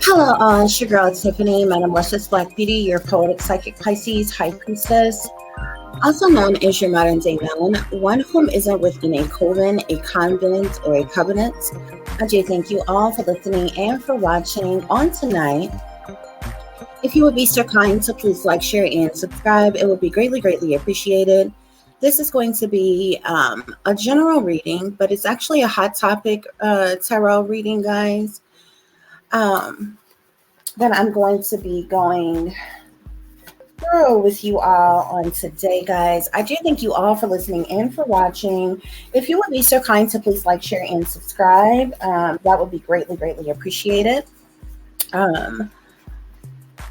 Hello, it's your girl Tiffany, Madam Luscious Black Beauty, your poetic psychic Pisces, High Priestess, also known as your modern day melon, one whom isn't within a coven, a convent, or a covenant. I do thank you all for listening and for watching on tonight. If you would be so kind to please like, share, and subscribe, it would be greatly, greatly appreciated. This is going to be a general reading, but it's actually a hot topic tarot reading, guys. That I'm going to be going through with you all on today, guys. I do thank you all for listening and for watching. If you would be so kind to please like, share, and subscribe, that would be greatly, greatly appreciated.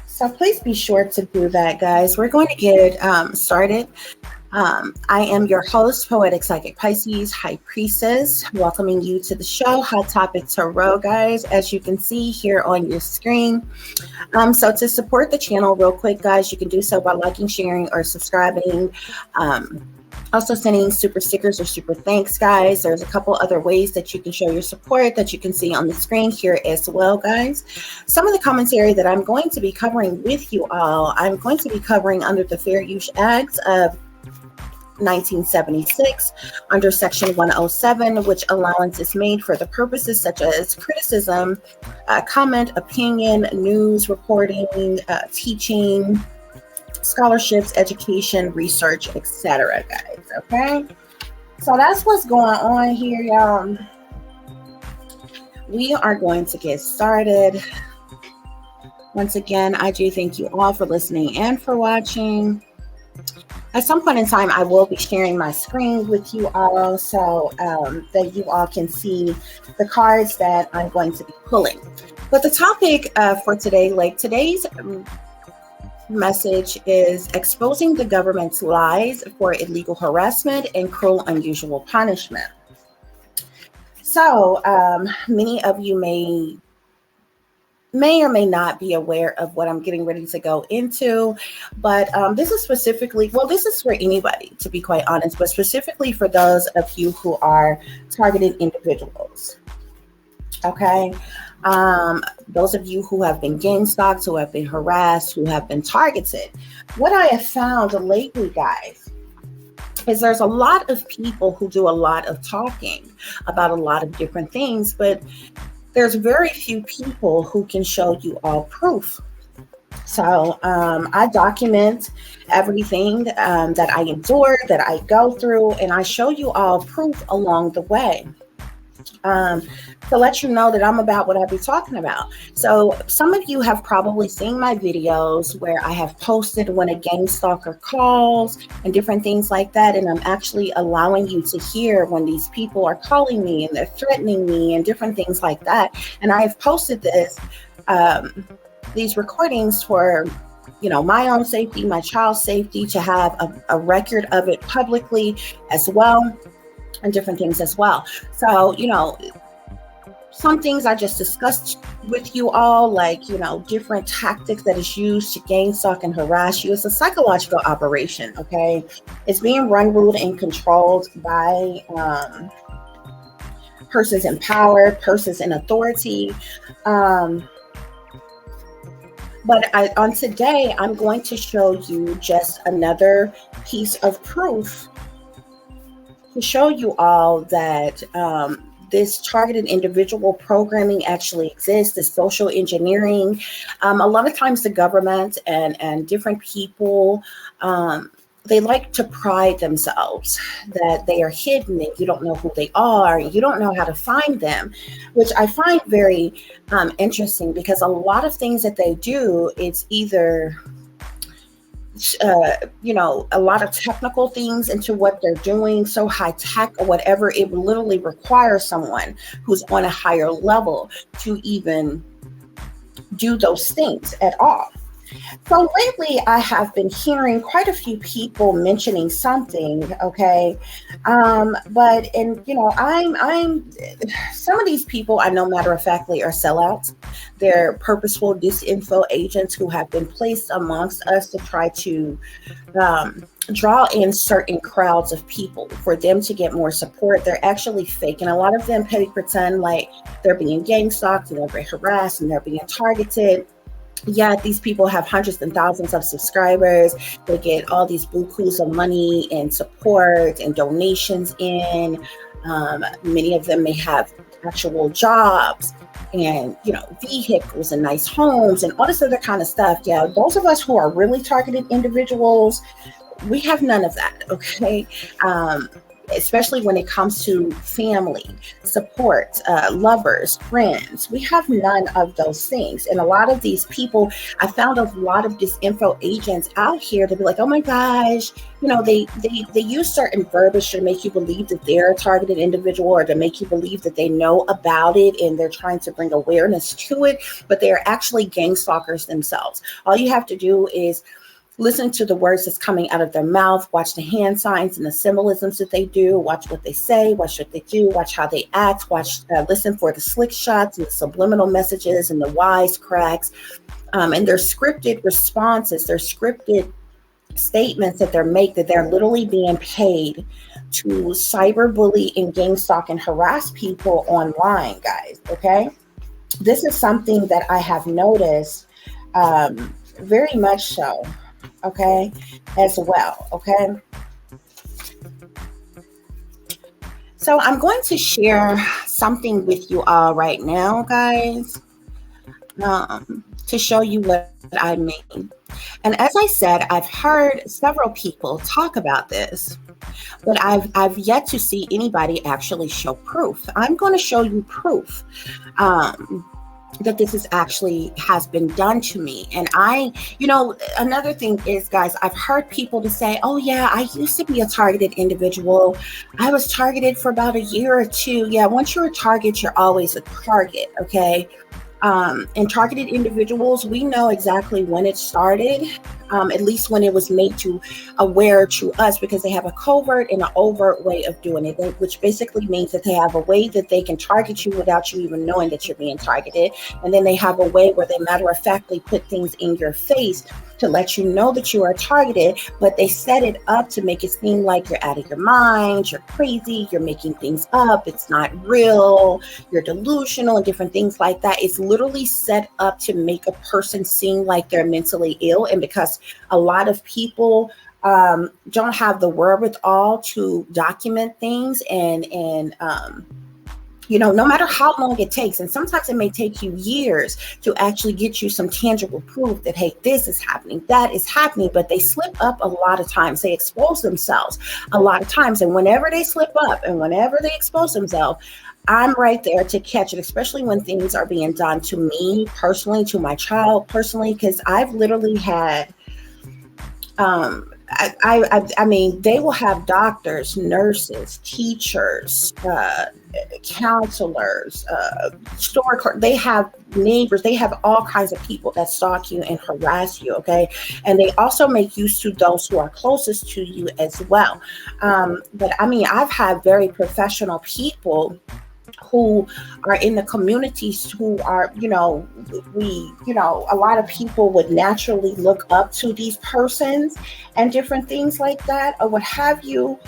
So please be sure to do that, guys. We're going to get started. I am your host, Poetic Psychic Pisces, High Priestess, welcoming you to the show, Hot Topic Tarot, guys, as you can see here on your screen. So to support the channel real quick, guys, you can do so by liking, sharing, or subscribing. Also sending super stickers or super thanks, guys. There's a couple other ways that you can show your support that you can see on the screen here as well, guys. Some of the commentary that I'm going to be covering with you all, I'm going to be covering under the Fair Use Act of 1976 under section 107, which allowance is made for the purposes such as criticism, comment, opinion, news reporting, teaching, scholarships, education, research, etc., guys. Okay, so that's what's going on here, y'all. We are going to get started. Once again, I do thank you all for listening and for watching. At some point in time, I will be sharing my screen with you all so that you all can see the cards that I'm going to be pulling. But the topic for today, like today's message, is exposing the government's lies for illegal harassment and cruel, unusual punishment. So many of you may or may not be aware of what I'm getting ready to go into, but this is specifically, well, this is for anybody, to be quite honest, but specifically for those of you who are targeted individuals. Okay, those of you who have been gang stalked, who have been harassed, who have been targeted. What I have found lately, guys, is there's a lot of people who do a lot of talking about a lot of different things, but there's very few people who can show you all proof. So I document everything that I endure, that I go through, and I show you all proof along the way to let you know that I'm about what I be talking about. So some of you have probably seen my videos where I have posted when a gang stalker calls and different things like that, and I'm actually allowing you to hear when these people are calling me and they're threatening me and different things like that. And I have posted this these recordings for, you know, my own safety, my child's safety, to have a record of it publicly as well, and different things as well. So, you know, some things I just discussed with you all, like, you know, different tactics that is used to gang stalk and harass you. It's a psychological operation, okay? It's being run, ruled, and controlled by persons in power, persons in authority. But on today, I'm going to show you just another piece of proof to show you all that this targeted individual programming actually exists, this social engineering. A lot of times the government and different people, they like to pride themselves that they are hidden and you don't know who they are, you don't know how to find them, which I find very interesting, because a lot of things that they do, it's either you know, a lot of technical things into what they're doing, so high tech or whatever. It literally requires someone who's on a higher level to even do those things at all. So lately, I have been hearing quite a few people mentioning something. Okay, but and I'm some of these people I know matter of factly are sellouts. They're purposeful disinfo agents who have been placed amongst us to try to um, draw in certain crowds of people for them to get more support. They're actually fake, and a lot of them pay pretend like they're being gang stalked and they're being harassed and they're being targeted. Yeah, these people have hundreds and thousands of subscribers. They get all these bukus of money and support and donations in. Many of them may have actual jobs and vehicles and nice homes and all this other kind of stuff. Yeah, those of us who are really targeted individuals, we have none of that. Okay. Especially when it comes to family support, lovers, friends, we have none of those things. And a lot of these people, I found a lot of disinfo agents out here to be like, oh my gosh, they use certain verbiage to make you believe that they're a targeted individual, or to make you believe that they know about it and they're trying to bring awareness to it, but they're actually gang stalkers themselves. All you have to do is listen to the words that's coming out of their mouth, watch the hand signs and the symbolisms that they do, watch what they say, watch what they do, watch how they act, listen for the slick shots and the subliminal messages and the wise cracks, and their scripted responses, their scripted statements that they're literally being paid to cyberbully and gang stalk and harass people online, guys. Okay, this is something that I have noticed, very much so. Okay, as well. Okay, so I'm going to share something with you all right now, guys, to show you what I mean. And as I said, I've heard several people talk about this, but I've yet to see anybody actually show proof. I'm going to show you proof. That this is actually has been done to me. And another thing is, guys, I've heard people to say, oh yeah, I used to be a targeted individual. I was targeted for about a year or two. Yeah, once you're a target, you're always a target. Okay. And targeted individuals, we know exactly when it started, at least when it was made aware to us, because they have a covert and an overt way of doing it, which basically means that they have a way that they can target you without you even knowing that you're being targeted. And then they have a way where they matter of factly put things in your face to let you know that you are targeted, but they set it up to make it seem like you're out of your mind, you're crazy, you're making things up, it's not real, you're delusional, and different things like that. It's literally set up to make a person seem like they're mentally ill. And because a lot of people don't have the wherewithal to document things and no matter how long it takes, and sometimes it may take you years to actually get you some tangible proof that, hey, this is happening, that is happening, but they slip up a lot of times. They expose themselves a lot of times. And whenever they slip up and whenever they expose themselves, I'm right there to catch it, especially when things are being done to me personally, to my child personally, because I've literally had I mean, they will have doctors, nurses, teachers, counselors, they have neighbors, they have all kinds of people that stalk you and harass you. Okay. And they also make use to those who are closest to you as well. But I mean, I've had very professional people who are in the communities who are, a lot of people would naturally look up to these persons and different things like that, or what have you,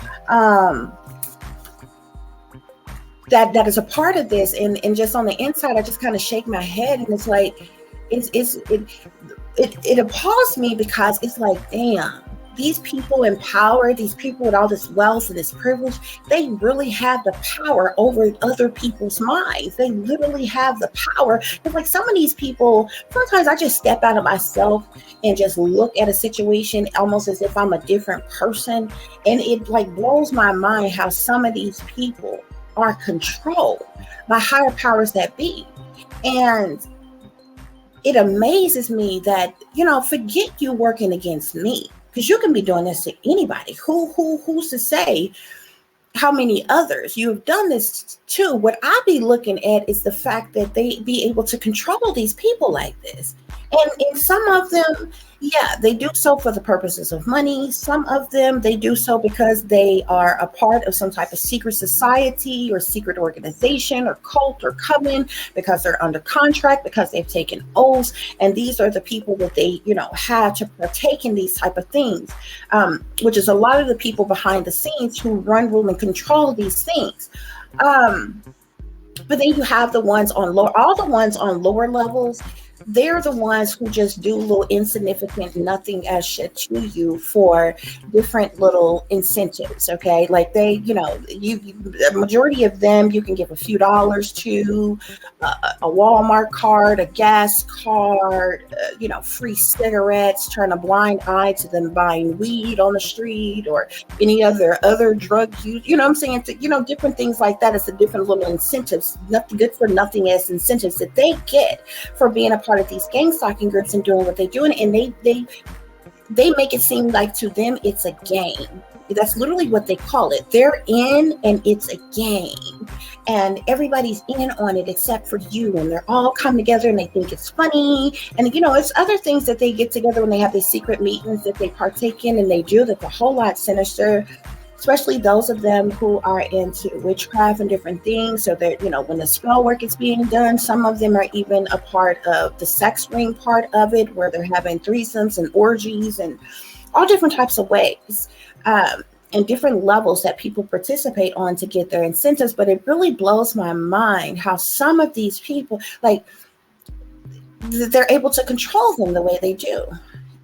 that is a part of this. And just on the inside, I just kind of shake my head, and it's like, it appalls me, because it's like, damn, these people in power, these people with all this wealth and this privilege, they really have the power over other people's minds. They literally have the power. It's like some of these people, sometimes I just step out of myself and just look at a situation almost as if I'm a different person. And it like blows my mind how some of these people are controlled by higher powers that be. And it amazes me that, forget you working against me, because you can be doing this to anybody. Who's to say how many others you have done this to? What I be looking at is the fact that they be able to control these people like this. And some of them, yeah, they do so for the purposes of money. Some of them, they do so because they are a part of some type of secret society or secret organization or cult or coven, because they're under contract, because they've taken oaths. And these are the people that they, have to partake in these type of things, which is a lot of the people behind the scenes who run, rule, and control these things. Um, but then you have the ones on lower, all the ones on lower levels. They're the ones who just do little insignificant, nothing as shit to you for different little incentives. Okay, like they, a majority of them, you can give a few dollars to, a Walmart card, a gas card, free cigarettes, turn a blind eye to them buying weed on the street or any other drug use. You know what I'm saying? Different things like that. It's a different little incentives, nothing good for nothing as incentives that they get for being a part of these gang stalking groups and doing what they're doing. And they make it seem like to them it's a game. That's literally what they call it. They're in and it's a game. And everybody's in on it except for you. And they're all come together and they think it's funny. And, it's other things that they get together when they have these secret meetings that they partake in and they do that's a whole lot sinister, especially those of them who are into witchcraft and different things. So that, when the spell work is being done, some of them are even a part of the sex ring part of it, where they're having threesomes and orgies and all different types of ways, and different levels that people participate on to get their incentives. But it really blows my mind how some of these people, like, they're able to control them the way they do.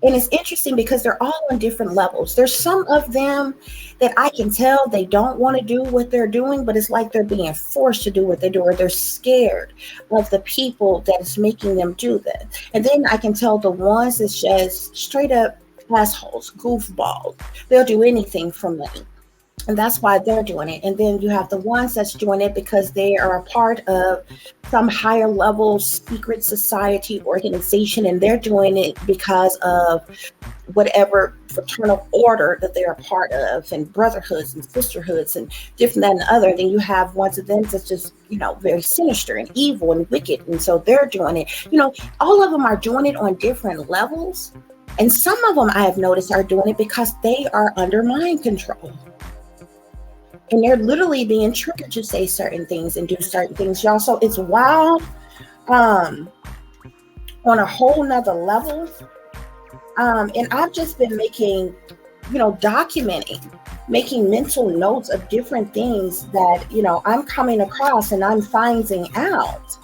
And it's interesting because they're all on different levels. There's some of them that I can tell they don't want to do what they're doing, but it's like they're being forced to do what they do, or they're scared of the people that is making them do that. And then I can tell the ones that's just straight up assholes, goofballs. They'll do anything for money. And that's why they're doing it. And then you have the ones that's doing it because they are a part of some higher level secret society organization, and they're doing it because of whatever fraternal order that they're a part of, and brotherhoods and sisterhoods and different that and the other. Then you have ones of them that's just, very sinister and evil and wicked. And so they're doing it. All of them are doing it on different levels. And some of them I have noticed are doing it because they are under mind control. And they're literally being triggered to say certain things and do certain things, y'all. So it's wild, on a whole nother level. And I've just been making, documenting, making mental notes of different things that, I'm coming across and I'm finding out.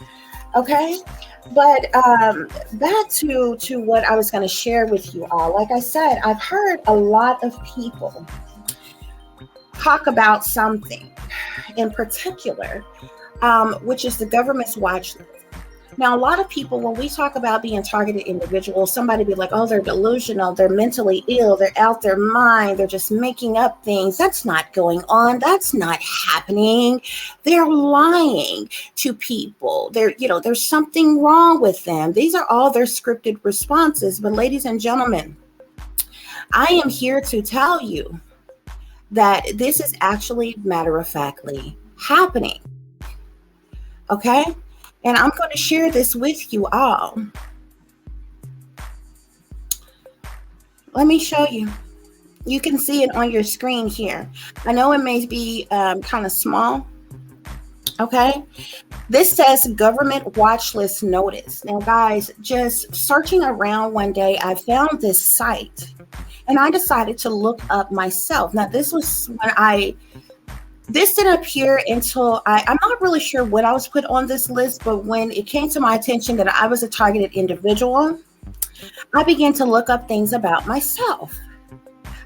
Okay. But back to what I was going to share with you all. Like I said, I've heard a lot of people talk about something in particular, which is the government's watch list. Now, a lot of people, when we talk about being targeted individuals, somebody be like, oh, they're delusional, they're mentally ill, they're out their mind, they're just making up things. That's not going on. That's not happening. They're lying to people. There's something wrong with them. These are all their scripted responses. But ladies and gentlemen, I am here to tell you that this is actually matter-of-factly happening. Okay? And I'm going to share this with you all. Let me show you. You can see it on your screen here. I know it may be kind of small. Okay? This says government watch list notice. Now, guys, just searching around one day, I found this site. And I decided to look up myself. Now, this was when this didn't appear until I'm not really sure what I was put on this list, but when it came to my attention that I was a targeted individual, I began to look up things about myself.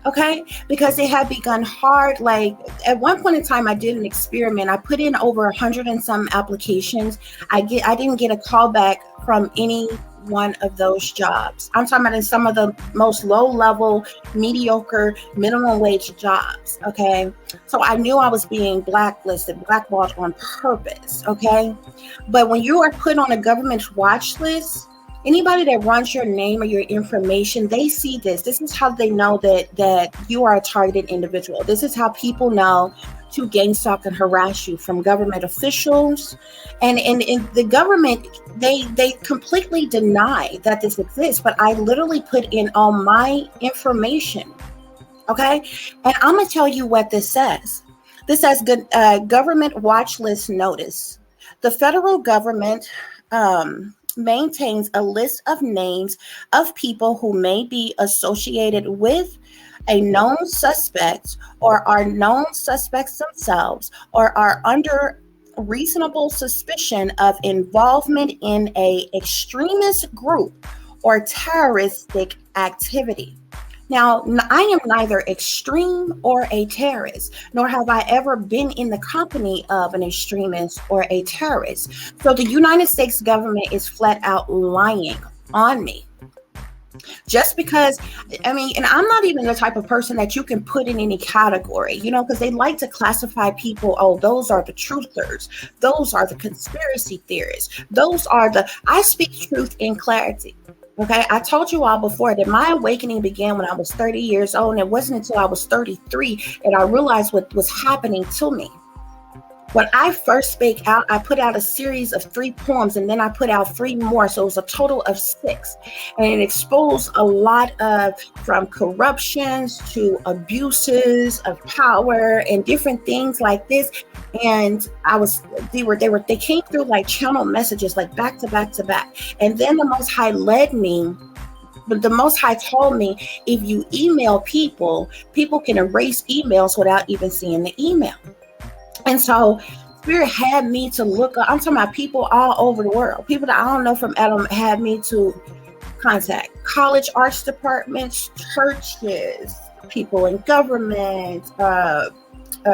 Okay, because it had begun hard. Like at one point in time, I did an experiment. I put in over 100 and some applications. I didn't get a call back from any one of those jobs. I'm talking about in some of the most low level, mediocre, minimum wage jobs. Okay, so I knew I was being blacklisted, blackballed on purpose. Okay, but when you are put on a government watch list, Anybody that runs your name or your information, they see this. This is how they know that you are a targeted individual. This is how people know to gang stalk and harass you, from government officials. And the government, they completely deny that this exists, but I literally put in all my information. Okay. And I'm going to tell you what this says. This says government watch list notice. The federal government maintains a list of names of people who may be associated with a known suspect, or are known suspects themselves, or are under reasonable suspicion of involvement in a extremist group or terroristic activity. Now, I am neither extreme or a terrorist, nor have I ever been in the company of an extremist or a terrorist. So the United States government is flat out lying on me. Just because, I mean, and I'm not even the type of person that you can put in any category, you know, because they like to classify people. Oh, those are the truthers. Those are the conspiracy theorists. I speak truth in clarity. Okay, I told you all before that my awakening began when I was 30 years old, and it wasn't until I was 33 that I realized what was happening to me. When I first spoke out, I put out a series of 3 poems, and then I put out 3 more. So it was a total of 6. And it exposed a lot of, from corruptions to abuses of power and different things like this. And they came through like channel messages, like back to back to back. And then the Most High led me. But the Most High told me, if you email people can erase emails without even seeing the email. And so Spirit had me to look up. I'm talking about people all over the world. People that I don't know from Adam had me to contact college arts departments, churches, people in government,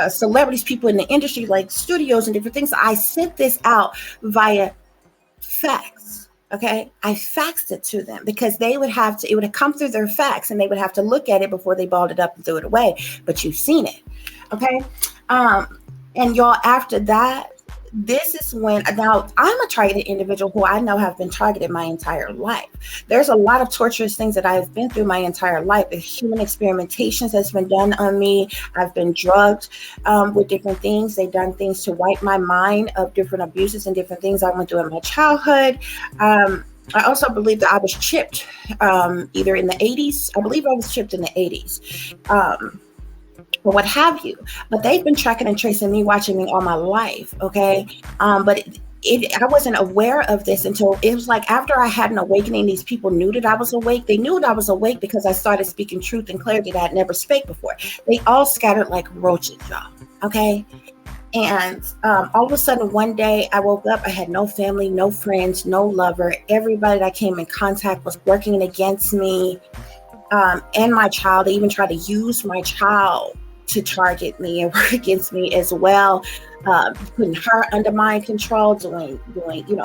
celebrities, people in the industry, like studios and different things. I sent this out via fax. Okay, I faxed it to them because it would have come through their fax, and they would have to look at it before they balled it up and threw it away. But you've seen it. Okay. And y'all, after that, this is when, now I'm a targeted individual who I know have been targeted my entire life. There's a lot of torturous things that I've been through my entire life. There's human experimentations that's been done on me. I've been drugged with different things. They've done things to wipe my mind of different abuses and different things I went through in my childhood. I also believe that I was chipped either in the 80s. I believe I was chipped in the 80s. Or what have you, but they've been tracking and tracing me, watching me all my life. Okay. But I wasn't aware of this until it was like after I had an awakening. These people knew that I was awake. They knew that I was awake because I started speaking truth and clarity that I had never spoke before. They all scattered like roaches, y'all. Okay. And all of a sudden, one day I woke up. I had no family, no friends, no lover. Everybody that I came in contact was working against me and my child. They even tried to use my child to target me and work against me as well, putting her under mind control, doing,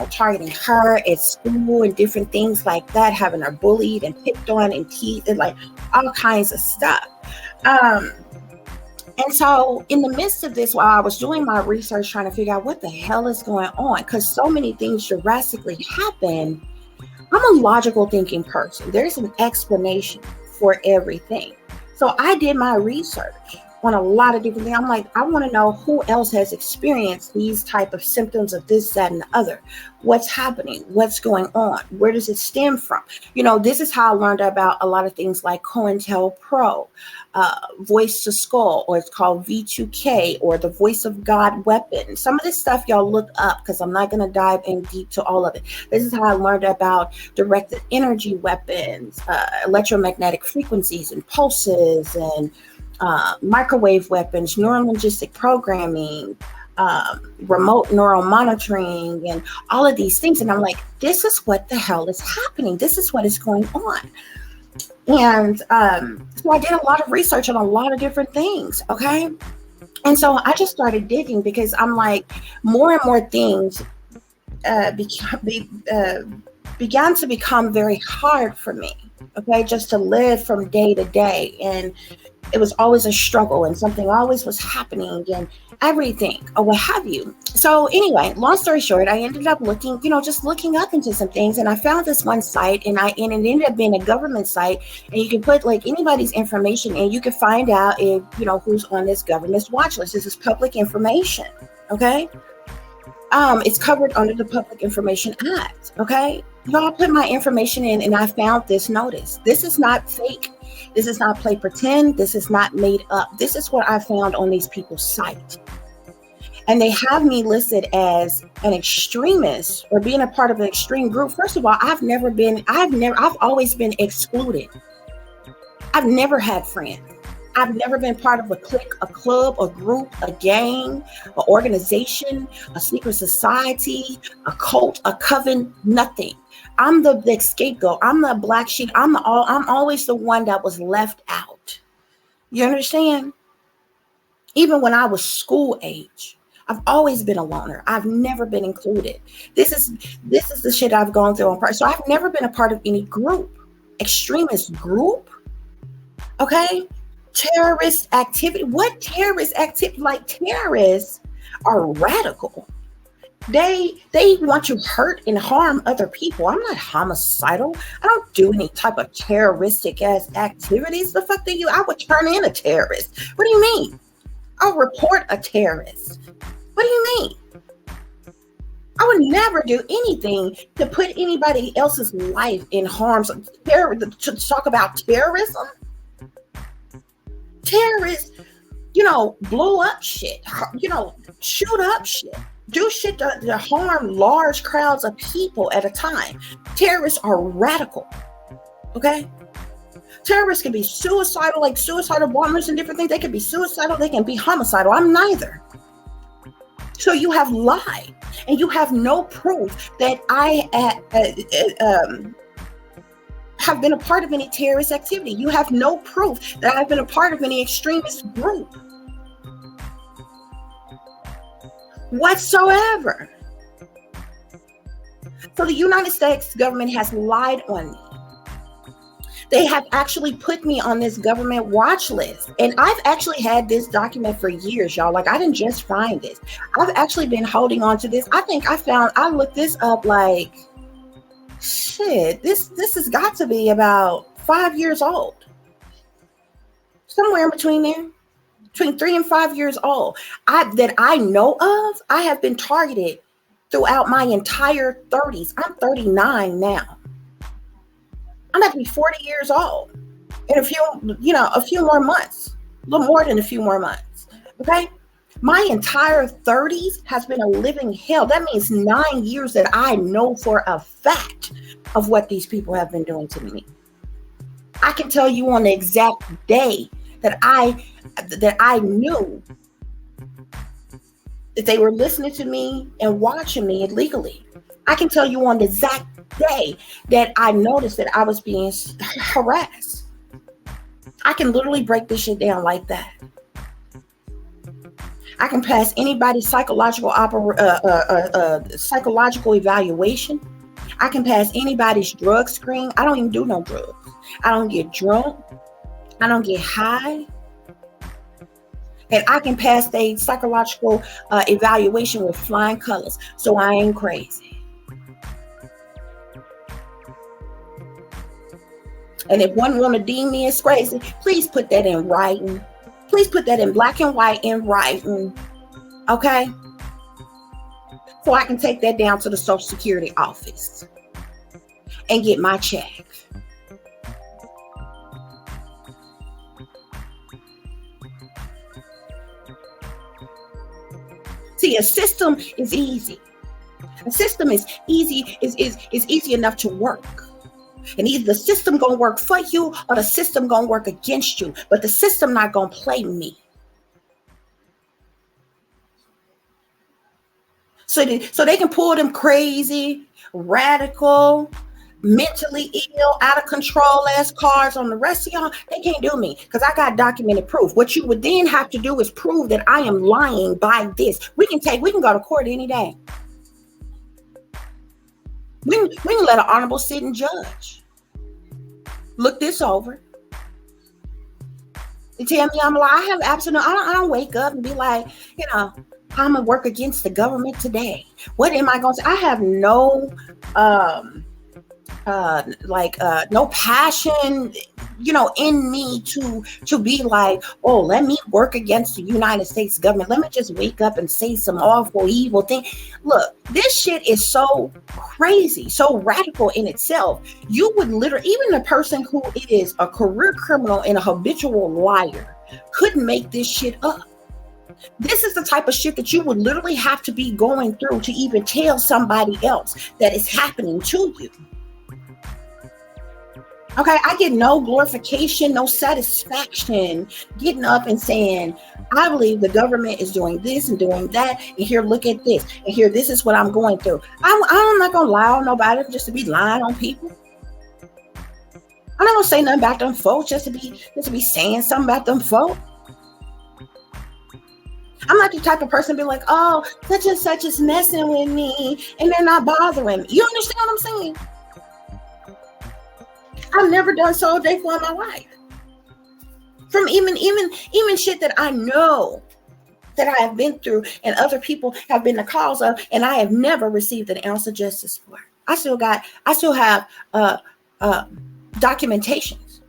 targeting her at school and different things like that, having her bullied and picked on and teased and like all kinds of stuff. And so in the midst of this, while I was doing my research, trying to figure out what the hell is going on, because so many things drastically happen, I'm a logical thinking person. There's an explanation for everything. So I did my research on a lot of different things. I'm like, I want to know who else has experienced these type of symptoms of this, that, and the other. What's happening? What's going on? Where does it stem from? This is how I learned about a lot of things like COINTELPRO, Voice to Skull, or it's called V2K, or the Voice of God weapon. Some of this stuff y'all look up because I'm not going to dive in deep to all of it. This is how I learned about directed energy weapons, electromagnetic frequencies and pulses, and microwave weapons, neurolinguistic programming, remote neural monitoring, and all of these things. And I'm like, this is what the hell is happening. This is what is going on. And so I did a lot of research on a lot of different things. Okay. And so I just started digging because I'm like, more and more things began to become very hard for me. Okay. Just to live from day to day. And it was always a struggle and something always was happening and everything or what have you. So anyway, long story short, I ended up looking, just looking up into some things, and I found this one site, and it ended up being a government site, and you can put like anybody's information and you can find out if, who's on this government's watch list. This is public information. Okay. It's covered under the Public Information Act. Okay. Y'all put my information in and I found this notice. This is not fake. This is not play pretend. This is not made up. This is what I found on these people's site. And they have me listed as an extremist or being a part of an extreme group. First of all, I've always been excluded. I've never had friends. I've never been part of a clique, a club, a group, a gang, an organization, a secret society, a cult, a coven, nothing. I'm the scapegoat. I'm the black sheep. I'm always the one that was left out. You understand? Even when I was school age, I've always been a loner. I've never been included. This is the shit I've gone through on part. So I've never been a part of any group, extremist group. Okay? Terrorist activity. What terrorist activity? Like, terrorists are radical. They want to hurt and harm other people. I'm not homicidal. I don't do any type of terroristic ass activities. The fuck do you? I would turn in a terrorist. What do you mean? I'll report a terrorist. What do you mean? I would never do anything to put anybody else's life in harm's. To talk about terrorism. Terrorists, blow up shit, shoot up shit, do shit to harm large crowds of people at a time. Terrorists are radical, okay? Terrorists can be suicidal, like suicidal bombers and different things. They can be suicidal, they can be homicidal. I'm neither. So you have lied, and you have no proof that I have been a part of any terrorist activity. You have no proof that I've been a part of any extremist group whatsoever. So the United States government has lied on me. They have actually put me on this government watch list. And I've actually had this document for years, y'all. Like, I didn't just find this. I've actually been holding on to this. I looked this up like, shit, this has got to be about 5 years old. Somewhere in between there. Between 3 and 5 years old. That I know of, I have been targeted throughout my entire 30s. I'm 39 now. I'm about to be 40 years old in a few more months. A little more than a few more months. Okay? My entire 30s has been a living hell. That means 9 years that I know for a fact of what these people have been doing to me. I can tell you on the exact day that I knew that they were listening to me and watching me illegally. I can tell you on the exact day that I noticed that I was being harassed. I can literally break this shit down like that. I can pass anybody's psychological evaluation. I can pass anybody's drug screen. I don't even do no drugs. I don't get drunk. I don't get high. And I can pass the psychological evaluation with flying colors. So I ain't crazy. And if one want to deem me as crazy, please put that in writing. Please put that in black and white in writing. Okay? So I can take that down to the Social Security office and get my check. See, a system is easy. A system is easy, is easy enough to work. And either the system gonna work for you or the system gonna work against you. But the system not gonna play me. So they can pull them crazy, radical, mentally ill, out of control ass cards on the rest of y'all. They can't do me because I got documented proof. What you would then have to do is prove that I am lying by this. We can go to court any day. We can let an honorable sitting judge look this over. You tell me I'm like, I have absolutely, I don't wake up and be like, I'm gonna work against the government today. What am I going to say? I have no, um, no passion, in me to be like, oh, let me work against the United States government. Let me just wake up and say some awful, evil thing. Look, this shit is so crazy, so radical in itself. You would literally, even a person who is a career criminal and a habitual liar couldn't make this shit up. This is the type of shit that you would literally have to be going through to even tell somebody else that is happening to you. Okay, I get no glorification, no satisfaction getting up and saying, I believe the government is doing this and doing that, and here, look at this, and here, this is what I'm going through. I'm not gonna lie on nobody just to be lying on people. I'm not gonna say nothing about them folks just to be saying something about them folks. I'm not the type of person to be like, oh, such and such is messing with me, and they're not bothering me. You understand what I'm saying? I've never done so a day for my life. From even shit that I know that I have been through and other people have been the cause of, and I have never received an ounce of justice for. I still have documentations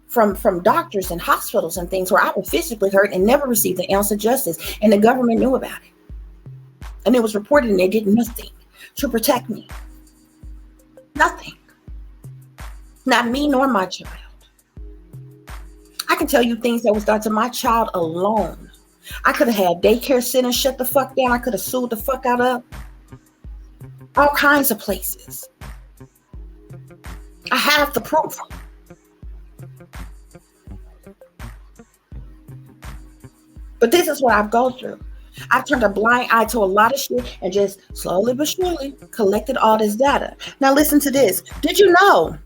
from doctors and hospitals and things where I was physically hurt and never received an ounce of justice, and the government knew about it, and it was reported, and they did nothing to protect me. Nothing. Not me nor my child. I can tell you things that was done to my child alone. I could have had daycare centers shut the fuck down. I could have sued the fuck out of all kinds of places. I have the proof. But this is what I've gone through. I've turned a blind eye to a lot of shit and just slowly but surely collected all this data. Now listen to this. Did you know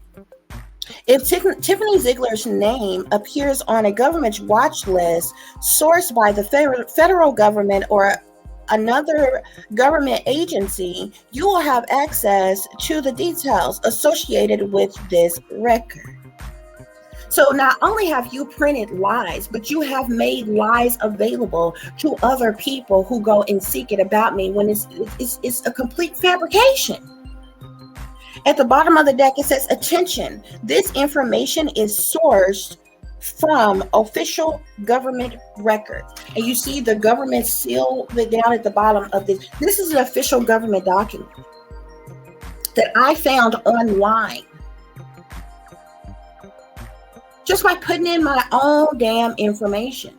if Tiffany Ziegler's name appears on a government watch list sourced by the federal government or another government agency, you will have access to the details associated with this record? So not only have you printed lies, but you have made lies available to other people who go and seek it about me when it's a complete fabrication. At the bottom of the deck, it says, attention, this information is sourced from official government records. And you see the government seal down at the bottom of this. This is an official government document that I found online just by putting in my own damn information.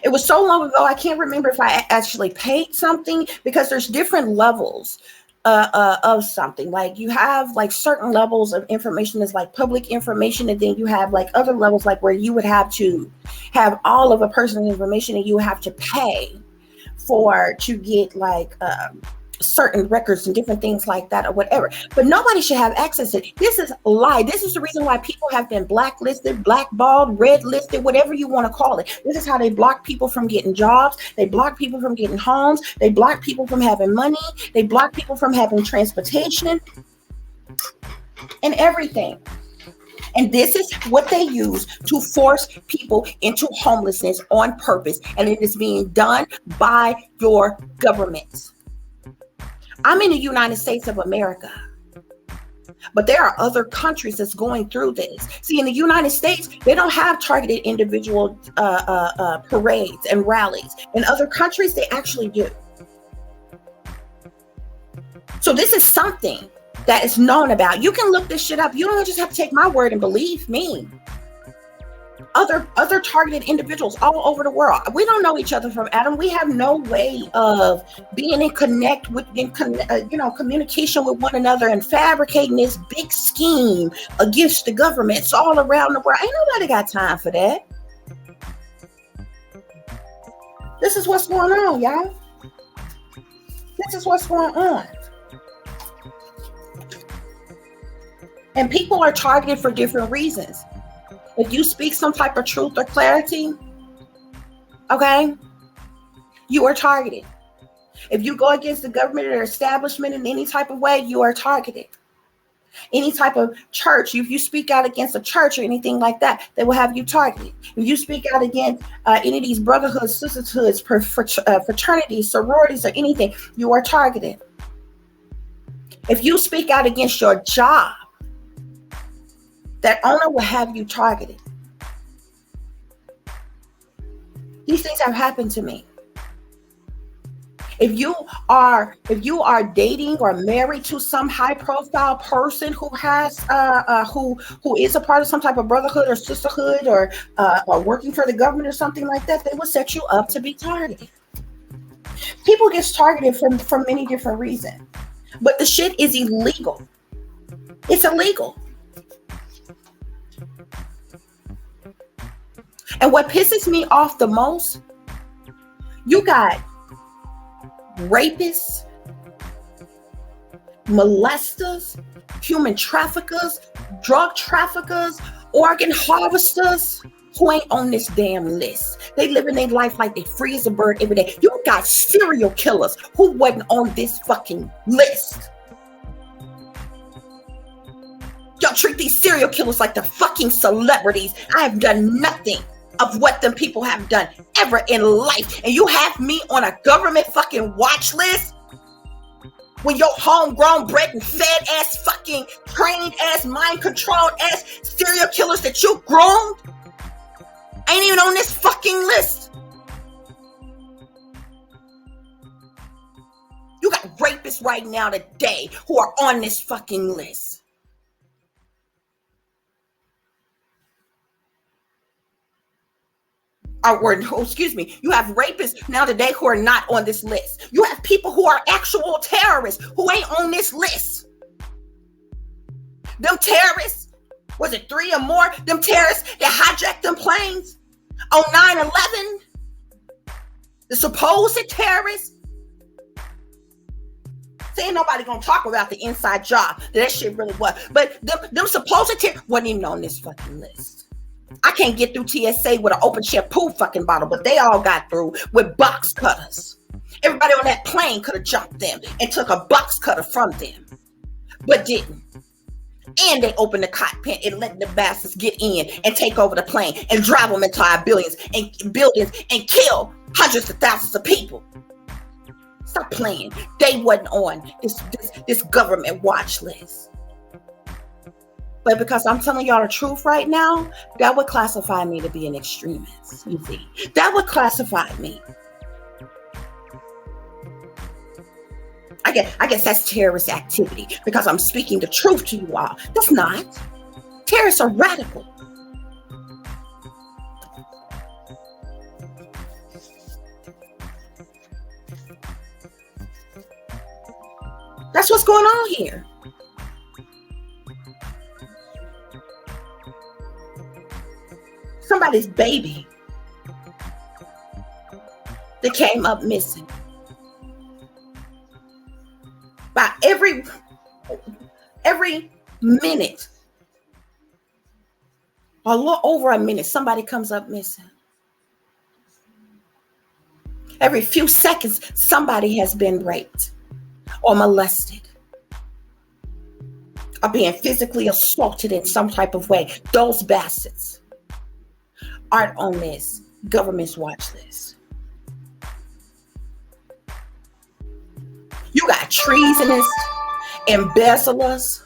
It was so long ago, I can't remember if I actually paid something, because there's different levels of something. Like you have like certain levels of information is like public information, and then you have like other levels like where you would have to have all of a person's information, and you have to pay to get like certain records and different things like that or whatever. But nobody should have access to it. This is a lie. This is the reason why people have been blacklisted, blackballed, red listed, whatever you want to call it. This is how they block people from getting jobs. They block people from getting homes. They block people from having money. They block people from having transportation and everything. And this is what they use to force people into homelessness on purpose. And it is being done by your government. I'm in the United States of America, but there are other countries that's going through this. See, in the United States, they don't have targeted individual parades and rallies. In other countries, they actually do. So this is something that is known about. You can look this shit up. You don't just have to take my word and believe me. Other targeted individuals all over the world. We don't know each other from Adam. We have no way of being in communication with one another and fabricating this big scheme against the governments all around the world. Ain't nobody got time for that. This is what's going on, y'all. This is what's going on. And people are targeted for different reasons. If you speak some type of truth or clarity, okay, you are targeted. If you go against the government or establishment in any type of way, you are targeted. Any type of church, if you speak out against a church or anything like that, they will have you targeted. If you speak out against any of these brotherhoods, sisterhoods, fraternities, sororities, or anything, you are targeted. If you speak out against your job, that owner will have you targeted. These things have happened to me. If you are dating or married to some high profile person who has who is a part of some type of brotherhood or sisterhood or working for the government or something like that, they will set you up to be targeted. People get targeted for many different reasons, but the shit is illegal. It's illegal. And what pisses me off the most, you got rapists, molesters, human traffickers, drug traffickers, organ harvesters who ain't on this damn list. They living their life like they free as a bird every day. You got serial killers who wasn't on this fucking list. Y'all treat these serial killers like the fucking celebrities. I have done nothing of what them people have done ever in life, and you have me on a government fucking watch list when your homegrown, bred and fed ass, fucking trained ass, mind controlled ass serial killers that you groomed ain't even on this fucking list. You got rapists right now today who are on this fucking list. You have rapists now today who are not on this list. You have people who are actual terrorists who ain't on this list. Them terrorists, was it 3 or more? Them terrorists that hijacked them planes on 9/11? The supposed terrorists? Ain't nobody gonna talk about the inside job that shit really was. But them supposed terrorists wasn't even on this fucking list. I can't get through TSA with an open shampoo fucking bottle, but they all got through with box cutters. Everybody on that plane could have jumped them and took a box cutter from them, but didn't. And they opened the cockpit and let the bastards get in and take over the plane and drive them into our buildings and kill hundreds of thousands of people. Stop playing. They wasn't on this government watch list. But because I'm telling y'all the truth right now, that would classify me to be an extremist. You see, that would classify me. I guess that's terrorist activity because I'm speaking the truth to you all. That's not. Terrorists are radical. That's what's going on here. Somebody's baby that came up missing. By every minute, or a little over a minute, somebody comes up missing. Every few seconds, somebody has been raped or molested or being physically assaulted in some type of way. Those bastards aren't on this government's watch list. You got treasonous, embezzlers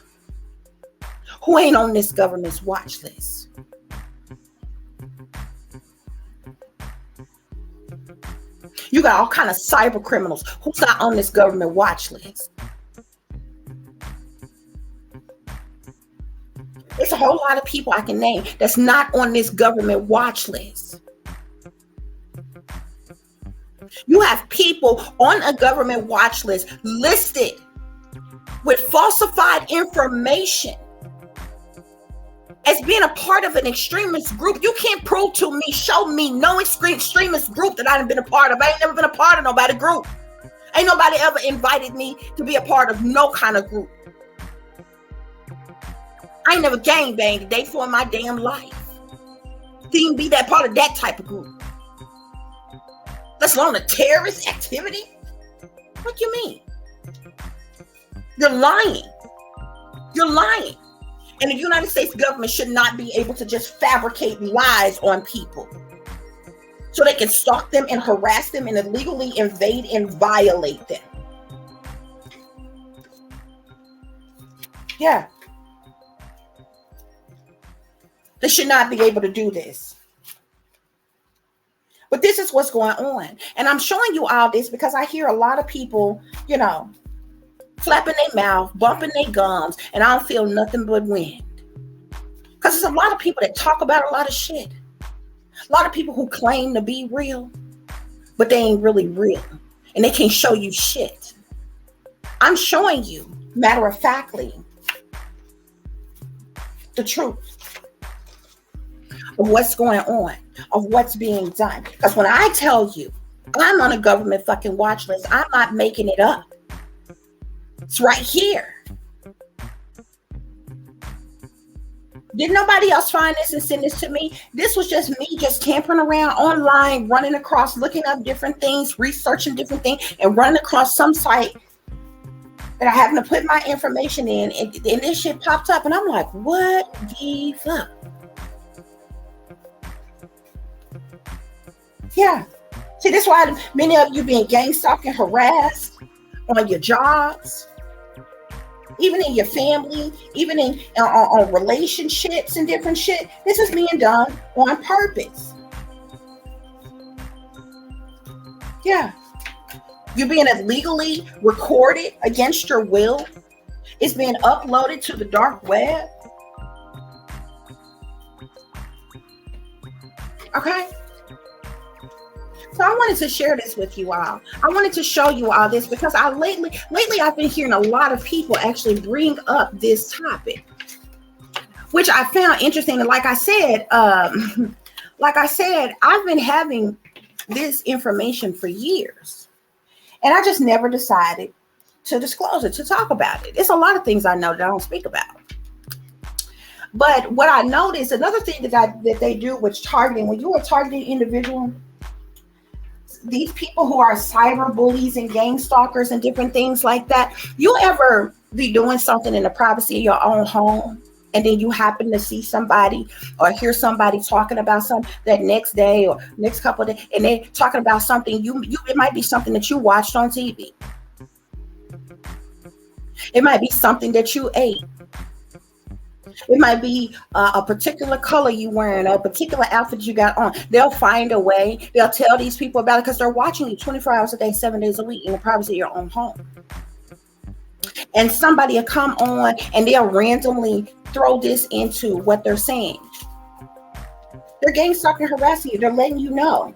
who ain't on this government's watch list. You got all kind of cyber criminals who's not on this government watch list. It's a whole lot of people I can name that's not on this government watch list. You have people on a government watch list listed with falsified information as being a part of an extremist group. You can't prove to me, show me no extremist group that I've been a part of. I ain't never been a part of nobody group. Ain't nobody ever invited me to be a part of no kind of group. I ain't never gangbanged a day for my damn life. Didn't be that part of that type of group. Let alone a terrorist activity? What you mean? You're lying. You're lying. And the United States government should not be able to just fabricate lies on people so they can stalk them and harass them and illegally invade and violate them. Yeah. They should not be able to do this. But this is what's going on. And I'm showing you all this because I hear a lot of people, you know, flapping their mouth, bumping their gums, and I don't feel nothing but wind. Because there's a lot of people that talk about a lot of shit. A lot of people who claim to be real, but they ain't really real. And they can't show you shit. I'm showing you, matter of factly, the truth of what's going on, of what's being done. Because when I tell you I'm on a government fucking watch list, I'm not making it up. It's right here. Did nobody else find this and send this to me? This was just me just tampering around online, running across, looking up different things, researching different things, and running across some site that I happened to put my information in, and this shit popped up, and I'm like, what the fuck? Yeah. See, that's why many of you being gang stalked and harassed on your jobs, even in your family, even in on relationships and different shit. This is being done on purpose. Yeah. You're being illegally recorded against your will. It's being uploaded to the dark web. Okay. So I wanted to share this with you all. I wanted to show you all this because lately I've been hearing a lot of people actually bring up this topic, which I found interesting. And like I said, I've been having this information for years, and I just never decided to disclose it, to talk about it. It's a lot of things I know that I don't speak about. But what I noticed, another thing that they do with targeting, when you are targeting individual, these people who are cyber bullies and gang stalkers and different things like that, you ever be doing something in the privacy of your own home, and then you happen to see somebody or hear somebody talking about something that next day or next couple of days, and they're talking about something it might be something that you watched on TV. It might be something that you ate. It might be a particular color you wearing, or a particular outfit you got on. They'll find a way. They'll tell these people about it because they're watching you 24 hours a day, 7 days a week in the privacy of your own home. And somebody will come on and they'll randomly throw this into what they're saying. They're gang stalking, harassing you. They're letting you know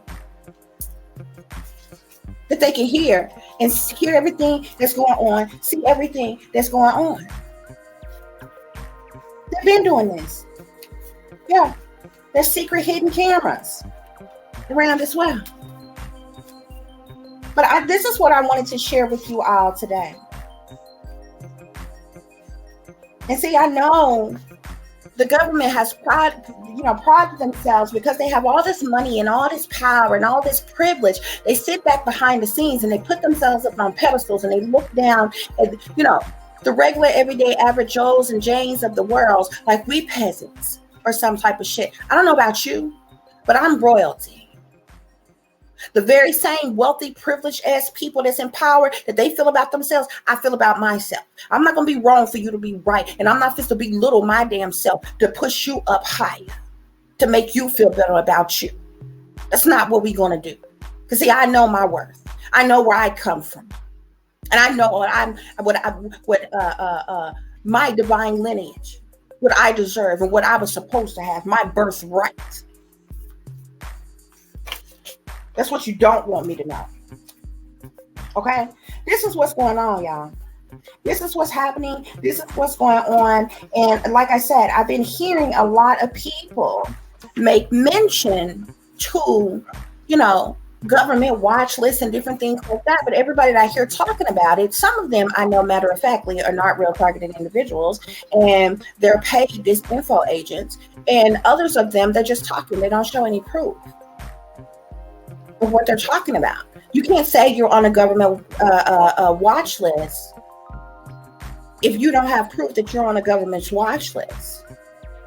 that they can hear everything that's going on, see everything that's going on. They've been doing this. Yeah. There's secret hidden cameras around as well. But this is what I wanted to share with you all today. And see, I know the government has prided themselves because they have all this money and all this power and all this privilege. They sit back behind the scenes and they put themselves up on pedestals and they look down at, the regular, everyday, average Joes and Janes of the world, like we peasants or some type of shit. I don't know about you, but I'm royalty. The very same wealthy, privileged ass people that's in power that they feel about themselves, I feel about myself. I'm not going to be wrong for you to be right. And I'm not supposed to belittle my damn self to push you up higher, to make you feel better about you. That's not what we're going to do. Because see, I know my worth. I know where I come from. And I know my divine lineage, what I deserve and what I was supposed to have, my birthright. That's what you don't want me to know. Okay? This is what's going on, y'all. This is what's happening. This is what's going on. And like I said, I've been hearing a lot of people make mention to, government watch lists and different things like that. But everybody that I hear talking about it, some of them I know matter of factly are not real targeted individuals, and they're paid disinfo agents. And others of them, they're just talking. They don't show any proof of what they're talking about. You can't say you're on a government watch list if you don't have proof that you're on a government's watch list.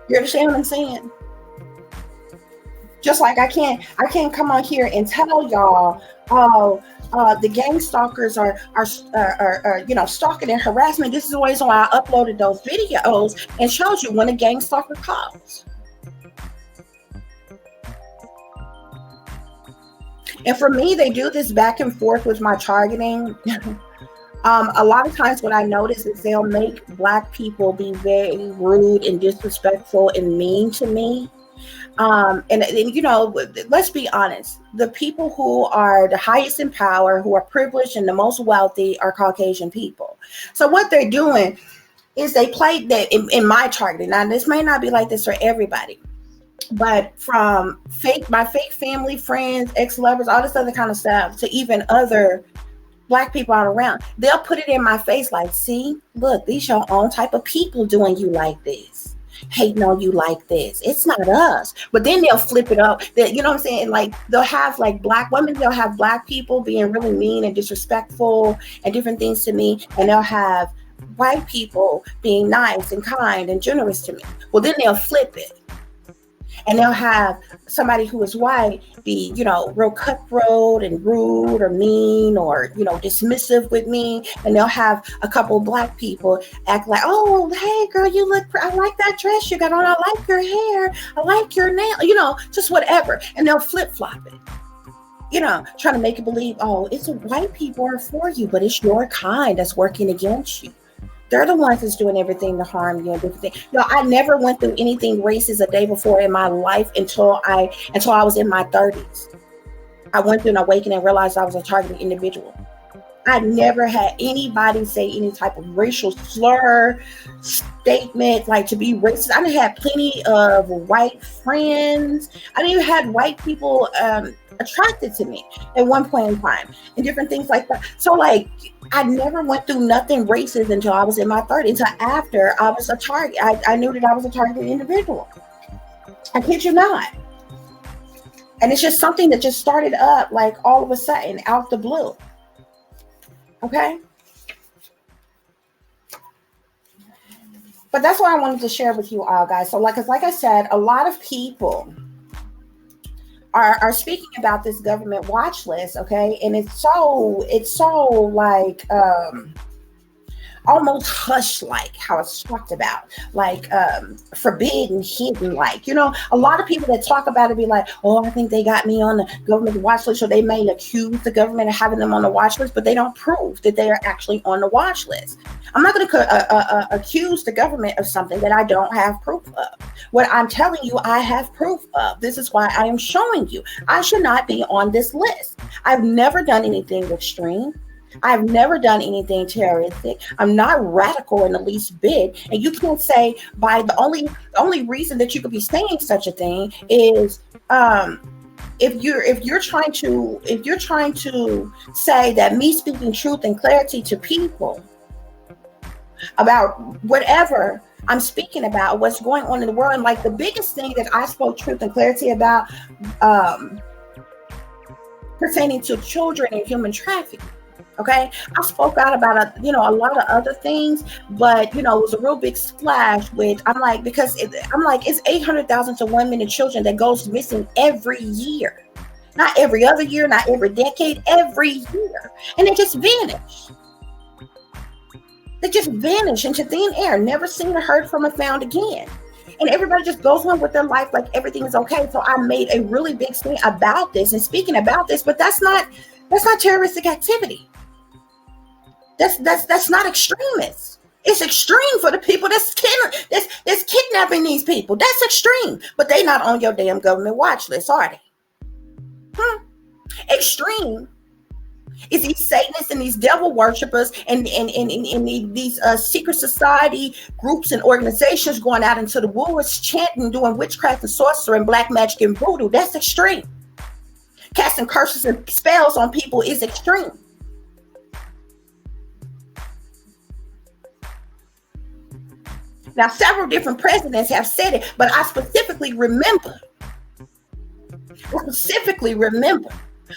You understand what I'm saying? Just like I can't come on here and tell y'all, oh, the gang stalkers are stalking and harassment. This is the reason why I uploaded those videos and showed you when a gang stalker calls. And for me, they do this back and forth with my targeting. A lot of times what I notice is they'll make Black people be very rude and disrespectful and mean to me. And let's be honest, the people who are the highest in power, who are privileged and the most wealthy, are Caucasian people. So what they're doing is they play that in my targeting. Now, this may not be like this for everybody, but from my fake family, friends, ex-lovers, all this other kind of stuff, to even other Black people out around, they'll put it in my face like, see, look, these your own type of people doing you like this, hating on you like this. It's not us. But then they'll flip it up. That, you know what I'm saying? Like, they'll have like Black women, they'll have Black people being really mean and disrespectful and different things to me, and they'll have white people being nice and kind and generous to me. Well, then they'll flip it. And they'll have somebody who is white be, real cutthroat and rude or mean or, dismissive with me. And they'll have a couple of Black people act like, oh, hey, girl, you look, I like that dress you got on. I like your hair. I like your nail, just whatever. And they'll flip flop it, trying to make it believe, oh, it's white people are for you, but it's your kind that's working against you. They're the ones that's doing everything to harm you and different things. I never went through anything racist a day before in my life until I was in my 30s. I went through an awakening and realized I was a targeted individual. I never had anybody say any type of racial slur statement, like to be racist. I done had plenty of white friends. I didn't even had white people attracted to me at one point in time and different things like that. So like, I never went through nothing racist until I was in my 30s, until after I was a target. I knew that I was a targeted individual. I kid you not. And it's just something that just started up like all of a sudden out the blue. Okay. But that's what I wanted to share with you all, guys. So like I said, a lot of people are speaking about this government watch list, okay? And it's so like almost hush like how it's talked about, like forbidden, hidden, like, a lot of people that talk about it be like, oh, I think they got me on the government watch list, or they may accuse the government of having them on the watch list, but they don't prove that they are actually on the watch list. I'm not going to accuse the government of something that I don't have proof of. What I'm telling you, I have proof of. This is why I am showing you. I should not be on this list. I've never done anything extreme. I've never done anything terroristic. I'm not radical in the least bit. And you can't say by the only reason that you could be saying such a thing is if you're trying to say that me speaking truth and clarity to people about whatever I'm speaking about, what's going on in the world. And like the biggest thing that I spoke truth and clarity about pertaining to children and human trafficking. Okay, I spoke out about a lot of other things, but it was a real big splash with, it's 800,000 to 1 million children that goes missing every year, not every other year, not every decade, every year, and they just vanish. They just vanish into thin air, never seen or heard from or found again. And everybody just goes on with their life like everything is okay. So I made a really big thing about this and speaking about this, but that's not terroristic activity. That's not extremist. It's extreme for the people that's kidnapping these people. That's extreme. But they not on your damn government watch list, are they? Extreme is these Satanists and these devil worshipers and these secret society groups and organizations going out into the woods, chanting, doing witchcraft and sorcery and black magic and voodoo. That's extreme. Casting curses and spells on people is extreme. Now, several different presidents have said it, but I specifically remember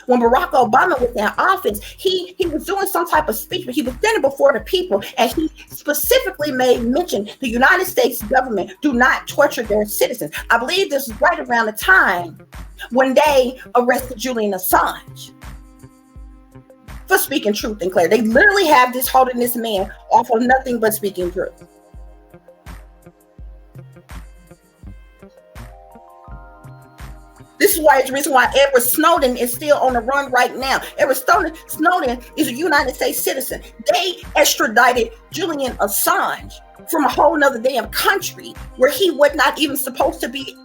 When Barack Obama was in office, he was doing some type of speech, but he was standing before the people, and he specifically made mention the United States government do not torture their citizens. I believe this is right around the time when they arrested Julian Assange for speaking truth and clear. They literally have this holding this man off of nothing but speaking truth. This is why it's the reason why Edward Snowden is still on the run right now. Edward Snowden is a United States citizen. They extradited Julian Assange from a whole nother damn country where he was not even supposed to be,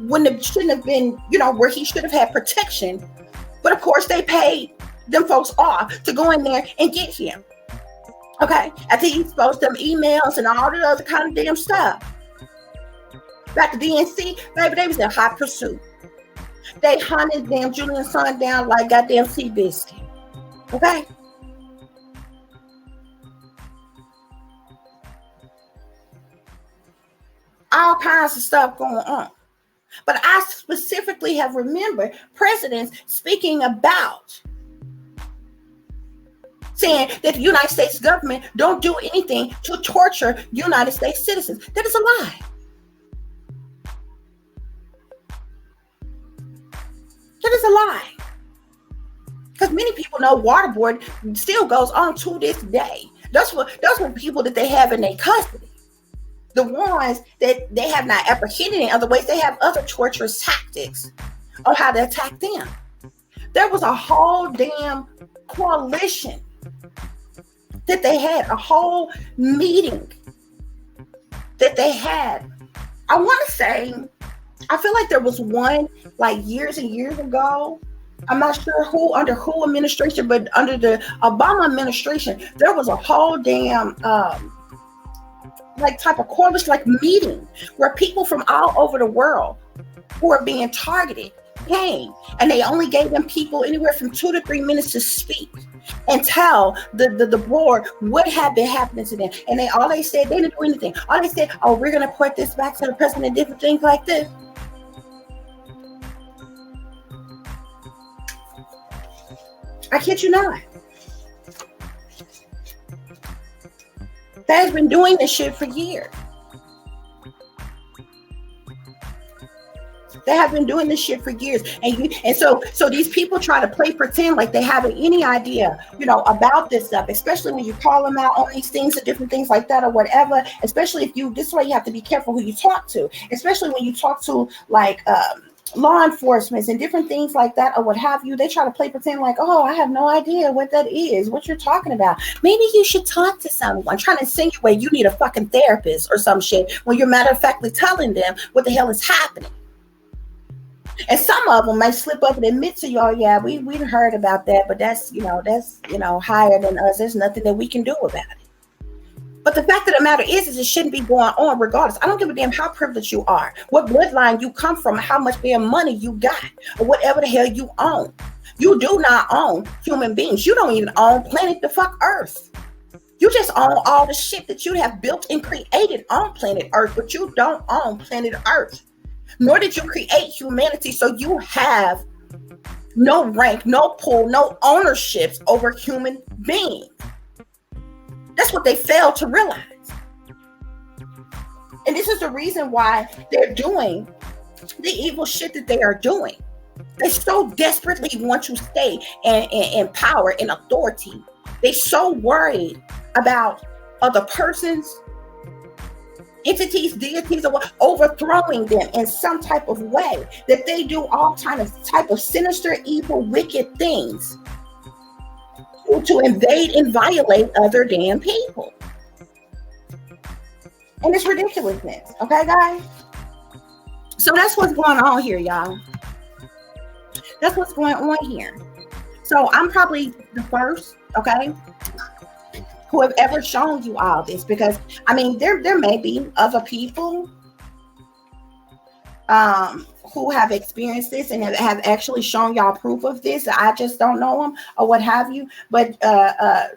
when it shouldn't have been, where he should have had protection. But of course, they paid them folks off to go in there and get him. Okay? After he exposed them emails and all the other kind of damn stuff. Back to DNC, baby, they was in hot pursuit. They hunted damn Julian Assange down like goddamn CUPS-PISCES. Okay? All kinds of stuff going on. But I specifically have remembered presidents speaking about saying that the United States government don't do anything to torture United States citizens. That is a lie. That is a lie. Because many people know waterboarding still goes on to this day. Those were people that they have in their custody. The ones that they have not apprehended in other ways, they have other torturous tactics on how to attack them. There was a whole damn coalition that they had, a whole meeting that they had. I want to say, I feel like there was one like years and years ago. I'm not sure under who administration, but under the Obama administration, there was a whole damn like type of coalition, like meeting where people from all over the world who are being targeted came, and they only gave them people anywhere from 2 to 3 minutes to speak and tell the board what had been happening to them. And all they said, they didn't do anything. All they said, oh, we're going to put this back to the president, different things like this. I kid you not. They has been doing this shit for years. They have been doing this shit for years, and so these people try to pretend like they haven't any idea, about this stuff. Especially when you call them out on these things or different things like that or whatever. Especially if this is why you have to be careful who you talk to. Especially when you talk to like law enforcement and different things like that or what have you. They try to pretend like, oh, I have no idea what that is, what you're talking about. Maybe you should talk to someone, trying to insinuate you need a fucking therapist or some shit when you're matter of factly telling them what the hell is happening. And some of them might slip up and admit to you, oh yeah, we heard about that, but that's higher than us. There's nothing that we can do about it. But the fact of the matter is it shouldn't be going on regardless. I don't give a damn how privileged you are, what bloodline you come from, how much damn money you got, or whatever the hell you own. You do not own human beings. You don't even own planet the fuck Earth. You just own all the shit that you have built and created on planet Earth, but you don't own planet Earth. Nor did you create humanity, so you have no rank, no pull, no ownerships over human beings. That's what they fail to realize. And this is the reason why they're doing the evil shit that they are doing. They so desperately want to stay in power and authority. They're so worried about other persons, entities, deities, or overthrowing them in some type of way that they do all type of sinister, evil, wicked things to invade and violate other damn people. And it's ridiculousness. Okay, guys? So that's what's going on here, y'all. That's what's going on here. So I'm probably the first, okay, who have ever shown you all this, because I mean there may be other people who have experienced this and have actually shown y'all proof of this. I just don't know them or what have you. But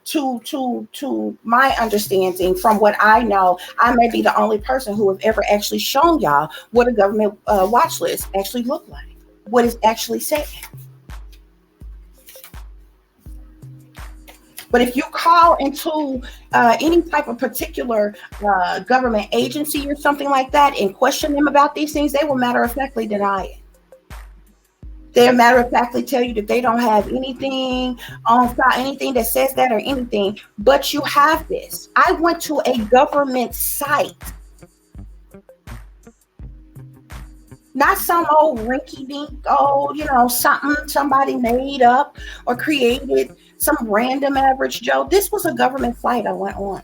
to my understanding, from what I know, I may be the only person who have ever actually shown y'all what a government watch list actually looked like, what is actually said. But if you call into any type of particular government agency or something like that and question them about these things, they will matter of factly deny it. They'll matter of factly tell you that they don't have anything on file, anything that says that or anything, but you have this. I went to a government site, not some old rinky-dink, something somebody made up or created, some random average Joe. This was a government site I went on.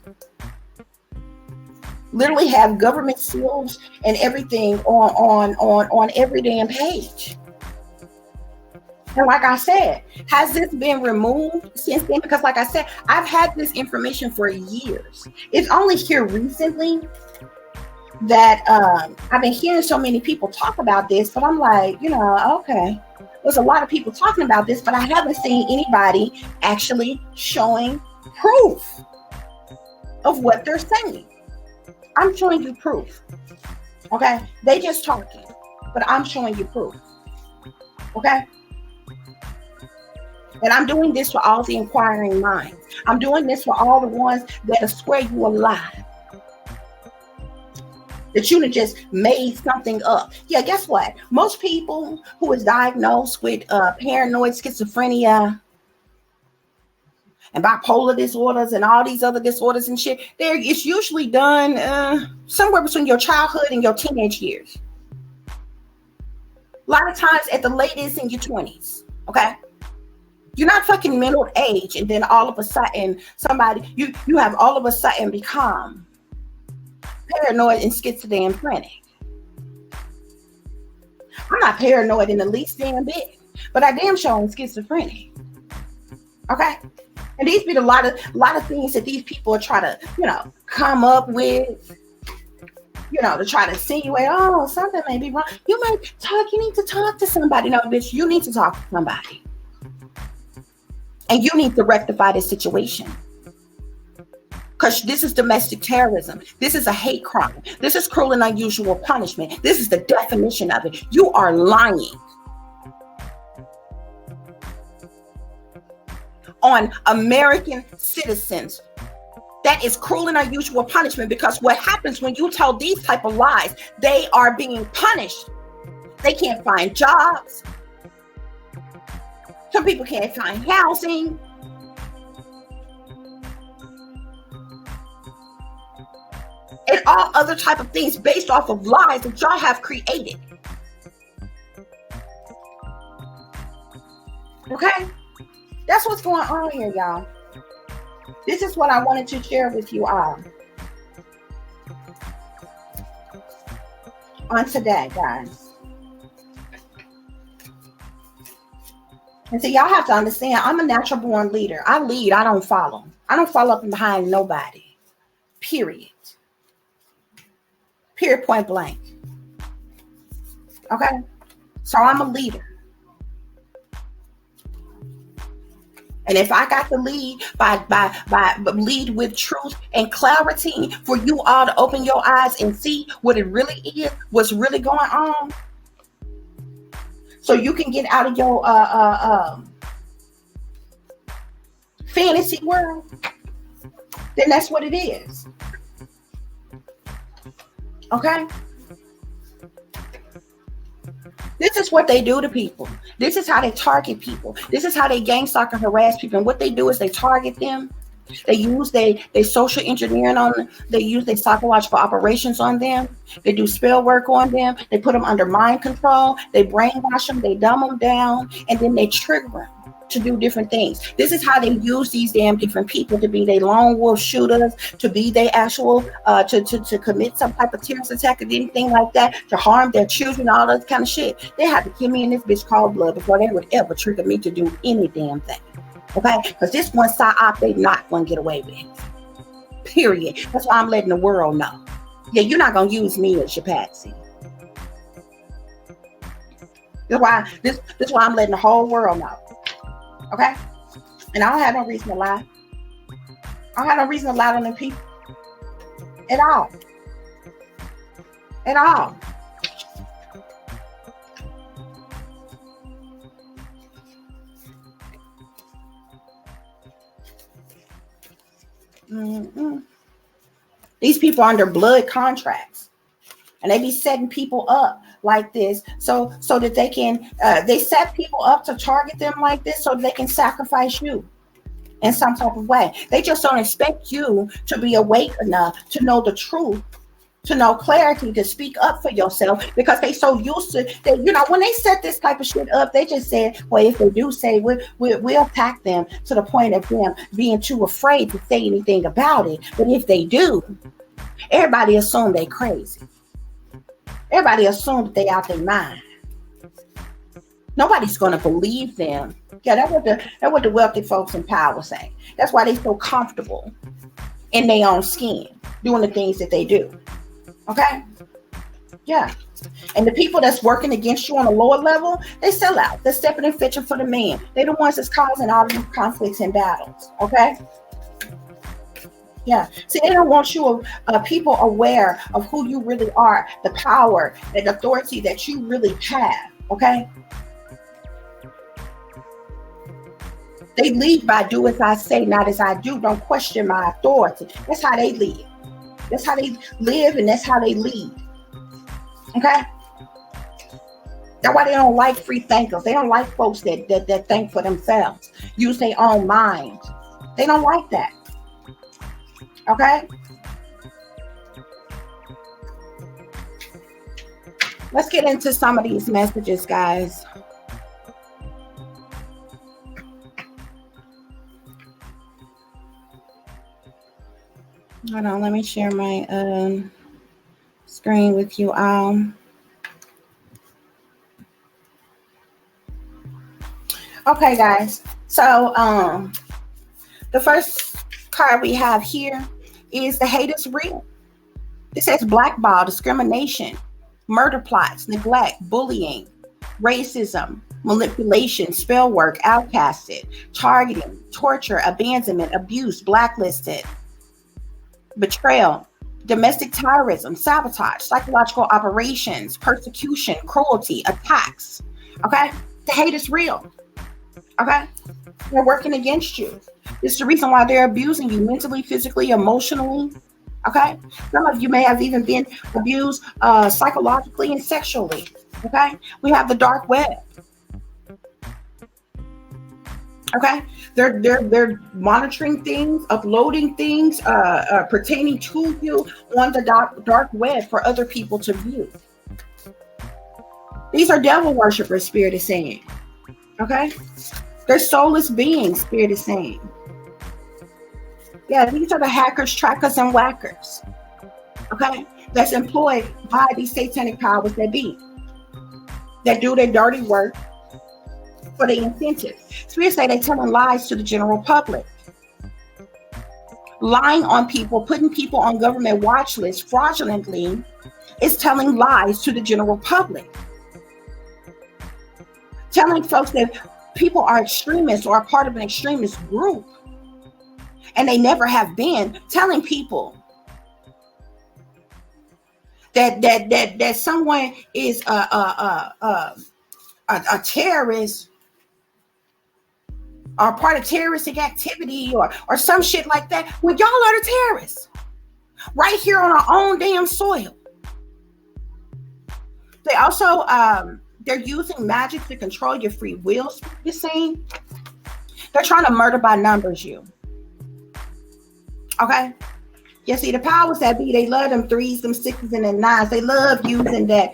Literally have government seals and everything on every damn page. And like I said, has this been removed since then? Because like I said, I've had this information for years. It's only here recently that I've been hearing so many people talk about this, but I'm like, okay. There's a lot of people talking about this, but I haven't seen anybody actually showing proof of what they're saying. I'm showing you proof. Okay? They just talking, but I'm showing you proof. Okay? And I'm doing this for all the inquiring minds. I'm doing this for all the ones that'll swear you alive. That you have just made something up. Yeah, guess what? Most people who is diagnosed with paranoid schizophrenia and bipolar disorders and all these other disorders and shit, it's usually done somewhere between your childhood and your teenage years. A lot of times at the latest in your 20s. Okay? You're not fucking middle age and then all of a sudden you have all of a sudden become paranoid and schizophrenic. I'm not paranoid in the least damn bit, but I damn sure am schizophrenic. Okay? And these be a lot of things that these people are trying to, come up with, to try to insinuate, oh, something may be wrong. You need to talk to somebody. No, bitch, you need to talk to somebody. And you need to rectify this situation. Because this is domestic terrorism. This is a hate crime. This is cruel and unusual punishment. This is the definition of it. You are lying on American citizens. That is cruel and unusual punishment, because what happens when you tell these type of lies, they are being punished. They can't find jobs. Some people can't find housing. And all other type of things based off of lies that y'all have created. Okay? That's what's going on here, y'all. This is what I wanted to share with you all on today, guys. And so y'all have to understand, I'm a natural born leader. I lead, I don't follow. I don't follow up behind nobody. Period. Period, point blank. Okay? So I'm a leader. And if I got to lead by lead with truth and clarity for you all to open your eyes and see what it really is, what's really going on, so you can get out of your fantasy world, then that's what it is. Okay? This is what they do to people. This is how they target people. This is how they gang stalk and harass people. And what they do is they target them. They use their social engineering on them. They use their psychological operations on them. They do spell work on them. They put them under mind control. They brainwash them. They dumb them down. And then they trigger them to do different things. This is how they use these damn different people to be their lone wolf shooters, to be their actual, to commit some type of terrorist attack or anything like that, to harm their children, all that kind of shit. They had to kill me in this bitch called blood before they would ever trigger me to do any damn thing. Okay? Because this one psyop they not going to get away with. Period. That's why I'm letting the world know. Yeah, you're not going to use me as your patsy. That's why I'm letting the whole world know. Okay? And I don't have no reason to lie. I don't have no reason to lie on them people. At all. At all. Mm-mm. These people are under blood contracts, and they be setting people up like this, so that they can. They set people up to target them like this, so they can sacrifice you in some type of way. They just don't expect you to be awake enough to know the truth, to know clarity, to speak up for yourself, because they so used to that. When they set this type of shit up, they just said, well, if they do say, we'll attack them to the point of them being too afraid to say anything about it. But if they do, everybody assume they crazy. Everybody assume that they out their mind. Nobody's going to believe them. Yeah, that's what the wealthy folks in power say. That's why they so comfortable in their own skin, doing the things that they do. Okay? Yeah. And the people that's working against you on a lower level, they sell out. They're stepping and fetching for the man. They're the ones that's causing all these conflicts and battles. Okay? Yeah. See, they don't want you people aware of who you really are, the power and the authority that you really have. Okay? They lead by do as I say, not as I do. Don't question my authority. That's how they live. That's how they live, and that's how they lead. Okay? That's why they don't like free thinkers. They don't like folks that think for themselves, use their own mind. They don't like that. Okay? Let's get into some of these messages, guys. Hold on, let me share my screen with you all. Okay, guys. So the first card we have here is the hate is real. It says blackball, discrimination, murder plots, neglect, bullying, racism, manipulation, spell work, outcasted, targeting, torture, abandonment, abuse, blacklisted, betrayal, domestic terrorism, sabotage, psychological operations, persecution, cruelty, attacks. Okay? The hate is real. Okay? They're working against you. This is the reason why they're abusing you mentally, physically, emotionally. Okay? Some of you may have even been abused psychologically and sexually. Okay? We have the dark web. Okay, they're monitoring things, uploading things pertaining to you on the dark web for other people to view. These are devil worshippers, Spirit is saying. Okay, they're soulless beings, Spirit is saying. Yeah, these are the hackers, trackers, and whackers. Okay, that's employed by these satanic powers that be, that do their dirty work for the incentive. Spirit say they're telling lies to the general public, lying on people, putting people on government watch lists fraudulently is telling lies to the general public, telling folks that people are extremists or a part of an extremist group, and they never have been, telling people that someone is a terrorist or part of terroristic activity or some shit like that, when y'all are the terrorists right here on our own damn soil. They also they're using magic to control your free will. You're saying they're trying to murder by numbers you. Okay, you see, the powers that be, they love them 3s, them 6s, and them 9s. They love using that,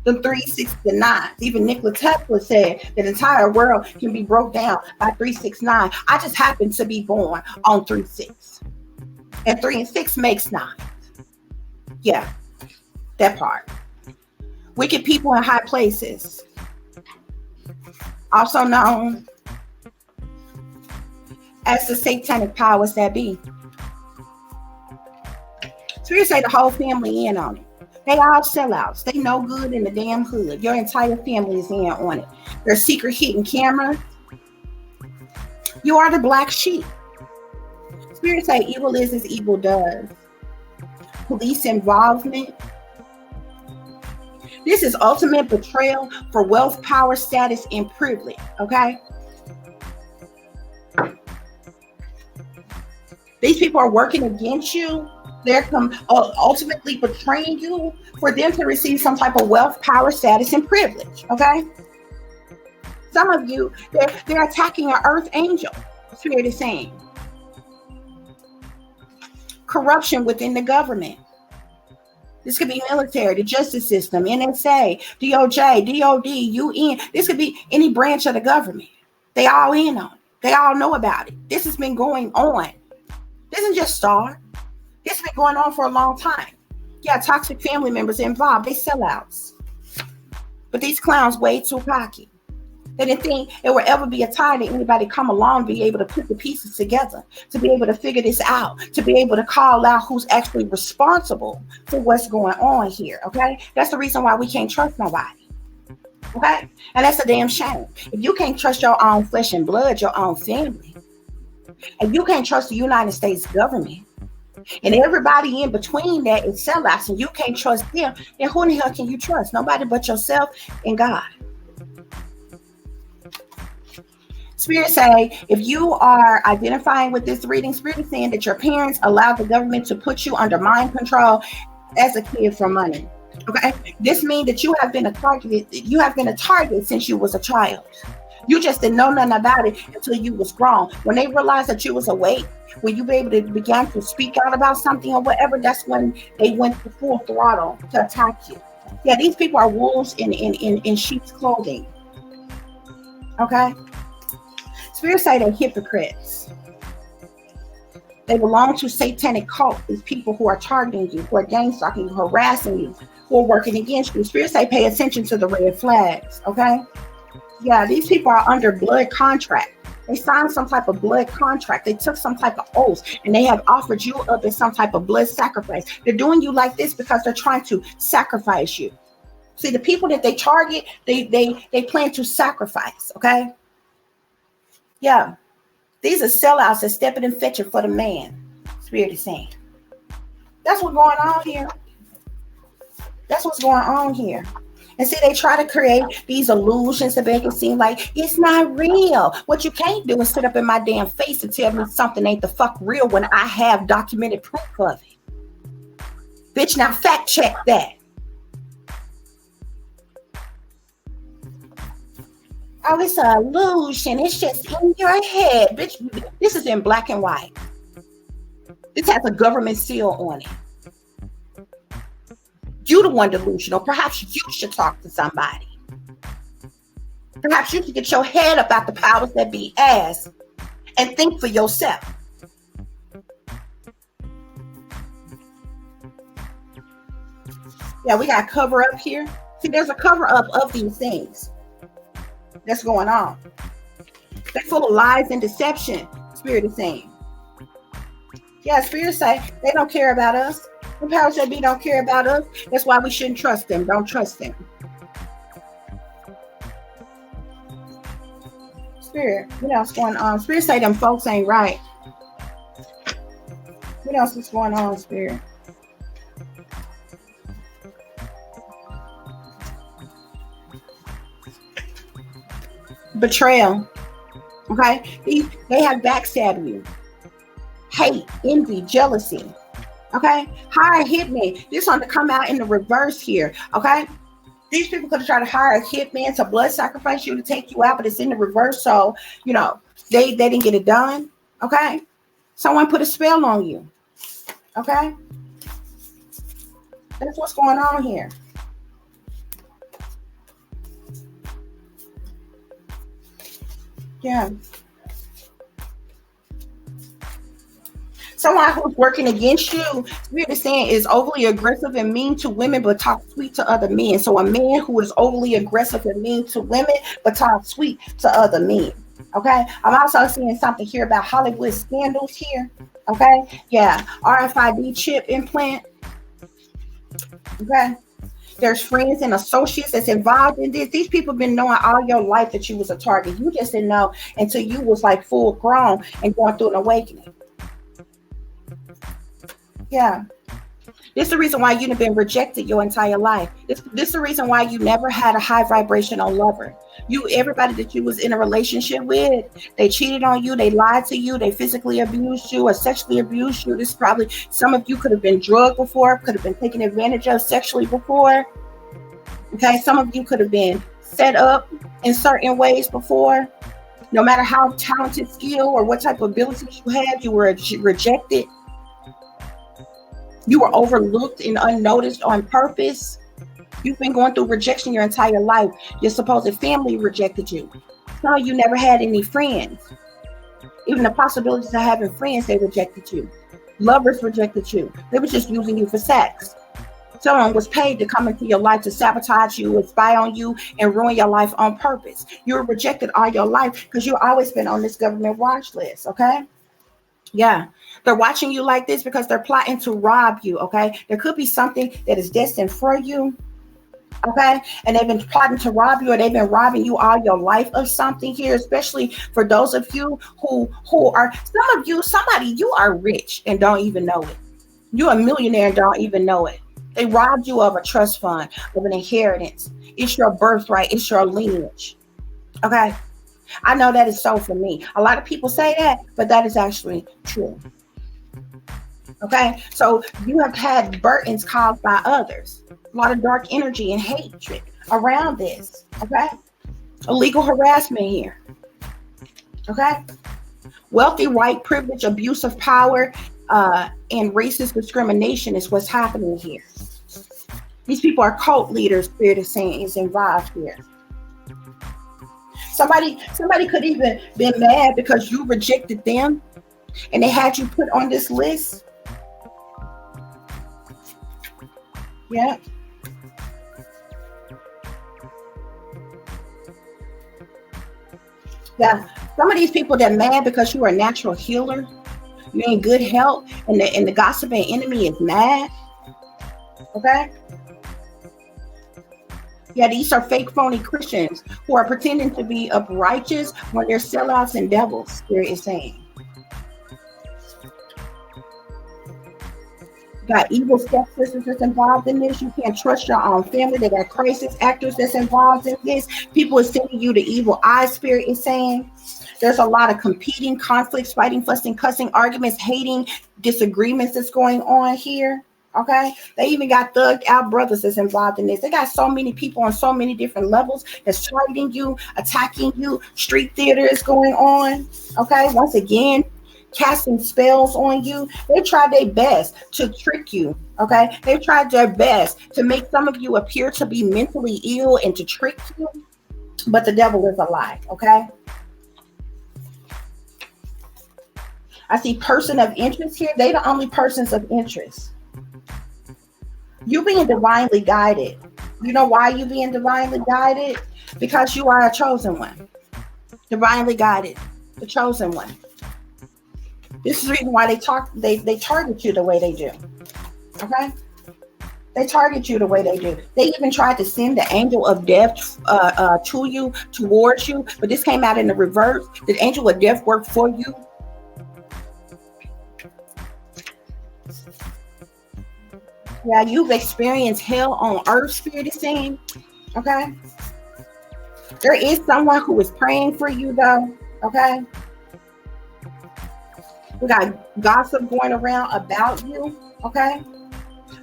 the 3, 6, and 9s. Even Nikola Tesla said that the entire world can be broke down by 3, 6, 9. I just happen to be born on 3, 6. And 3 and 6 makes 9. Yeah, that part. Wicked people in high places, also known as the satanic powers that be. Spirit say the whole family in on it. They all sellouts. They no good in the damn hood. Your entire family is in on it. There's secret hidden cameras. You are the black sheep. Spirit say evil is as evil does. Police involvement. This is ultimate betrayal for wealth, power, status, and privilege. Okay? These people are working against you. They're ultimately betraying you for them to receive some type of wealth, power, status, and privilege. Okay. Some of you, they're attacking an earth angel. Spirit is saying corruption within the government. This could be military, the justice system, NSA, DOJ, DOD, UN. This could be any branch of the government. They all in on it. They all know about it. This has been going on. This isn't just start. This has been going on for a long time. Yeah, toxic family members involved. They sellouts. But these clowns way too cocky. They didn't think it would ever be a time that anybody come along and be able to put the pieces together, to be able to figure this out, to be able to call out who's actually responsible for what's going on here, okay? That's the reason why we can't trust nobody, okay? And that's a damn shame. If you can't trust your own flesh and blood, your own family, and you can't trust the United States government, and everybody in between that is sellouts, and you can't trust them, then who in the hell can you trust? Nobody but yourself and God. Spirit say, if you are identifying with this reading, Spirit is saying that your parents allowed the government to put you under mind control as a kid for money. Okay, this means that you have been a target. You have been a target since you was a child. You just didn't know nothing about it until you was grown. When they realized that you was awake, when you be able to begin to speak out about something or whatever, that's when they went to full throttle to attack you. Yeah, these people are wolves in sheep's clothing. Okay. Spirit say they're hypocrites. They belong to satanic cult. These people who are targeting you, who are gang stalking you, harassing you, who are working against you. Spirit say pay attention to the red flags. Okay. Yeah, these people are under blood contract. They signed some type of blood contract. They took some type of oath, and they have offered you up as some type of blood sacrifice. They're doing you like this because they're trying to sacrifice you. See, the people that they target, they plan to sacrifice. Okay. Yeah, these are sellouts that stepping and fetching for the man. Spirit is saying. That's what's going on here. That's what's going on here. And see, they try to create these illusions to make it seem like it's not real. What you can't do is sit up in my damn face and tell me something ain't the fuck real when I have documented proof of it. Bitch, now fact check that. Oh, it's an illusion. It's just in your head. Bitch, this is in black and white. This has a government seal on it. You the one delusional. Perhaps you should talk to somebody. Perhaps you should get your head up out the powers that be ass and think for yourself. Yeah, we got cover up here. See, there's a cover up of these things that's going on. They're full of lies and deception. Spirit is saying. Yeah, Spirit say they don't care about us. The powers that be don't care about us. That's why we shouldn't trust them. Don't trust them. Spirit, what else going on? Spirit say them folks ain't right. What else is going on, Spirit? Betrayal. Okay, they have backstabbed you. Hate, envy, jealousy. Okay, hire a hitman. This one to come out in the reverse here. Okay, these people could have tried to hire a hitman to blood sacrifice you to take you out, but it's in the reverse. So you know they didn't get it done. Okay, someone put a spell on you. Okay, that's what's going on here. Yeah. Someone who's working against you, we're saying, is overly aggressive and mean to women, but talk sweet to other men. So a man who is overly aggressive and mean to women, but talk sweet to other men. Okay. I'm also seeing something here about Hollywood scandals here. Okay. Yeah. RFID chip implant. Okay. There's friends and associates that's involved in this. These people have been knowing all your life that you was a target. You just didn't know until you was like full grown and going through an awakening. Yeah. This is the reason why you've been rejected your entire life. This is the reason why you never had a high vibrational lover. Everybody that you was in a relationship with, they cheated on you, they lied to you, they physically abused you or sexually abused you. This is probably, some of you could have been drugged before, could have been taken advantage of sexually before. Okay, some of you could have been set up in certain ways before. No matter how talented, skill, or what type of abilities you had, you were rejected. You were overlooked and unnoticed on purpose. You've been going through rejection your entire life. Your supposed family rejected you. Some of you never had any friends. Even the possibilities of having friends, they rejected you. Lovers rejected you. They were just using you for sex. Someone was paid to come into your life to sabotage you, and spy on you, and ruin your life on purpose. You were rejected all your life because you've always been on this government watch list, okay? Yeah, they're watching you like this because they're plotting to rob you, okay? There could be something that is destined for you, okay? And they've been plotting to rob you, or they've been robbing you all your life of something here, especially for those of you who are, some of you, somebody, you are rich and don't even know it. You're a millionaire and don't even know it. They robbed you of a trust fund, of an inheritance. It's your birthright. It's your lineage. Okay. I know that is so for me. A lot of people say that, but that is actually true. Okay. So you have had burdens caused by others. A lot of dark energy and hatred around this. Okay. Illegal harassment here. Okay. Wealthy white privilege, abuse of power, and racist discrimination is what's happening here. These people are cult leaders, Spirit is saying, is involved here. Somebody could even been mad because you rejected them and they had you put on this list. Yeah. Yeah. Some of these people that mad because you are a natural healer, you're in good health, and the gossiping enemy is mad. Okay. Yeah, these are fake, phony Christians who are pretending to be righteous when they're sellouts and devils, Spirit is saying. Got evil stepsisters that's involved in this. You can't trust your own family. They got crisis actors that's involved in this. People are sending you the evil eye, Spirit is saying. There's a lot of competing conflicts, fighting, fussing, cussing, arguments, hating, disagreements that's going on here. Okay, they even got thugged out brothers that's involved in this. They got so many people on so many different levels that's targeting you, attacking you. Street theater is going on. Okay, once again, casting spells on you. They tried their best to trick you. Okay, they tried their best to make some of you appear to be mentally ill and to trick you, but the devil is a lie. Okay, I see person of interest here. They the only persons of interest. You being divinely guided. You know why you being divinely guided? Because you are a chosen one. Divinely guided. The chosen one. This is the reason why they target you the way they do. Okay? They target you the way they do. They even tried to send the angel of death to you, towards you, but this came out in the reverse. Did angel of death work for you? Yeah, you've experienced hell on earth, Spirit is saying. Okay. There is someone who is praying for you, though. Okay. We got gossip going around about you. Okay.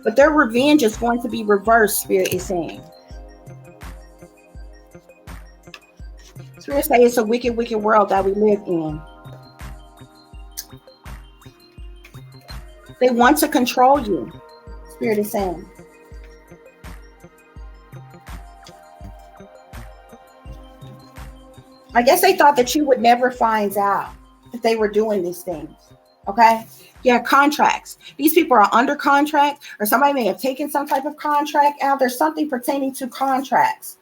But their revenge is going to be reversed, Spirit is saying. Spirit say it's a wicked, wicked world that we live in. They want to control you. Spirit is saying. I guess they thought that you would never find out if they were doing these things. Okay. Yeah, contracts. These people are under contract, or somebody may have taken some type of contract out. There's something pertaining to contracts.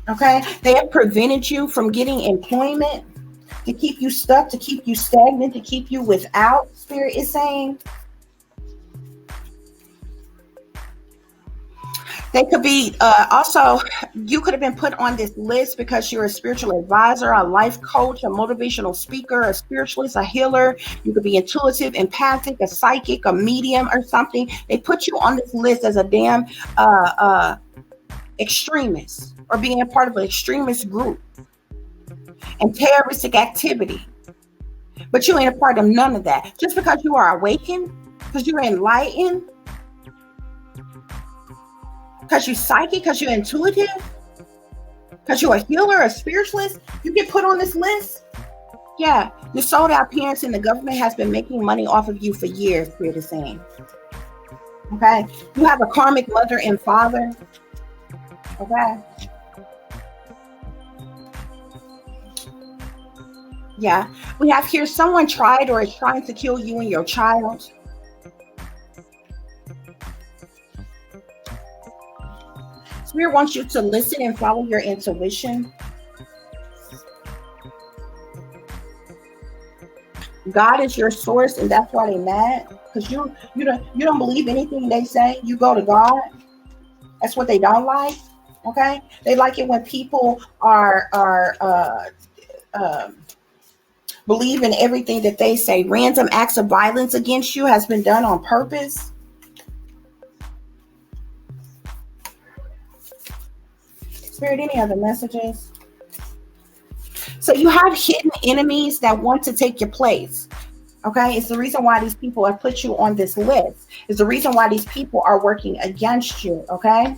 Okay, they have prevented you from getting employment, to keep you stuck, to keep you stagnant, to keep you without, Spirit is saying. They could be also, you could have been put on this list because you're a spiritual advisor, a life coach, a motivational speaker, a spiritualist, a healer. You could be intuitive, empathic, a psychic, a medium, or something. They put you on this list as a damn extremist, or being a part of an extremist group and terroristic activity. But you ain't a part of none of that. Just because you are awakened, because you're enlightened, because you're psychic, because you're intuitive, because you're a healer, a spiritualist, you get put on this list. Yeah, your sold out parents and the government has been making money off of you for years, Spirit is saying. Okay? You have a karmic mother and father. Okay? Yeah. We have here someone tried or is trying to kill you and your child. Spirit wants you to listen and follow your intuition. God is your source, and that's why they mad. Because you don't believe anything they say. You go to God. That's what they don't like. Okay? They like it when people are believe in everything that they say. Random acts of violence against you has been done on purpose. Spirit, any other messages? So you have hidden enemies that want to take your place. Okay, it's the reason why these people have put you on this list. It's the reason why these people are working against you. Okay,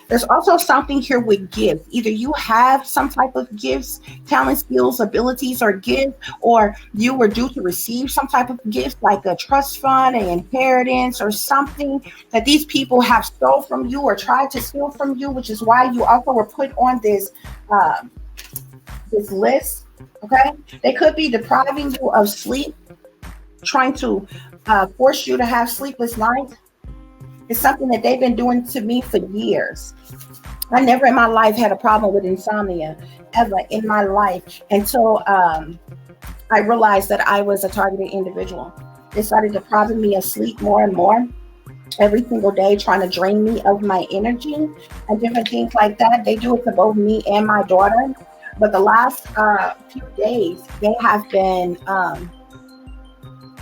there's also something here with gifts. Either you have some type of gifts, talent, skills, abilities, or gifts, or you were due to receive some type of gift, like a trust fund, an inheritance, or something that these people have stole from you or tried to steal from you, which is why you also were put on this this list. Okay, they could be depriving you of sleep, trying to force you to have sleepless nights. It's something that they've been doing to me for years. I never in my life had a problem with insomnia, ever in my life, until I realized that I was a targeted individual. They started depriving me of sleep more and more every single day, trying to drain me of my energy and different things like that. They do it to both me and my daughter. But the last few days, they have been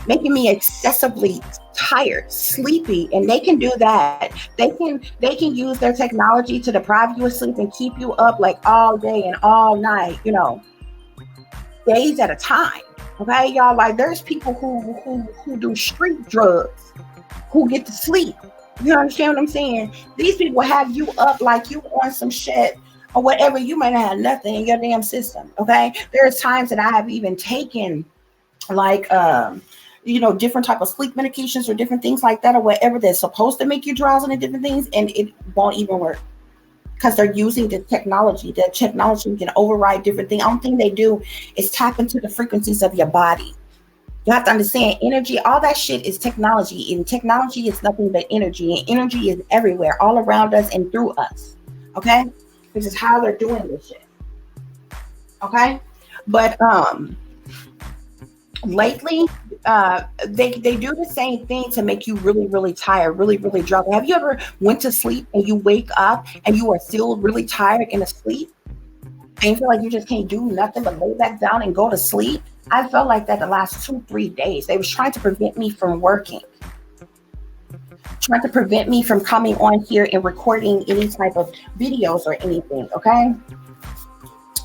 making me excessively tired, sleepy, and they can do that. They can use their technology to deprive you of sleep and keep you up like all day and all night, days at a time. Okay, y'all, like there's people who do street drugs who get to sleep. You understand what I'm saying? These people have you up like you on some shit or whatever. You might not have nothing in your damn system. Okay, there's times that I have even taken like different type of sleep medications or different things like that or whatever that's supposed to make you drowsy and different things, and it won't even work because they're using the technology. The technology can override different things. The only thing they do is tap into the frequencies of your body. You have to understand energy, all that shit is technology, and technology is nothing but energy, and energy is everywhere, all around us and through us. Okay, this is how they're doing this shit. Okay, but lately they do the same thing to make you really, really tired, really, really drunk. Have you ever went to sleep and you wake up and you are still really tired and asleep and you feel like you just can't do nothing but lay back down and go to sleep? I felt like that the last 2-3 days. They was trying to prevent me from working, trying to prevent me from coming on here and recording any type of videos or anything. Okay,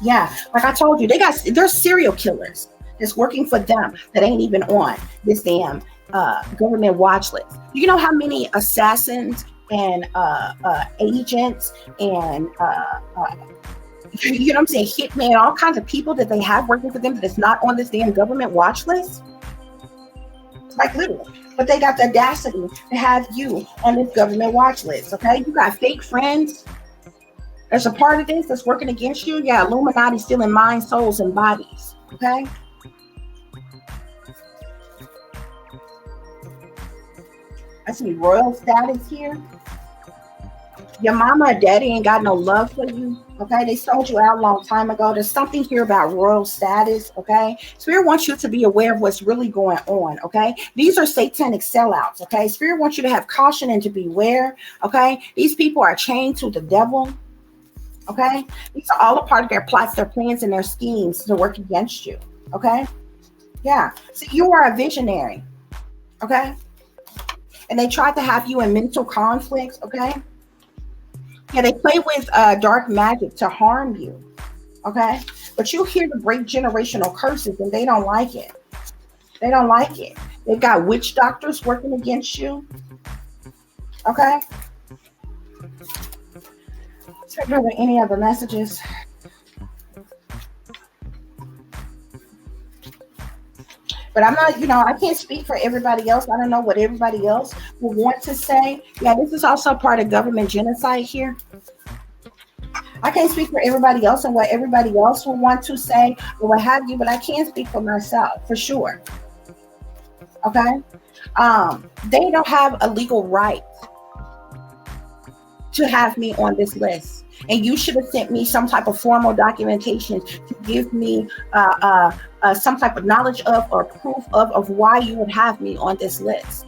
yeah, like I told you, there's serial killers that's working for them that ain't even on this damn government watch list. You know how many assassins and agents and you know what I'm saying, hitmen, all kinds of people that they have working for them that is not on this damn government watch list? Like literally. But they got the audacity to have you on this government watch list. Okay, you got fake friends as a part of this that's working against you. Yeah, Illuminati stealing minds, souls, and bodies. Okay. I see royal status here. Your mama or daddy ain't got no love for you. Okay, they sold you out a long time ago. There's something here about royal status. Okay, Spirit wants you to be aware of what's really going on. Okay, these are satanic sellouts. Okay, Spirit wants you to have caution and to beware. Okay, these people are chained to the devil. Okay, these are all a part of their plots, their plans, and their schemes to work against you. Okay, yeah. See, you are a visionary. Okay, and they tried to have you in mental conflicts. Okay, yeah, they play with dark magic to harm you. Okay, but you hear to break generational curses, and they don't like it. They don't like it. They've got witch doctors working against you. Okay, check over any other messages. But I'm not, I can't speak for everybody else. I don't know what everybody else will want to say. Yeah, this is also part of government genocide here. I can't speak for everybody else and what everybody else will want to say or what have you, but I can speak for myself for sure. Okay? They don't have a legal right to have me on this list. And you should have sent me some type of formal documentation to give me some type of knowledge of or proof of why you would have me on this list.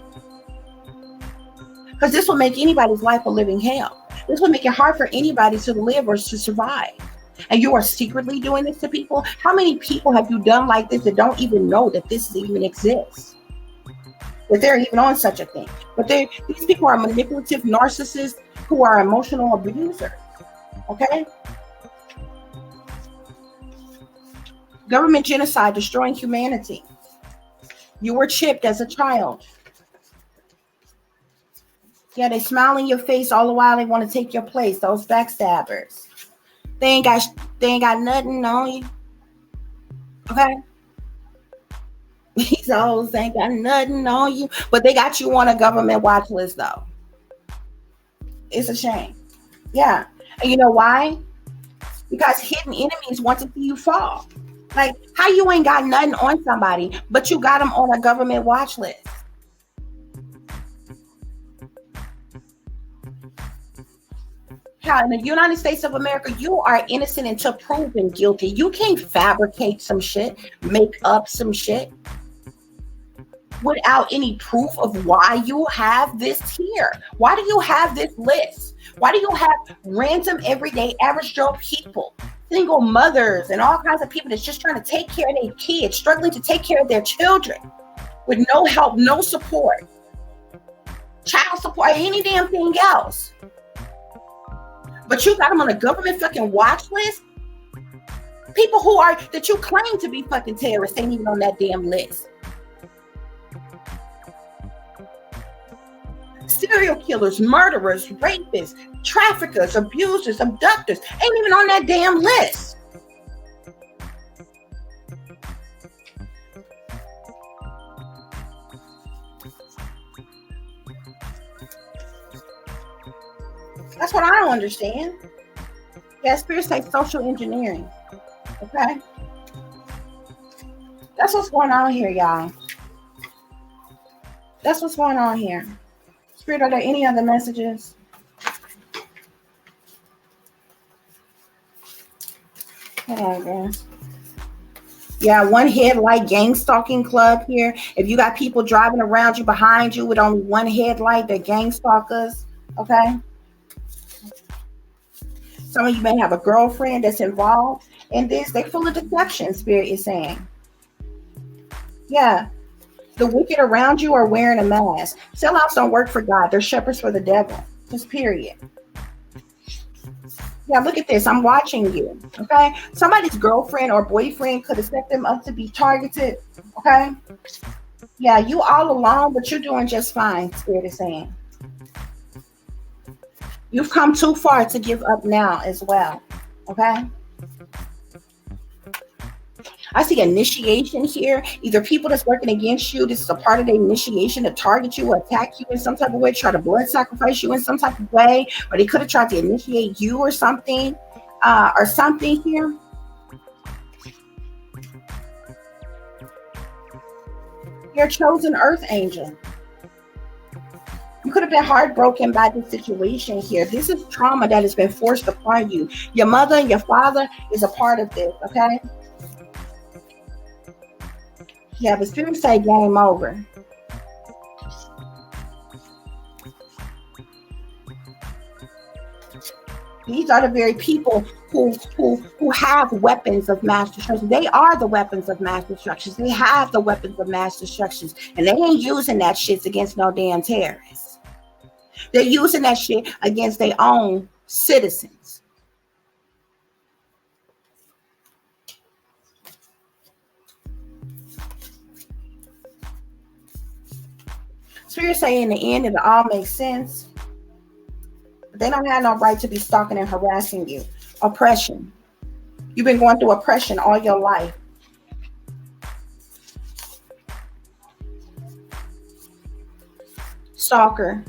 Because this will make anybody's life a living hell. This will make it hard for anybody to live or to survive. And you are secretly doing this to people. How many people have you done like this that don't even know that this even exists? That they're even on such a thing. But these people are manipulative narcissists who are emotional abusers. Okay? Government genocide, destroying humanity. You were chipped as a child. Yeah, they smile in your face all the while. They want to take your place. Those backstabbers. They ain't got nothing on you. Okay? These hoes ain't got nothing on you. But they got you on a government watch list though. It's a shame. Yeah. And you know why? Because hidden enemies want to see you fall. Like, how you ain't got nothing on somebody, but you got them on a government watch list? How in the United States of America, you are innocent until proven guilty. You can't fabricate some shit, make up some shit without any proof of why you have this here. Why do you have this list? Why do you have random, everyday, average Joe people, single mothers, and all kinds of people that's just trying to take care of their kids, struggling to take care of their children with no help, no support, child support, any damn thing else? But you got them on a government fucking watch list? People that you claim to be fucking terrorists ain't even on that damn list. Serial killers, murderers, rapists, traffickers, abusers, abductors ain't even on that damn list. That's what I don't understand. Yeah, spirits say social engineering. Okay? That's what's going on here, y'all. That's what's going on here. Spirit, are there any other messages? Hold on, guys. Yeah, one headlight gang stalking club here. If you got people driving around you behind you with only one headlight, they're gang stalkers. Okay? Some of you may have a girlfriend that's involved in this. They're full of deception, Spirit is saying. Yeah. The wicked around you are wearing a mask. Sellouts don't work for God. They're shepherds for the devil. Just period. Yeah, look at this. I'm watching you. Okay? Somebody's girlfriend or boyfriend could have set them up to be targeted. Okay? Yeah, you all alone, but you're doing just fine, Spirit is saying. You've come too far to give up now as well. Okay? I see initiation here. Either people that's working against you, this is a part of their initiation to target you or attack you in some type of way, try to blood sacrifice you in some type of way, or they could have tried to initiate you or something here. You're a chosen earth angel. You could have been heartbroken by this situation here. This is trauma that has been forced upon you. Your mother and your father is a part of this, okay? Yeah, but Spirit say game over. These are the very people who have weapons of mass destruction. They are the weapons of mass destruction. They have the weapons of mass destruction, and they ain't using that shit against no damn terrorists. They're using that shit against their own citizens. Spirit say in the end it all makes sense. But they don't have no right to be stalking and harassing you. Oppression. You've been going through oppression all your life. Stalker.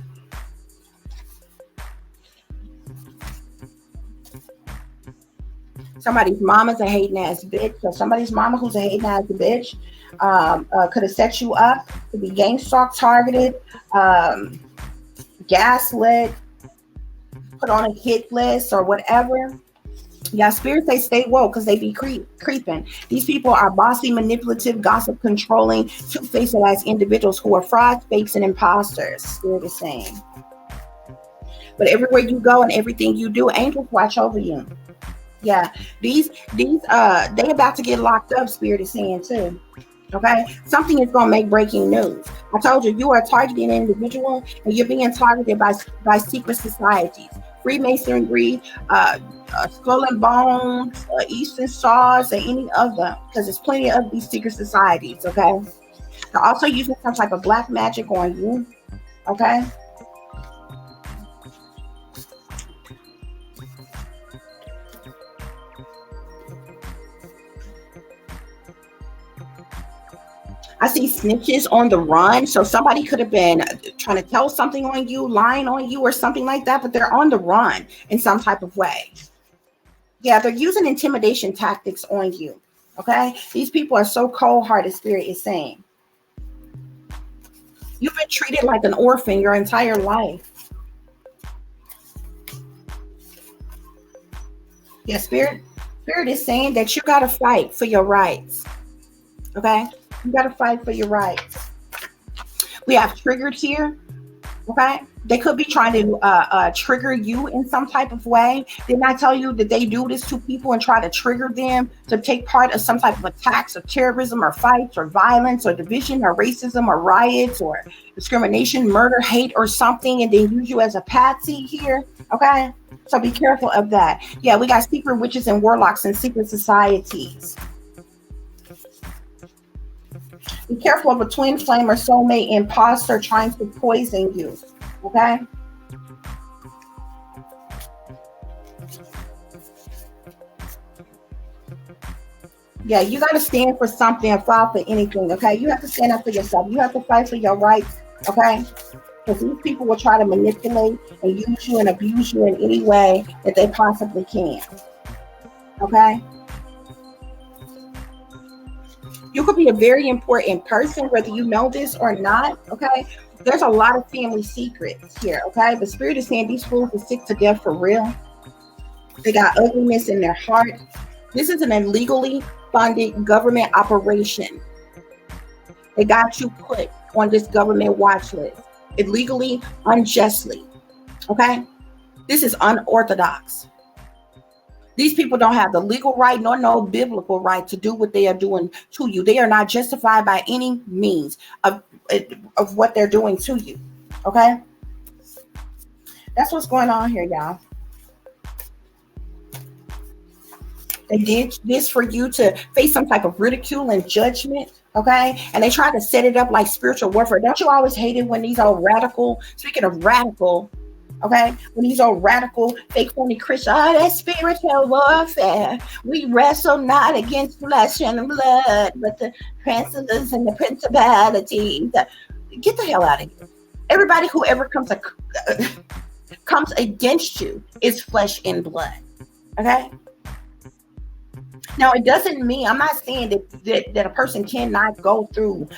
Somebody's mama's a hating ass bitch. So somebody's mama who's a hating ass bitch could have set you up to be gang stalk targeted, gaslit, put on a hit list or whatever. Yeah, Spirit say stay woke because they be creeping. These people are bossy, manipulative, gossip, controlling, two-faced ass individuals who are frauds, fakes, and imposters. Spirit is saying. But everywhere you go and everything you do, angels watch over you. Yeah, these they about to get locked up. Spirit is saying too. Okay, something is gonna make breaking news. I told you, you are targeting an individual, and you're being targeted by secret societies, Freemasonry, Skull and Bones, Eastern Stars, and any of them, because there's plenty of these secret societies. Okay, they're also using some type of black magic on you. Okay. I see snitches on the run. So somebody could have been trying to tell something on you, lying on you or something like that, but they're on the run in some type of way. Yeah, they're using intimidation tactics on you. Okay. These people are so cold-hearted, Spirit is saying. You've been treated like an orphan your entire life. Yeah, Spirit is saying that you got to fight for your rights. Okay. You got to fight for your rights. We have triggers here. Okay. They could be trying to trigger you in some type of way. Didn't I tell you that they do this to people and try to trigger them to take part of some type of attacks or terrorism or fights or violence or division or racism or riots or discrimination, murder, hate or something, and then use you as a patsy here. Okay. So be careful of that. Yeah, we got secret witches and warlocks and secret societies. Be careful of a twin flame or soulmate imposter trying to poison you. Okay? Yeah, you got to stand for something and fight for anything. Okay? You have to stand up for yourself. You have to fight for your rights. Okay? Because these people will try to manipulate and use you and abuse you in any way that they possibly can. Okay? You could be a very important person, whether you know this or not, okay? There's a lot of family secrets here, okay? The Spirit is saying these fools are sick to death for real. They got ugliness in their heart. This is an illegally funded government operation. They got you put on this government watch list, illegally, unjustly, okay? This is unorthodox. These people don't have the legal right nor no biblical right to do what they are doing to you. They are not justified by any means of what they're doing to you. Okay? That's what's going on here, y'all. They did this for you to face some type of ridicule and judgment. Okay? And they try to set it up like spiritual warfare. Don't you always hate it when these old radical, speaking of radical, okay, when these old radical, fake phony Christians, that's spiritual warfare. We wrestle not against flesh and blood, but the principles and the principalities. Get the hell out of here. Everybody who ever comes against you is flesh and blood. Okay? Now, it doesn't mean, I'm not saying that a person cannot go through,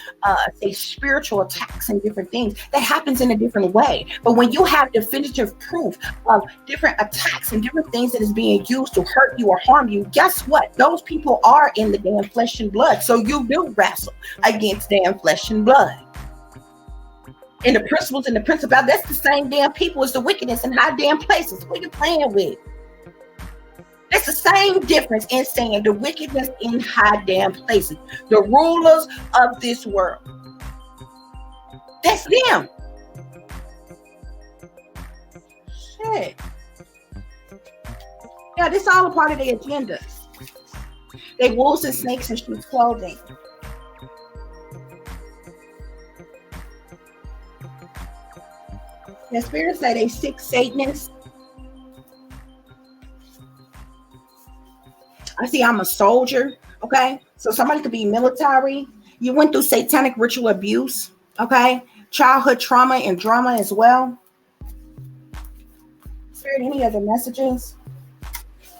say, spiritual attacks and different things. That happens in a different way. But when you have definitive proof of different attacks and different things that is being used to hurt you or harm you, guess what? Those people are in the damn flesh and blood. So you do wrestle against damn flesh and blood. And the principles and the principalities, that's the same damn people as the wickedness in high damn places. What are you playing with? It's the same difference in saying the wickedness in high damn places. The rulers of this world. That's them. Shit. Yeah, this is all a part of their agendas. They wolves and snakes in sheep's clothing. The spirits say they sick Satanists. I see I'm a soldier, okay? So somebody could be military. You went through satanic ritual abuse, okay? Childhood trauma and drama as well. Spirit, any other messages?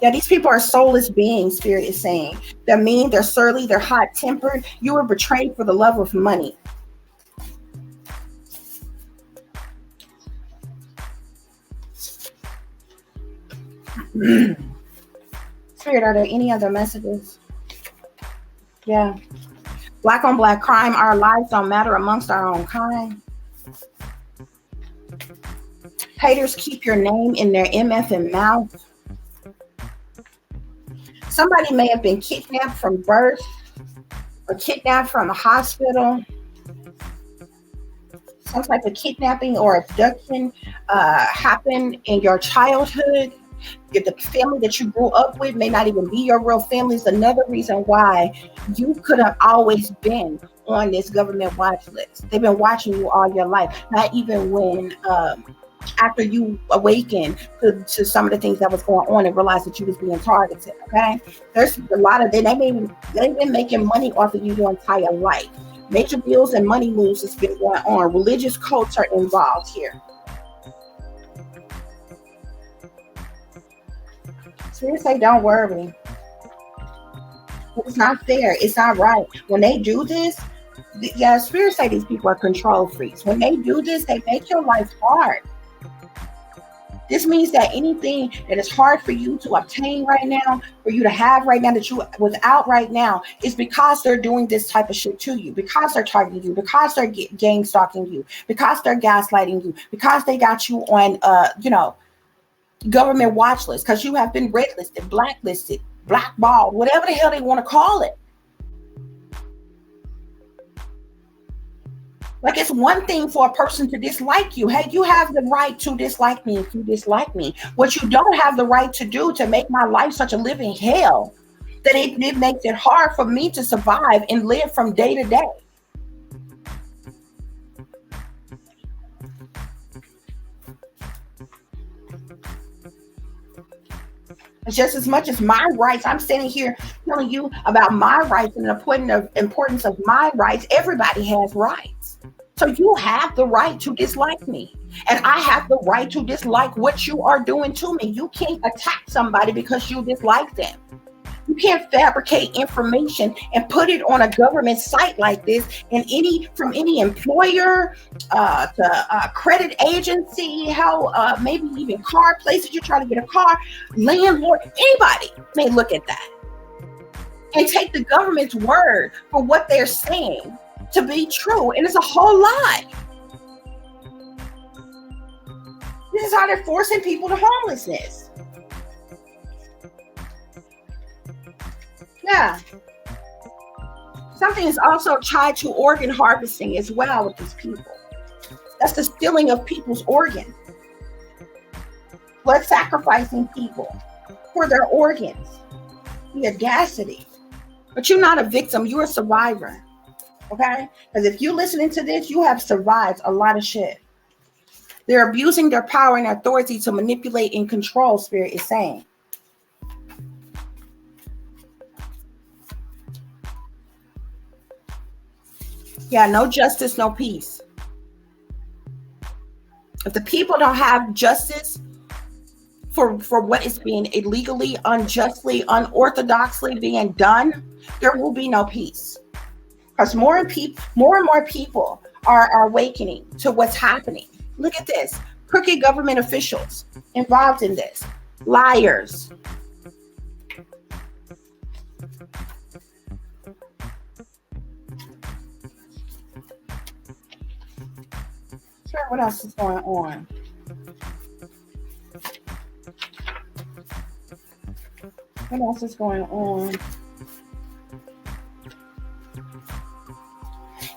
Yeah, these people are soulless beings, Spirit is saying. They're mean, they're surly, they're hot-tempered. You were betrayed for the love of money. Spirit, are there any other messages? Yeah. Black on black crime. Our lives don't matter amongst our own kind. Haters keep your name in their MF and mouth. Somebody may have been kidnapped from birth or kidnapped from a hospital. Some type of kidnapping or abduction happened in your childhood. If the family that you grew up with may not even be your real family, is another reason why you could have always been on this government watch list. They've been watching you all your life, not even when after you awakened to some of the things that was going on and realized that you was being targeted. Okay, there's a lot of they've been making money off of you your entire life. Major bills and money moves has been going on. Religious cults are involved here. Spirit say, don't worry. It's not fair. It's not right. When they do this, yeah, Spirit say these people are control freaks. When they do this, they make your life hard. This means that anything that is hard for you to obtain right now, for you to have right now, that you without right now, is because they're doing this type of shit to you, because they're targeting you, because they're gang stalking you, because they're gaslighting you, because they got you on, government watch list, because you have been red listed, blacklisted, blackballed, whatever the hell they want to call it. Like, it's one thing for a person to dislike you. Hey, you have the right to dislike me if you dislike me. What you don't have the right to do to make my life such a living hell that it makes it hard for me to survive and live from day to day. Just as much as my rights, I'm standing here telling you about my rights and the importance of my rights. Everybody has rights. So you have the right to dislike me. And I have the right to dislike what you are doing to me. You can't attack somebody because you dislike them. You can't fabricate information and put it on a government site like this, and from any employer to credit agency, maybe even car places you're trying to get a car, landlord, anybody may look at that and take the government's word for what they're saying to be true. And it's a whole lie. This is how they're forcing people to homelessness. Yeah. Something is also tied to organ harvesting as well with these people. That's the stealing of people's organs. Blood sacrificing people for their organs. The audacity. But you're not a victim, you're a survivor. Okay? Because if you're listening to this, you have survived a lot of shit. They're abusing their power and authority to manipulate and control, Spirit is saying. Yeah, no justice, no peace. If the people don't have justice for what is being illegally, unjustly, unorthodoxly being done, there will be no peace. Because more and more people are awakening to what's happening. Look at this. Crooked government officials involved in this. Liars. Sure, what else is going on? What else is going on?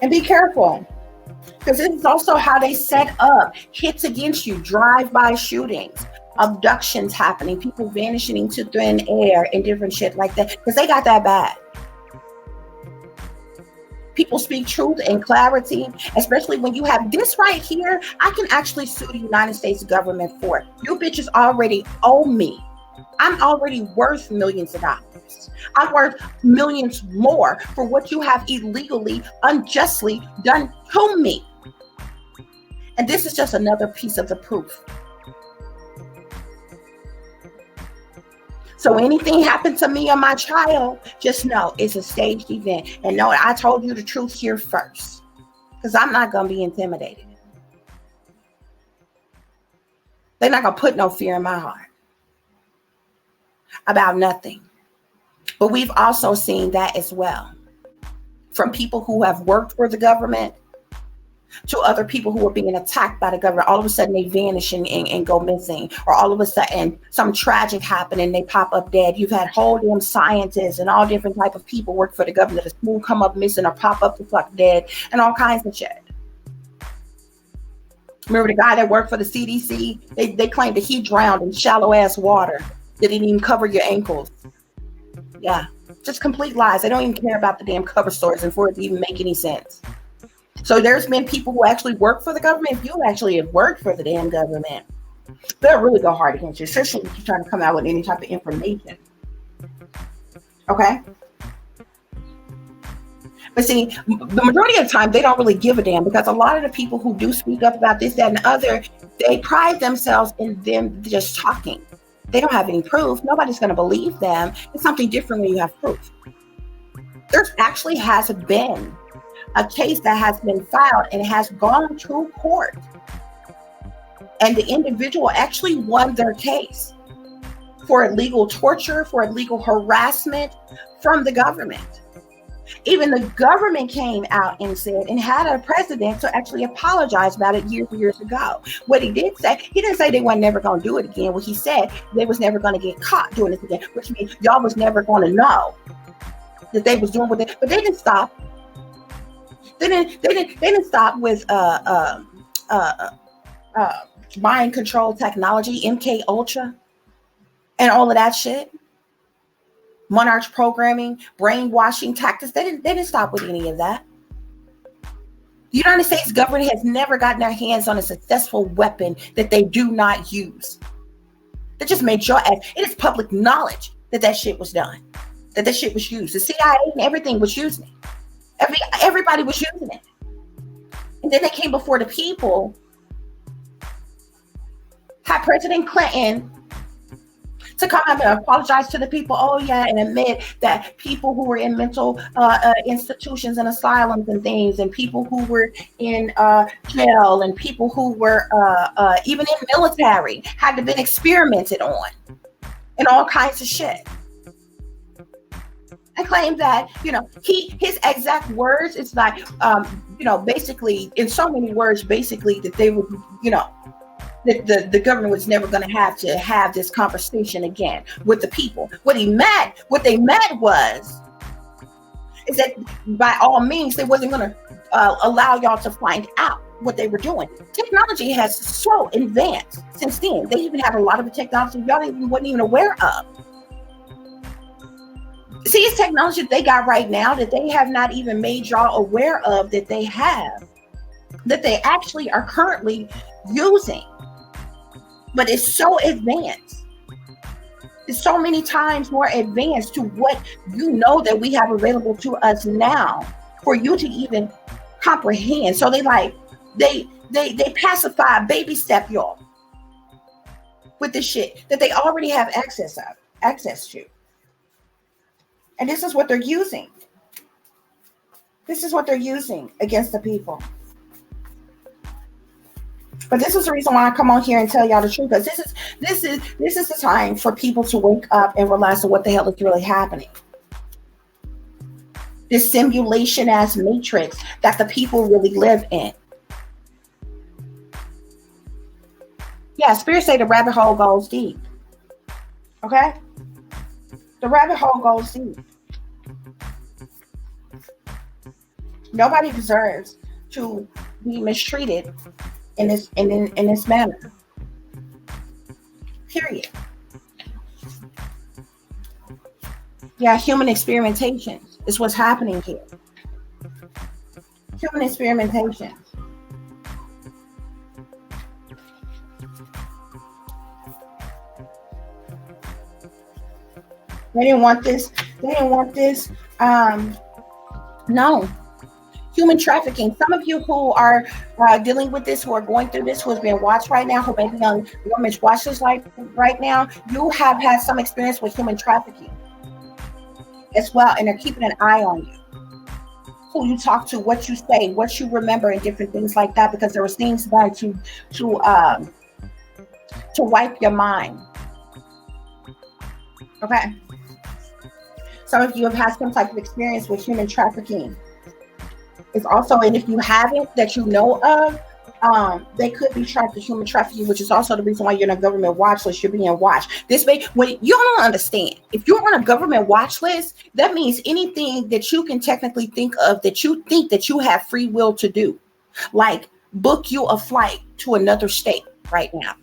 And be careful, because this is also how they set up hits against you, drive-by shootings, abductions happening, people vanishing into thin air and different shit like that, because they got that bad. People speak truth and clarity, especially when you have this right here. I can actually sue the United States government for it. You bitches already owe me. I'm already worth millions of dollars. I'm worth millions more for what you have illegally, unjustly done to me. And this is just another piece of the proof. So anything happened to me or my child, just know it's a staged event. And know I told you the truth here first, because I'm not going to be intimidated. They're not going to put no fear in my heart about nothing. But we've also seen that as well, from people who have worked for the government to other people who are being attacked by the government. All of a sudden they vanish and go missing, or all of a sudden some tragic happened and they pop up dead. You've had whole damn scientists and all different type of people work for the government that will come up missing or pop up the fuck dead and all kinds of shit. Remember the guy that worked for the CDC? They claimed that he drowned in shallow ass water that didn't even cover your ankles. Yeah, just complete lies. They don't even care about the damn cover stories and for it to even make any sense. So there's been people who actually work for the government. If you actually have worked for the damn government, they'll really go hard against you, especially if you're trying to come out with any type of information. Okay? But see, the majority of the time, they don't really give a damn, because a lot of the people who do speak up about this, that, and the other, they pride themselves in them just talking. They don't have any proof. Nobody's going to believe them. It's something different when you have proof. There actually has been a case that has been filed and has gone to court. And the individual actually won their case for illegal torture, for illegal harassment from the government. Even the government came out and said, and had a president to actually apologize about it years ago. What he did say, he didn't say they weren't never going to do it again. What he said, they was never going to get caught doing it again, which means y'all was never going to know that they was doing what they, but they didn't stop. They didn't stop with mind control technology, MK Ultra, and all of that shit. Monarch programming, brainwashing tactics. They didn't stop with any of that. The United States government has never gotten their hands on a successful weapon that they do not use. They just made sure, as it is public knowledge that shit was done, that shit was used. The CIA and everything was using it. Everybody was using it. And then they came before the people. Had President Clinton to come out and apologize to the people, oh yeah, and admit that people who were in mental institutions and asylums and things, and people who were in jail, and people who were even in military had to been experimented on, and all kinds of shit. I claim that, his exact words, it's like, basically, in so many words, basically, that they would, that the government was never going to have this conversation again with the people. What they meant was, is that by all means, they wasn't going to allow y'all to find out what they were doing. Technology has so advanced since then. They even have a lot of the technology y'all wasn't even aware of. See, it's technology that they got right now that they have not even made y'all aware of, that they have, that they actually are currently using. But it's so advanced. It's so many times more advanced to what that we have available to us now for you to even comprehend. So they pacify, baby step y'all. with the shit that they already have access to. And this is what they're using. This is what they're using against the people. But this is the reason why I come on here and tell y'all the truth, because this is the time for people to wake up and realize what the hell is really happening. This simulation ass matrix that the people really live in. Yeah, spirits say the rabbit hole goes deep. Okay? The rabbit hole goes deep. Nobody deserves to be mistreated in this manner. Period. Yeah, human experimentation is what's happening here. Human experimentation. They didn't want this. They didn't want this. No. Human trafficking. Some of you who are dealing with this, who are going through this, who is being watched right now, who may be on women's watch list right now, you have had some experience with human trafficking as well, and they're keeping an eye on you. Who you talk to, what you say, what you remember, and different things like that, because there was things done to wipe your mind. Okay. Some of you have had some type of experience with human trafficking. It's also, and if you haven't, that you know of, they could be tracked for human trafficking, which is also the reason why you're on a government watch list. You're being watched. This way, when you don't understand, if you're on a government watch list, that means anything that you can technically think of that you think that you have free will to do, like book you a flight to another state right now.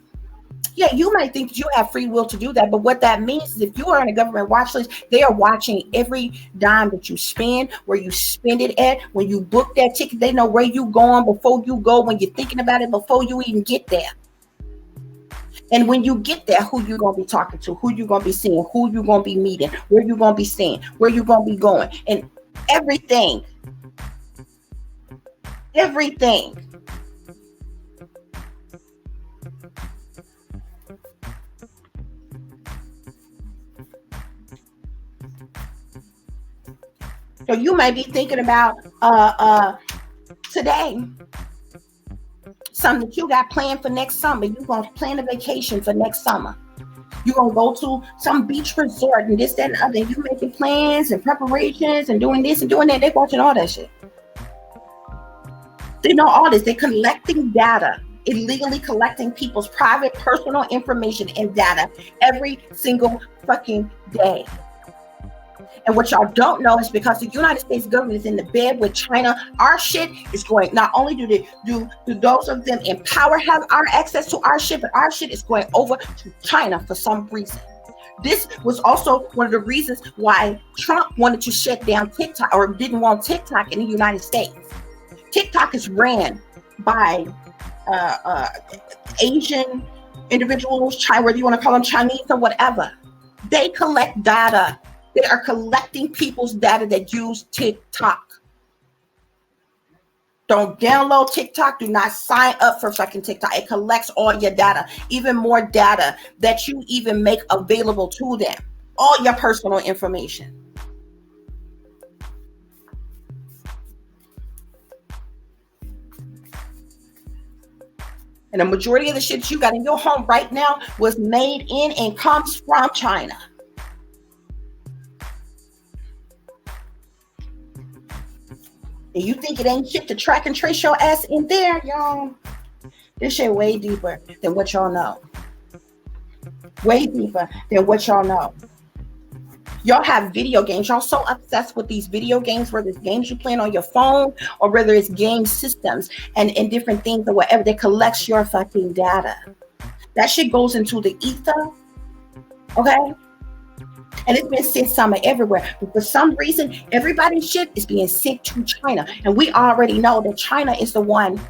Yeah, you might think you have free will to do that, but what that means is if you are on a government watch list, they are watching every dime that you spend, where you spend it at, when you book that ticket. They know where you going before you go, when you're thinking about it before you even get there. And when you get there, who you going to be talking to, who you going to be seeing, who you going to be meeting, where you going to be staying, where you going to be going, and everything. Everything. So you might be thinking about today, something that you got planned for next summer. You're going to plan a vacation for next summer. You're going to go to some beach resort and this, that, and other. You making plans and preparations and doing this and doing that. They're watching all that shit. They know all this. They're collecting data, illegally collecting people's private, personal information and data every single fucking day. And what y'all don't know is because the United States government is in the bed with China, our shit is going, not only do those of them in power have our access to our shit, but our shit is going over to China for some reason. This was also one of the reasons why Trump wanted to shut down TikTok, or didn't want TikTok in the United States. TikTok is ran by Asian individuals, whether you want to call them Chinese or whatever. They collect data. They are collecting people's data that use TikTok. Don't download TikTok. Do not sign up for fucking TikTok. It collects all your data, even more data that you even make available to them. All your personal information. And the majority of the shit you got in your home right now was made in and comes from China. And you think it ain't shit to track and trace your ass in there, y'all? This shit way deeper than what y'all know. Way deeper than what y'all know. Y'all have video games. Y'all so obsessed with these video games, whether it's games you playing on your phone or whether it's game systems and different things or whatever that collects your fucking data. That shit goes into the ether. Okay? And it's been sent summer everywhere. But for some reason, everybody's shit is being sent to China. And we already know that China is the one,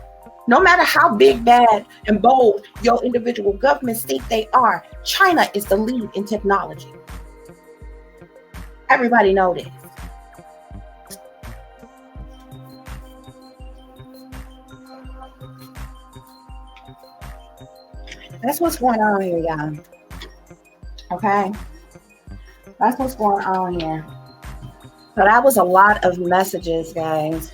no matter how big, bad, and bold your individual governments think they are, China is the lead in technology. Everybody know this. That's what's going on here, y'all. Okay, that's what's going on here. So that was a lot of messages, guys,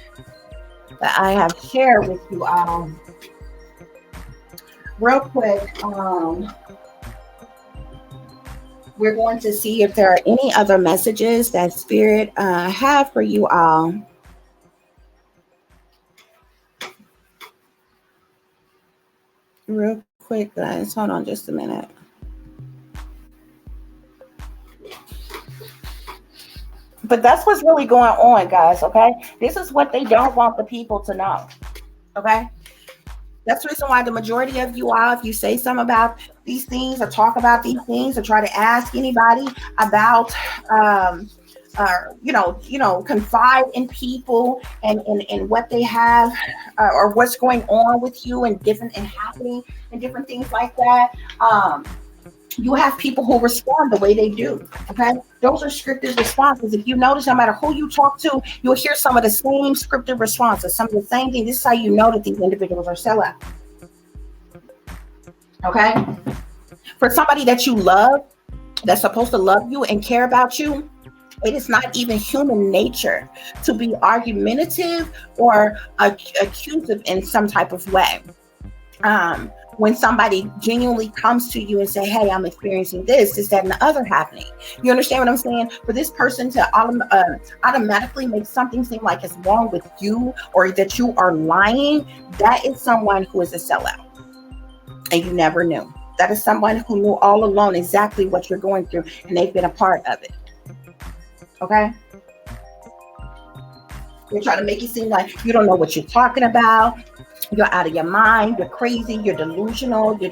that I have shared with you all. Real quick, we're going to see if there are any other messages that Spirit have for you all. Real quick, guys. Hold on just a minute. But that's what's really going on, guys, okay? This is what they don't want the people to know, okay? That's the reason why the majority of you all, if you say something about these things or talk about these things or try to ask anybody about, confide in people and what they have or what's going on with you and happening and different things like that. You have people who respond the way they do. Okay, those are scripted responses. If you notice, no matter who you talk to, you'll hear some of the same scripted responses, some of the same things. This is how you know that these individuals are sellouts. Okay, for somebody that you love, that's supposed to love you and care about you, it is not even human nature to be argumentative or accusative in some type of way. When somebody genuinely comes to you and say, hey, I'm experiencing this, that, and the other happening. You understand what I'm saying? For this person to automatically make something seem like it's wrong with you or that you are lying, that is someone who is a sellout. And you never knew. That is someone who knew all along exactly what you're going through, and they've been a part of it. Okay? They try to make it seem like you don't know what you're talking about. You're out of your mind. You're crazy. You're delusional. You're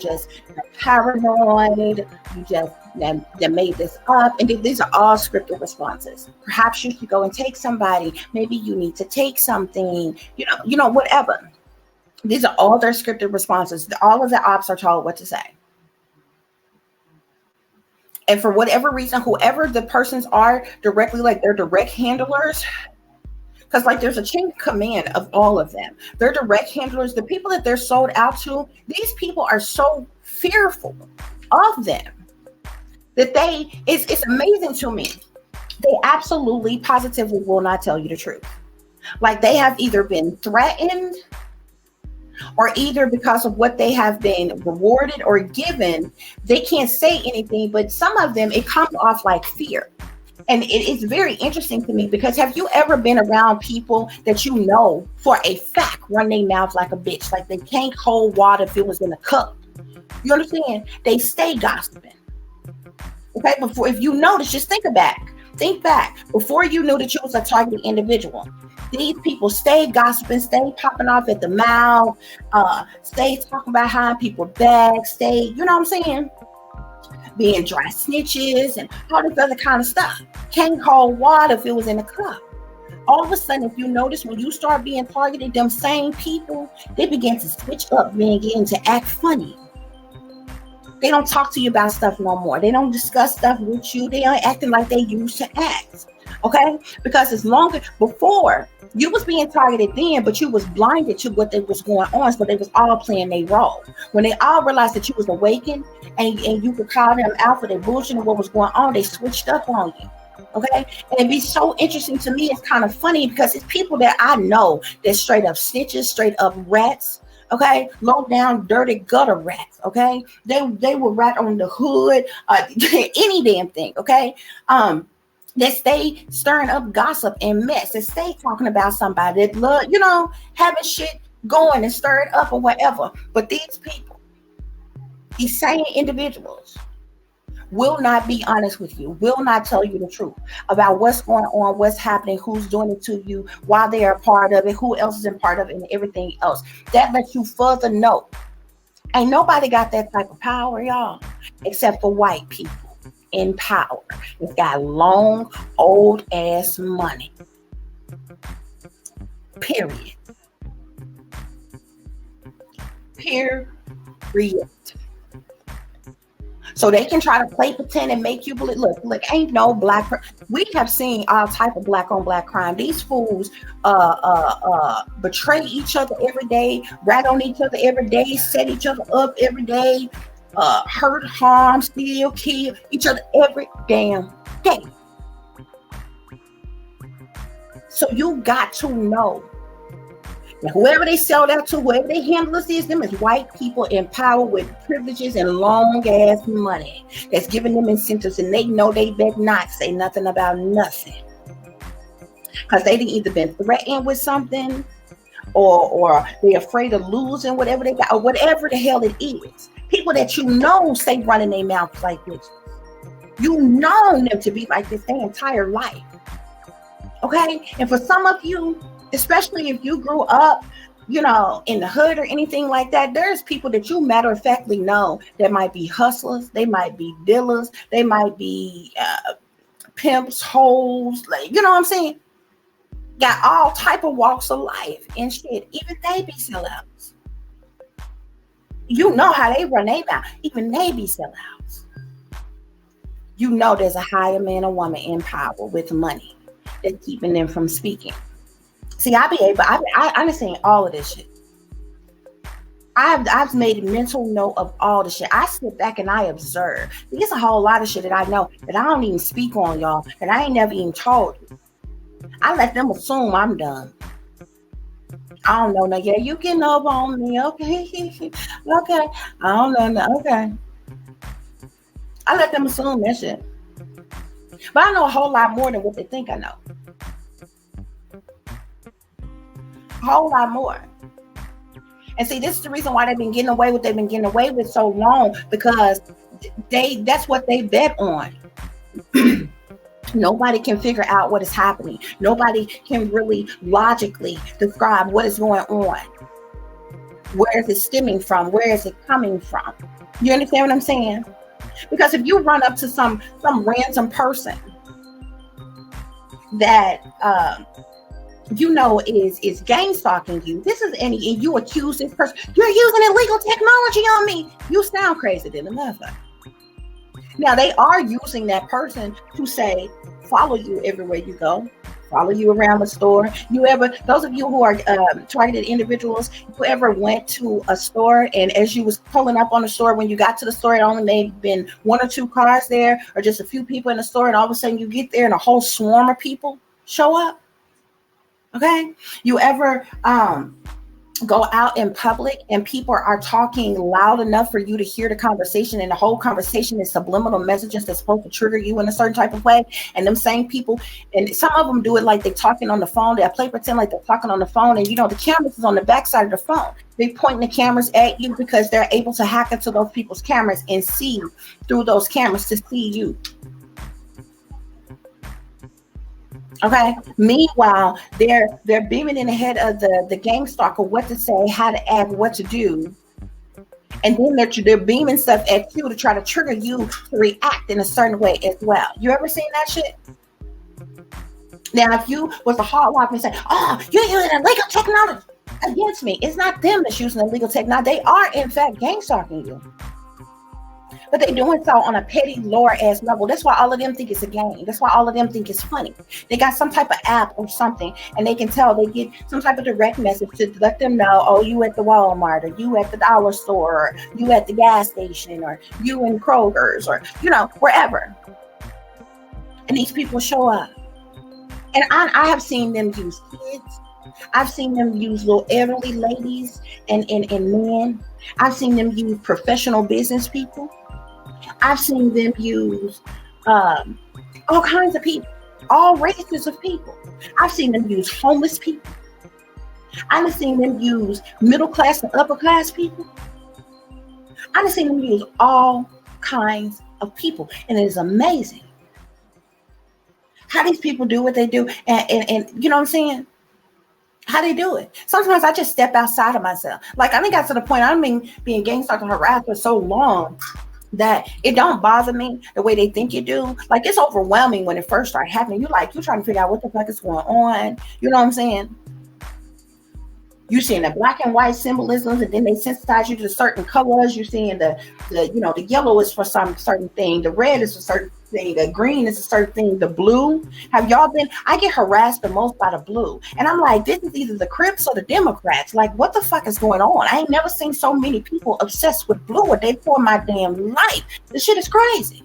paranoid. You just they made this up. And these are all scripted responses. Perhaps you should go and take somebody. Maybe you need to take something. Whatever. These are all their scripted responses. All of the ops are told what to say. And for whatever reason, whoever the persons are directly, like they're direct handlers. Because there's a chain of command of all of them. They're direct handlers. The people that they're sold out to, these people are so fearful of them that it's amazing to me. They absolutely, positively will not tell you the truth. Like they have either been threatened or either because of what they have been rewarded or given, they can't say anything. But some of them, it comes off like fear. And it is very interesting to me because have you ever been around people that you know for a fact run their mouth like a bitch, like they can't hold water if it was in a cup? You understand? They stay gossiping. Okay, if you notice, just think back. Before you knew that you was a targeted individual, these people stay gossiping, stay popping off at the mouth, stay talking about how people back, you know what I'm saying? Being dry snitches and all this other kind of stuff. Can't hold water if it was in a cup. All of a sudden, if you notice, when you start being targeted, them same people, they begin to switch up, begin to act funny. They don't talk to you about stuff no more. They don't discuss stuff with you. They aren't acting like they used to act. Okay? Because as long as before, you was being targeted then, but you was blinded to what was going on. So they was all playing their role. When they all realized that you was awakened and you could call them out for their bullshit and what was going on, they switched up on you. Okay? And it'd be so interesting to me. It's kind of funny because it's people that I know that straight up snitches, straight up rats. Okay, low down, dirty gutter rats. Okay, they will rat on the hood, any damn thing. Okay, that stay stirring up gossip and mess, that stay talking about somebody that love, having shit going and stir it up or whatever. But these people, these same individuals, will not be honest with you, will not tell you the truth about what's going on, what's happening, who's doing it to you, why they are a part of it, who else is in part of it, and everything else. That lets you further know. Ain't nobody got that type of power, y'all, except for white people in power. It's got long, old ass money. Period. So they can try to play pretend and make you believe. Look, ain't no black. We have seen all type of black on black crime. These fools betray each other every day, rat on each other every day, set each other up every day. hurt, harm, steal, kill each other every damn day. So you got to know that whoever they sell that to, whoever they handle is, them is white people in power with privileges and long ass money that's giving them incentives, and they know they better not say nothing about nothing, because they done either been threatened with something, or they're afraid of losing whatever they got, or whatever the hell it is. People that you know stay running their mouths like this. You know them to be like this their entire life. Okay? And for some of you, especially if you grew up, in the hood or anything like that, there's people that you matter of factly know that might be hustlers, they might be dealers, they might be pimps, hoes, like, you know what I'm saying? Got all type of walks of life and shit. Even they be sellouts. You know how they run their mouth. Even they be sellouts. You know there's a higher man or woman in power with money that's keeping them from speaking. See, I understand all of this shit. I've made a mental note of all the shit. I sit back and I observe. There's a whole lot of shit that I know that I don't even speak on, y'all, that I ain't never even told you. I let them assume I'm done. I don't know. Now, yeah, you getting over on me. Okay. Okay. I don't know. No, okay. I let them assume that shit. But I know a whole lot more than what they think I know. A whole lot more. And see, this is the reason why they've been getting away with so long, because that's what they bet on. Nobody can figure out what is happening. Nobody can really logically describe what is going on. Where is it stemming from? Where is it coming from? You understand what I'm saying? Because if you run up to some random person that is gang stalking you, and you accuse this person, you're using illegal technology on me. You sound crazy than a motherfucker. Now, they are using that person to say, follow you everywhere you go, follow you around the store. Those of you who are targeted individuals, who ever went to a store, and as you was pulling up on the store, when you got to the store, it only may have been one or two cars there, or just a few people in the store, and all of a sudden you get there and a whole swarm of people show up? Okay? You ever go out in public and people are talking loud enough for you to hear the conversation, and the whole conversation is subliminal messages that's supposed to trigger you in a certain type of way, and them same people, and some of them do it like they're talking on the phone. They play pretend like they're talking on the phone, and the cameras is on the back side of the phone. They pointing the cameras at you because they're able to hack into those people's cameras and see through those cameras to see you. Okay. Meanwhile, they're beaming in the head of the gang stalker what to say, how to act, what to do, and then they're beaming stuff at you to try to trigger you to react in a certain way as well. You ever seen that shit? Now, if you was a hard walk and say, "Oh, you're using illegal technology against me," it's not them that's using illegal technology. They are in fact gang stalking you. But they're doing so on a petty, lower ass level. That's why all of them think it's a game. That's why all of them think it's funny. They got some type of app or something, and they can tell, they get some type of direct message to let them know, oh, you at the Walmart, or you at the dollar store, or you at the gas station, or you in Kroger's, or, wherever. And these people show up. And I have seen them use kids. I've seen them use little elderly ladies and men. I've seen them use professional business people. I've seen them use all kinds of people, all races of people. I've seen them use homeless people. I've seen them use middle class and upper class people. I've seen them use all kinds of people. And it is amazing how these people do what they do. And you know what I'm saying? How they do it. Sometimes I just step outside of myself. Like, I think got to the point, being gang stalked and harassed for so long that it don't bother me the way they think you do. Like, it's overwhelming when it first started happening. You're trying to figure out what the fuck is going on. You know what I'm saying? You seeing the black and white symbolisms, and then they sensitize you to certain colors. You seeing the yellow is for some certain thing, the red is for certain thing, the green is a certain thing, the blue. Have y'all been? I get harassed the most by the blue, and I'm like, this is either the Crips or the Democrats. Like, what the fuck is going on? I ain't never seen so many people obsessed with blue a day for my damn life. This shit is crazy.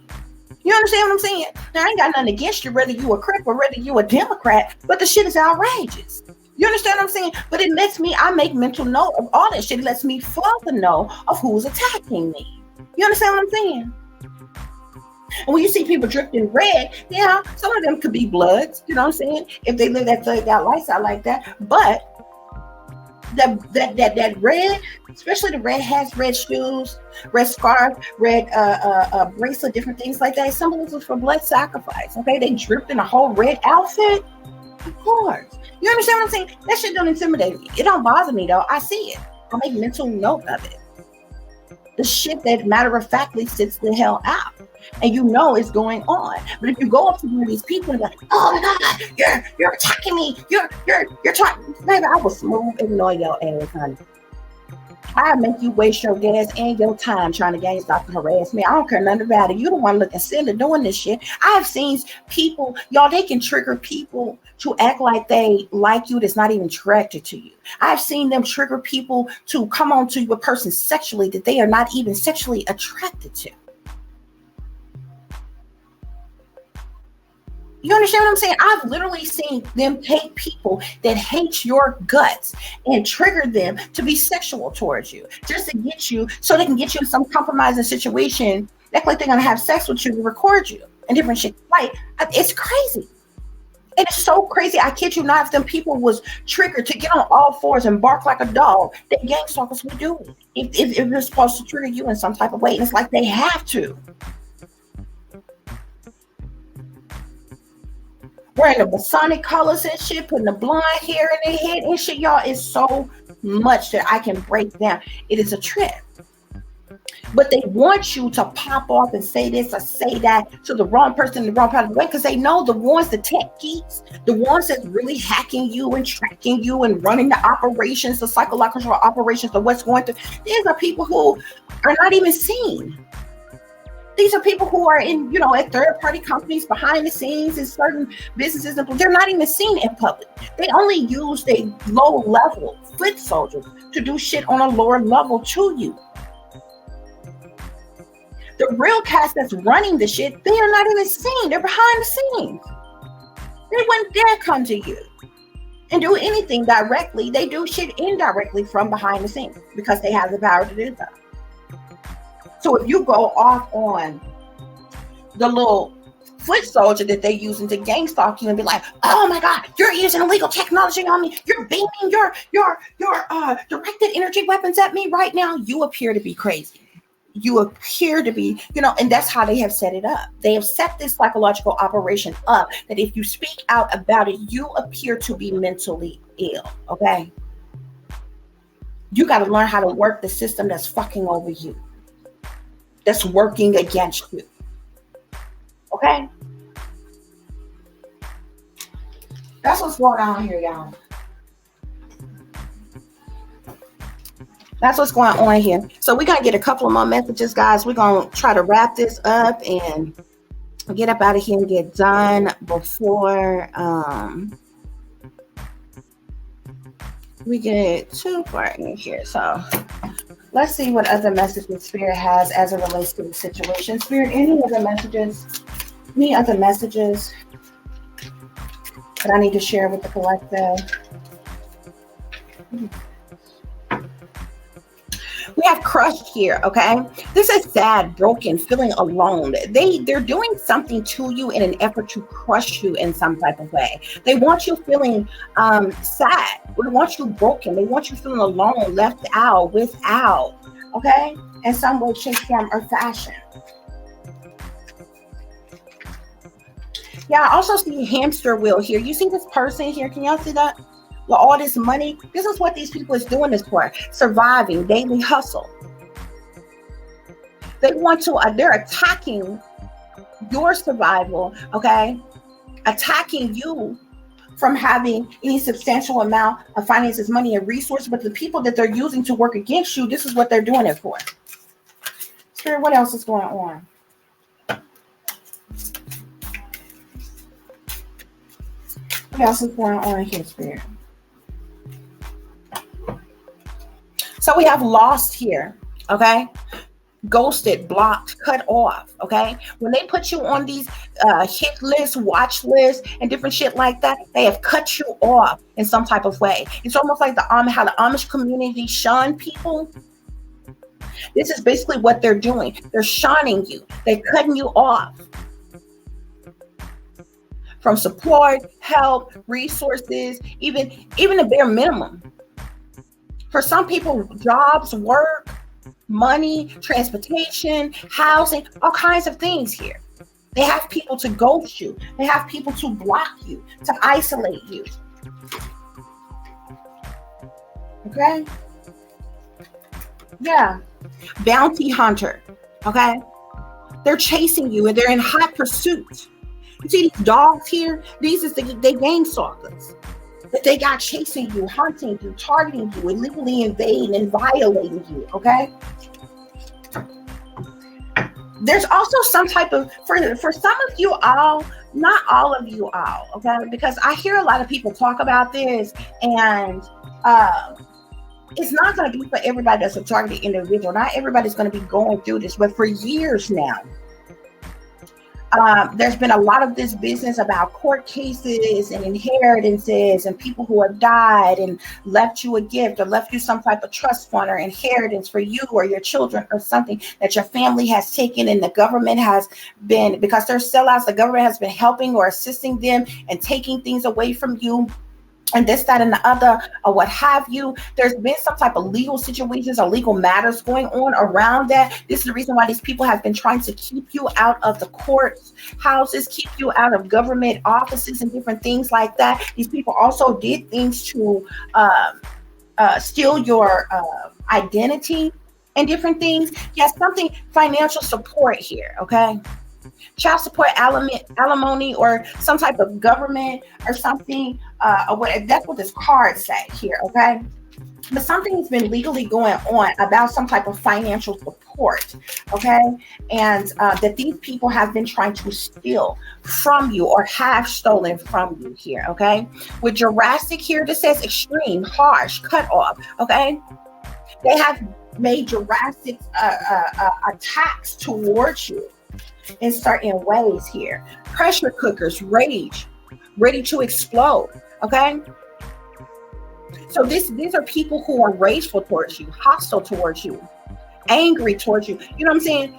You understand what I'm saying? Now, I ain't got nothing against you, whether you a Crip or whether you a Democrat, but the shit is outrageous. You understand what I'm saying? But it lets me, I make mental note of all that shit. It lets me further know of who's attacking me. You understand what I'm saying? And when you see people dripped in red, yeah, some of them could be bloods, you know what I'm saying? If they live that thugged out lifestyle like that. But that red, especially the red hats, red shoes, red scarf, red bracelet, different things like that, symbolism for blood sacrifice. Okay, they dripped in a whole red outfit. Of course. You understand what I'm saying? That shit don't intimidate me. It don't bother me though. I see it. I make mental note of it. The shit that matter of factly sits the hell out. And you know it's going on. But if you go up to one of these people and be like, oh my God, you're attacking me. You're trying. Baby, I will smooth ignore your ass, honey. I make you waste your gas and your time trying to gang stop and harass me. I don't care nothing about it. You the one looking silly doing this shit. I have seen people, y'all, they can trigger people to act like they like you that's not even attracted to you. I've seen them trigger people to come on to a person sexually that they are not even sexually attracted to. You understand what I'm saying? I've literally seen them take people that hate your guts and trigger them to be sexual towards you, just to get you, so they can get you in some compromising situation. Act like they're gonna have sex with you to record you and different shit. Like, it's crazy. It is so crazy. I kid you not, if them people was triggered to get on all fours and bark like a dog, that gang stalkers would do it. If it was supposed to trigger you in some type of way, and it's like they have to. Wearing the Masonic colors and shit, putting the blonde hair in their head and shit, y'all, is so much that I can break down. It is a trip. But they want you to pop off and say this or say that to the wrong person in the wrong part of the way, because they know the ones, the tech geeks, the ones that's really hacking you and tracking you and running the operations, the psychological operations of what's going through. These are people who are not even seen. These are people who are in, at third-party companies behind the scenes in certain businesses, and they're not even seen in public. They only use their low-level foot soldiers to do shit on a lower level to you. The real cast that's running the shit, they are not even seen. They're behind the scenes. They wouldn't dare come to you and do anything directly. They do shit indirectly from behind the scenes because they have the power to do so. So if you go off on the little foot soldier that they're using to gang stalk you and be like, oh my God, you're using illegal technology on me. You're beaming your directed energy weapons at me right now. You appear to be crazy. You appear to be, and that's how they have set it up. They have set this psychological operation up that if you speak out about it, you appear to be mentally ill. Okay. You got to learn how to work the system that's fucking over you, that's working against you. Okay? That's what's going on here, y'all. That's what's going on here. So we're going to get a couple of more messages, guys. We're going to try to wrap this up and get up out of here and get done before we get too far in here. So let's see what other messages Spirit has as it relates to the situation. Spirit, any other messages that I need to share with the collective? We have crushed here, okay? This is sad, broken, feeling alone. They're doing something to you in an effort to crush you in some type of way. They want you feeling sad. They want you broken. They want you feeling alone, left out, without, okay? In some way, shape, form, or fashion. Yeah, I also see a hamster wheel here. You see this person here? Can y'all see that? With all this money, this is what these people is doing this for. Surviving, daily hustle. They want to, they're attacking your survival, okay? Attacking you from having any substantial amount of finances, money, and resources, but the people that they're using to work against you, this is what they're doing it for. Spirit, what else is going on? What else is going on here, Spirit? So we have lost here, okay? Ghosted, blocked, cut off, okay? When they put you on these hit lists, watch lists, and different shit like that, they have cut you off in some type of way. It's almost like how the Amish community shun people. This is basically what they're doing. They're shunning you. They're cutting you off from support, help, resources, even the bare minimum. For some people, jobs, work, money, transportation, housing, all kinds of things here. They have people to ghost you. They have people to block you, to isolate you. Okay? Yeah. Bounty hunter. Okay? They're chasing you and they're in hot pursuit. You see these dogs here? These is they gang stalkers. That they got chasing you, hunting you, targeting you, illegally invading and violating you, okay? There's also some type of, for some of you all, not all of you all, okay? Because I hear a lot of people talk about this, and it's not going to be for everybody that's a targeted individual. Not everybody's going to be going through this, but for years now, there's been a lot of this business about court cases and inheritances and people who have died and left you a gift or left you some type of trust fund or inheritance for you or your children or something that your family has taken, and the government has been, because they're sellouts, the government has been helping or assisting them and taking things away from you. And this, that, and the other, or what have you. There's been some type of legal situations or legal matters going on around that. This is the reason why these people have been trying to keep you out of the courts, houses, keep you out of government offices and different things like that. These people also did things to steal your identity and different things. Yes, something, financial support here, okay? Child support, alimony, or some type of government or something, or what, that's what this card say here, okay? But something has been legally going on about some type of financial support, okay? And that these people have been trying to steal from you or have stolen from you here, okay? With Jurassic here, this says extreme, harsh, cut off, okay? They have made Jurassic attacks towards you in certain ways here. Pressure cookers, rage, ready to explode, okay? So these are people who are rageful towards you, hostile towards you, angry towards you. You know what I'm saying?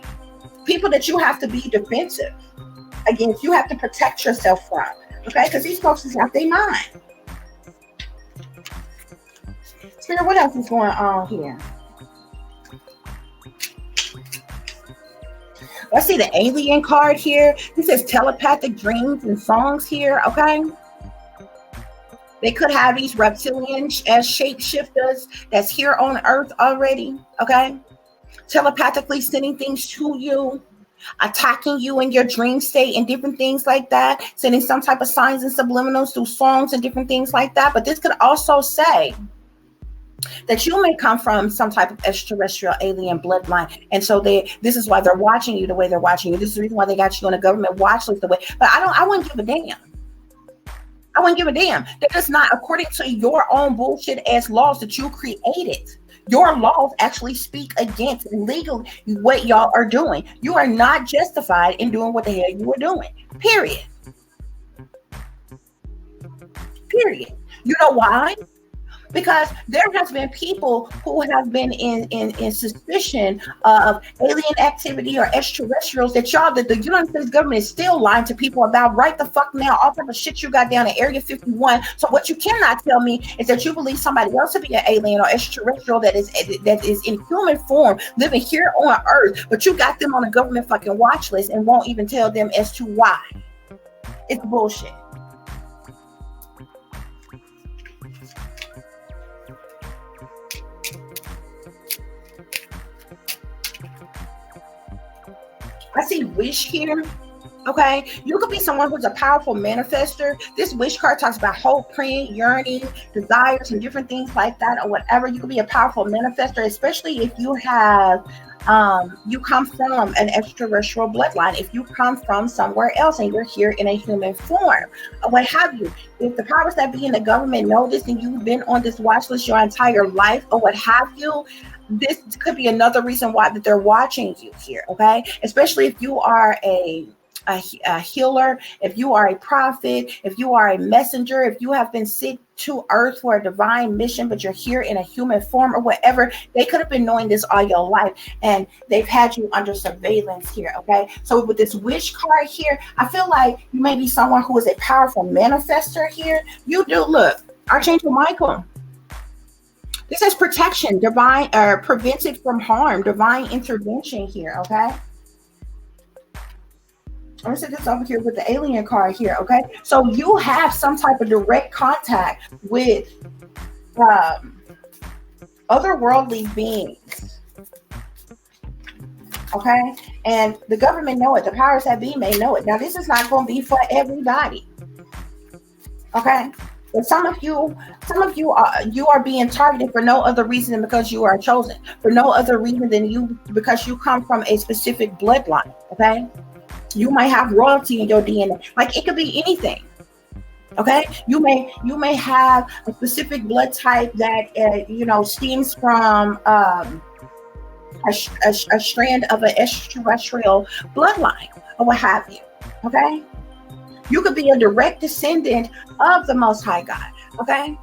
People that you have to be defensive against, you have to protect yourself from, okay? Because these folks is out their mind. Spirit, what else is going on here? Let's see the alien card here. This says telepathic dreams and songs here, okay? They could have these reptilian as shapeshifters that's here on Earth already, okay? Telepathically sending things to you, attacking you in your dream state and different things like that, sending some type of signs and subliminals through songs and different things like that. But this could also say that you may come from some type of extraterrestrial alien bloodline, and so this is why they're watching you the way they're watching you. This is the reason why they got you on a government watch list the way. But I wouldn't give a damn. I wouldn't give a damn. That is not according to your own bullshit ass laws that you created. Your laws actually speak against legally what y'all are doing. You are not justified in doing what the hell you are doing. Period. Period. You know why? Because there has been people who have been in suspicion of alien activity or extraterrestrials that the United States government is still lying to people about right the fuck now, all type of shit you got down in Area 51. So what you cannot tell me is that you believe somebody else to be an alien or extraterrestrial that is in human form living here on Earth, but you got them on a government fucking watch list and won't even tell them as to why. It's bullshit. I see wish here. Okay, you could be someone who's a powerful manifester. This wish card talks about hope, praying, yearning, desires, and different things like that, or whatever. You could be a powerful manifester, especially if you have you come from an extraterrestrial bloodline. If you come from somewhere else and you're here in a human form, or what have you. If the powers that be in the government know this and you've been on this watch list your entire life, or what have you, this could be another reason why that they're watching you here. Okay, especially if you are a healer, if you are a prophet, if you are a messenger, if you have been sent to earth for a divine mission, but you're here in a human form or whatever, they could have been knowing this all your life and they've had you under surveillance here. Okay, so with this wish card here, I feel like you may be someone who is a powerful manifester here. You do, look, Archangel Michael. This is protection, divine, prevented from harm, divine intervention here. Okay, I'm gonna set this over here with the alien card here. Okay, so you have some type of direct contact with otherworldly beings. Okay, and the government know it, the powers that be may know it. Now this is not going to be for everybody. Okay, but some of you are being targeted for no other reason than because you are chosen, for no other reason than because you come from a specific bloodline. Okay, you might have royalty in your DNA. Like, it could be anything. Okay, you may have a specific blood type that stems from a strand of an extraterrestrial bloodline or what have you. Okay, you could be a direct descendant of the Most High God. Okay,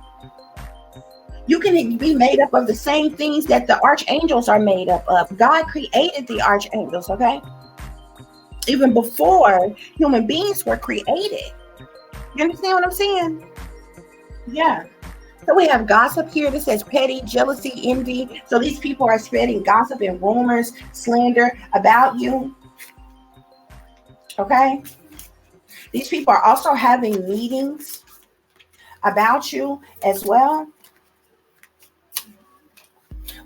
you can be made up of the same things that the archangels are made up of. God created the archangels. Okay, even before human beings were created. You understand what I'm saying? Yeah. So we have gossip here that says petty, jealousy, envy. So these people are spreading gossip and rumors, slander about you. Okay. These people are also having meetings about you as well.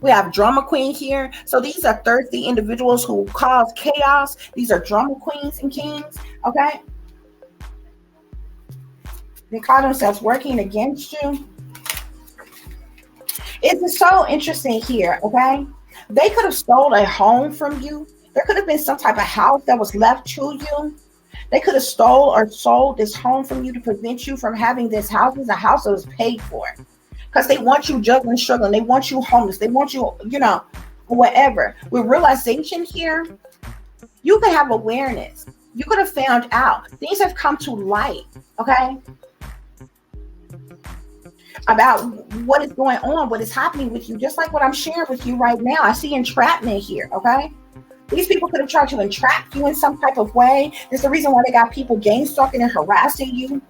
We have drama queen here. So these are thirsty individuals who cause chaos. These are drama queens and kings. Okay. They call themselves working against you. It's so interesting here. Okay. They could have stolen a home from you. There could have been some type of house that was left to you. They could have stole or sold this home from you to prevent you from having this house. It's a house that was paid for. Because they want you juggling, struggling. They want you homeless. They want you, whatever. With realization here, you could have awareness. You could have found out. Things have come to light, okay? About what is going on, what is happening with you. Just like what I'm sharing with you right now. I see entrapment here, okay? These people could have tried to entrap you in some type of way. There's the reason why they got people gang stalking and harassing you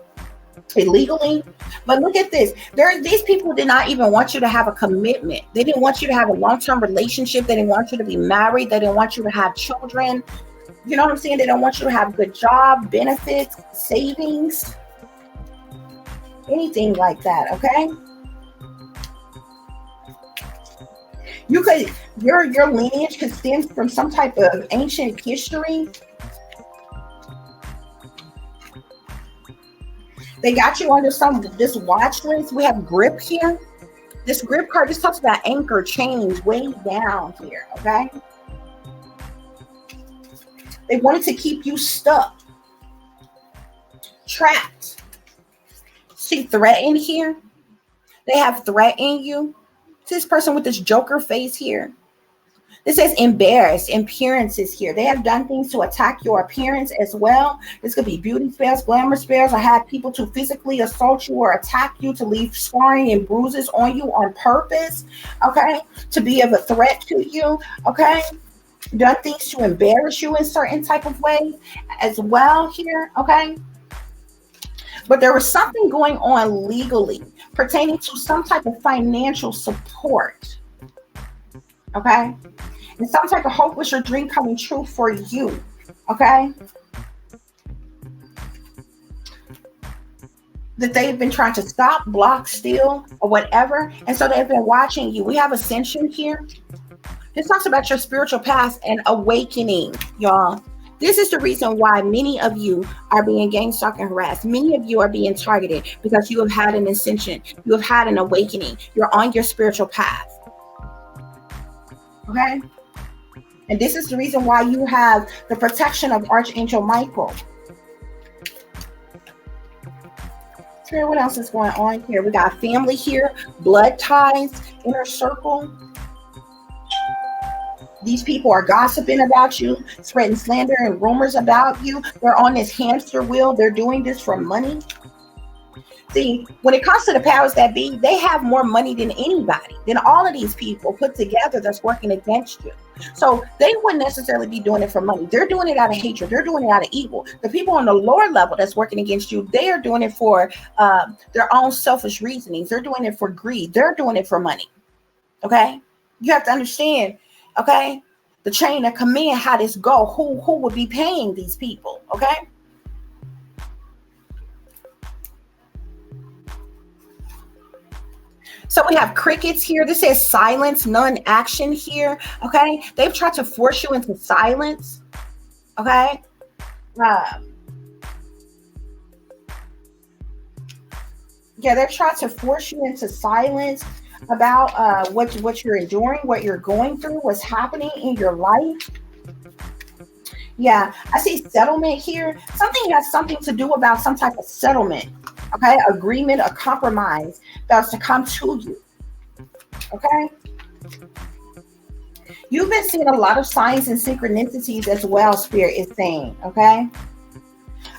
illegally. But look at this. These people did not even want you to have a commitment. They didn't want you to have a long-term relationship. They didn't want you to be married. They didn't want you to have children. You know what I'm saying? They don't want you to have a good job, benefits, savings, anything like that. Okay. Your lineage could stem from some type of ancient history. They got you under this watch list. We have grip here. This grip card just talks about anchor, chains, way down here, okay? They wanted to keep you stuck, trapped. See threatened here? They have threatened you. This person with this Joker face here. This says embarrassed, appearances here. They have done things to attack your appearance as well. This could be beauty spells, glamour spells. I had people to physically assault you or attack you, to leave scarring and bruises on you on purpose, okay? To be of a threat to you, okay? Done things to embarrass you in certain type of ways as well here, okay? But there was something going on legally pertaining to some type of financial support, okay? And some type of hope was your dream coming true for you, okay? That they've been trying to stop, block, steal, or whatever. And so they've been watching you. We have ascension here. This talks about your spiritual past and awakening, y'all. This is the reason why many of you are being gang stalked and harassed. Many of you are being targeted because you have had an ascension. You have had an awakening. You're on your spiritual path. Okay? And this is the reason why you have the protection of Archangel Michael. Spirit, what else is going on here? We got family here, blood ties, inner circle. These people are gossiping about you, spreading slander and rumors about you. They're on this hamster wheel. They're doing this for money. See, when it comes to the powers that be, they have more money than anybody, than all of these people put together that's working against you. So they wouldn't necessarily be doing it for money. They're doing it out of hatred. They're doing it out of evil. The people on the lower level that's working against you, they are doing it for their own selfish reasonings. They're doing it for greed. They're doing it for money. Okay? You have to understand, okay, the chain of command, how this go, who would be paying these people, okay? So we have crickets here. This says silence, none action here. Okay. They've tried to force you into silence. Okay. Yeah, they've tried to force you into silence about what you're enduring, what you're going through, what's happening in your life. Yeah, I see settlement here. Something has something to do about some type of settlement. Okay, agreement, a compromise that's to come to you. Okay, you've been seeing a lot of signs and synchronicities as well, Spirit is saying. Okay,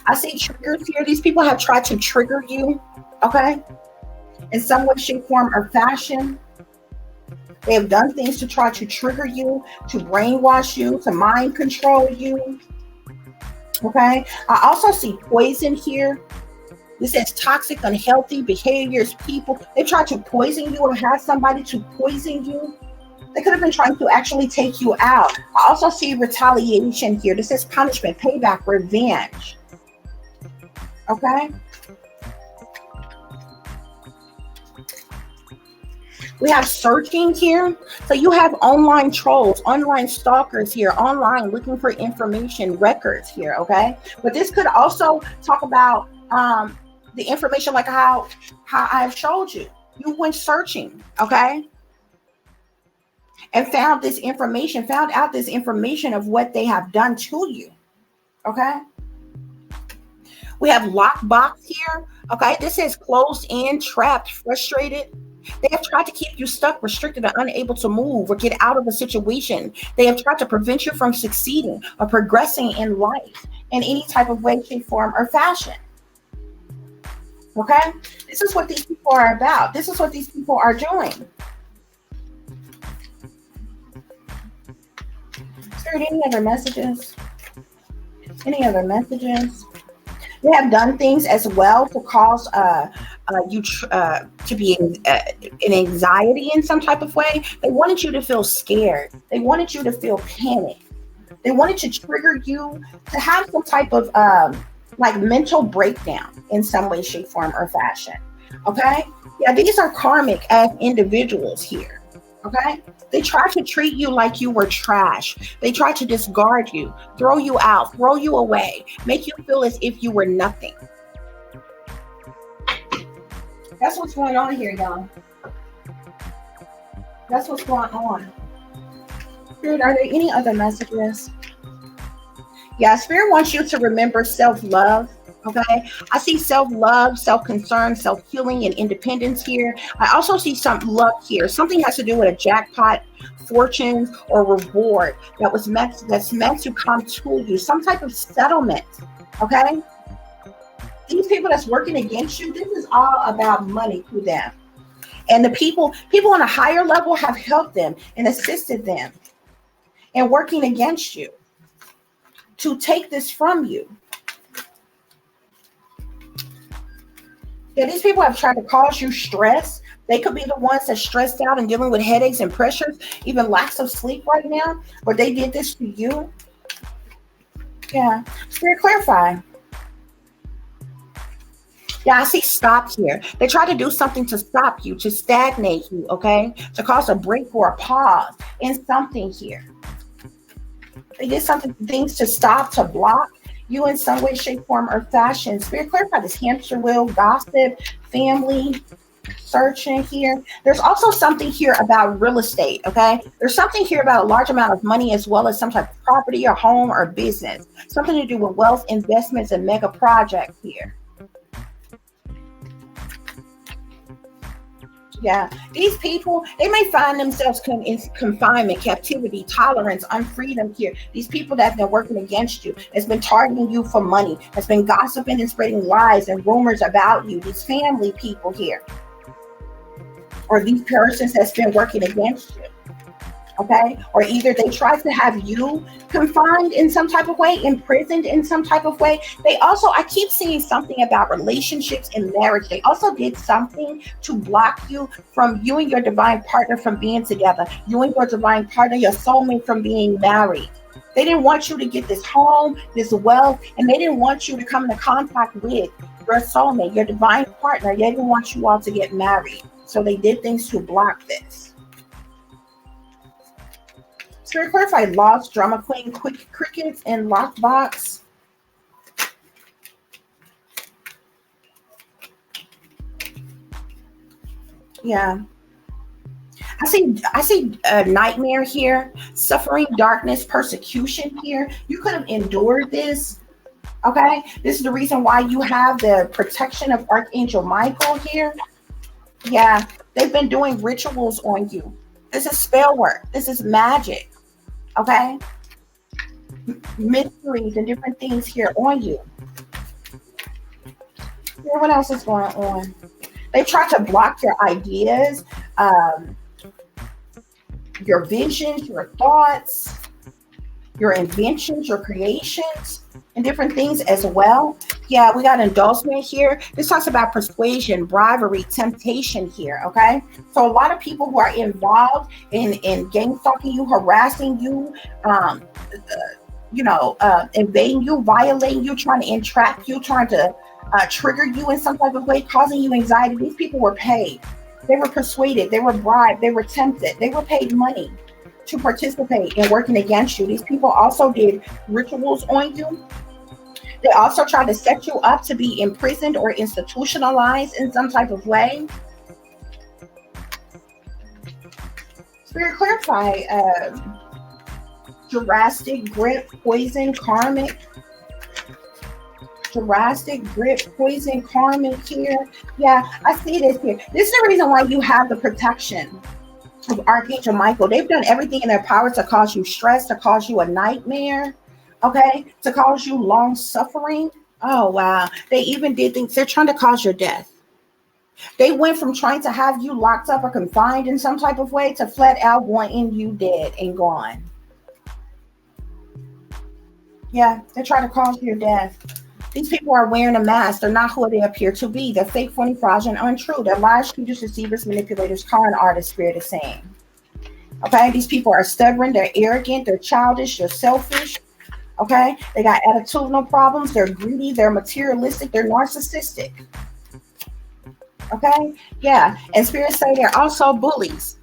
I see triggers here. These people have tried to trigger you. Okay, in some way, shape, form, or fashion. They have done things to try to trigger you, to brainwash you, to mind control you. Okay, I also see poison here. This says toxic, unhealthy behaviors, people. They try to poison you or have somebody to poison you. They could have been trying to actually take you out. I also see retaliation here. This says punishment, payback, revenge. Okay. We have searching here. So you have online trolls, online stalkers here, online looking for information, records here. Okay. But this could also talk about the information like how I've showed you. You went searching, okay, and found this information, found out this information of what they have done to you, okay. We have lockbox here, okay. This says closed in, trapped, frustrated. They have tried to keep you stuck, restricted, and unable to move or get out of a situation. They have tried to prevent you from succeeding or progressing in life in any type of way, shape, form, or fashion. Okay, this is what these people are about. This is what these people are doing. Spirit, any other messages? Any other messages? They have done things as well to cause you to be in anxiety in some type of way. They wanted you to feel scared. They wanted you to feel panic. They wanted to trigger you to have some type of like mental breakdown in some way, shape, form, or fashion. Okay. Yeah, these are karmic as individuals here. Okay. They try to treat you like you were trash. They try to discard you, throw you out, throw you away, make you feel as if you were nothing. That's what's going on here, y'all. That's what's going on. Spirit, are there any other messages? Yeah, Spirit wants you to remember self-love. Okay, I see self-love, self-concern, self-healing, and independence here. I also see some luck here. Something has to do with a jackpot, fortune, or reward that's meant to come to you. Some type of settlement. Okay, these people that's working against you, this is all about money to them. And the people on a higher level have helped them and assisted them in working against you to take this from you. Yeah, these people have tried to cause you stress. They could be the ones that stressed out and dealing with headaches and pressures, even lacks of sleep right now, but they did this to you. Yeah, Spirit, clarify. Yeah, I see stop here. They try to do something to stop you, to stagnate you, okay? To cause a break or a pause in something here. They did something, things to stop, to block you in some way, shape, form, or fashion. Spirit, clarify this hamster wheel, gossip, family, searching here. There's also something here about real estate, okay? There's something here about a large amount of money as well as some type of property or home or business. Something to do with wealth, investments, and mega projects here. Yeah, these people, they may find themselves in confinement, captivity, tolerance, unfreedom here. These people that have been working against you, has been targeting you for money, has been gossiping and spreading lies and rumors about you. These family people here, or these persons that's been working against you. Okay, or either they try to have you confined in some type of way, imprisoned in some type of way. They also, I keep seeing something about relationships and marriage. They also did something to block you from, you and your divine partner, from being together, you and your divine partner, your soulmate, from being married. They didn't want you to get this home, this wealth, and they didn't want you to come into contact with your soulmate, your divine partner. They didn't want you all to get married, so they did things to block this. Spirit, clarify lost, drama queen, quick crickets, and lockbox. Yeah. I see a nightmare here, suffering, darkness, persecution here. You could have endured this. Okay. This is the reason why you have the protection of Archangel Michael here. Yeah. They've been doing rituals on you. This is spell work. This is magic. Okay, mysteries and different things here on you. Yeah, what else is going on? They try to block your ideas, your visions, your thoughts, your inventions, your creations, and different things as well. Yeah, we got endorsement here. This talks about persuasion, bribery, temptation here. Okay, so a lot of people who are involved in gang stalking you, harassing you, invading you, violating you, trying to entrap you, trying to trigger you in some type of way, causing you anxiety. These people were paid. They were persuaded. They were bribed. They were tempted. They were paid money to participate in working against you. These people also did rituals on you. They also tried to set you up to be imprisoned or institutionalized in some type of way. Spirit, clarify Jurassic, grip, poison, karmic. Jurassic, grip, poison, karmic here. Yeah, I see this here. This is the reason why you have the protection of Archangel Michael. They've done everything in their power to cause you stress, to cause you a nightmare, okay, to cause you long suffering. Oh, wow. They even did things, they're trying to cause your death. They went from trying to have you locked up or confined in some type of way to flat out wanting you dead and gone. Yeah, they try to cause your death. These people are wearing a mask. They're not who they appear to be. They're fake, phony, fraudulent, untrue. They're liars, cheaters, deceivers, manipulators, con artists, Spirit is saying. Okay, these people are stubborn. They're arrogant. They're childish. They're selfish. Okay, they got attitudinal problems. They're greedy. They're materialistic. They're narcissistic. Okay, yeah, and Spirit say they're also bullies.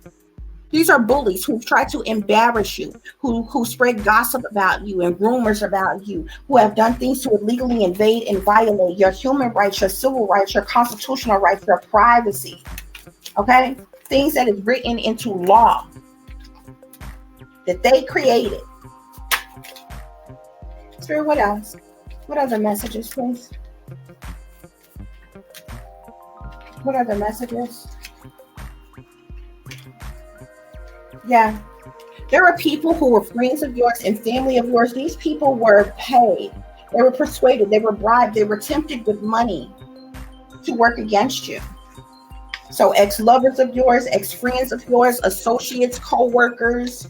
These are bullies who try to embarrass you, who spread gossip about you and rumors about you, who have done things to illegally invade and violate your human rights, your civil rights, your constitutional rights, your privacy. Okay? Things that is written into law that they created. Spirit, what else? What other messages, please? What other messages? Yeah. There are people who were friends of yours and family of yours. These people were paid. They were persuaded. They were bribed. They were tempted with money to work against you. So ex-lovers of yours, ex-friends of yours, associates, co-workers,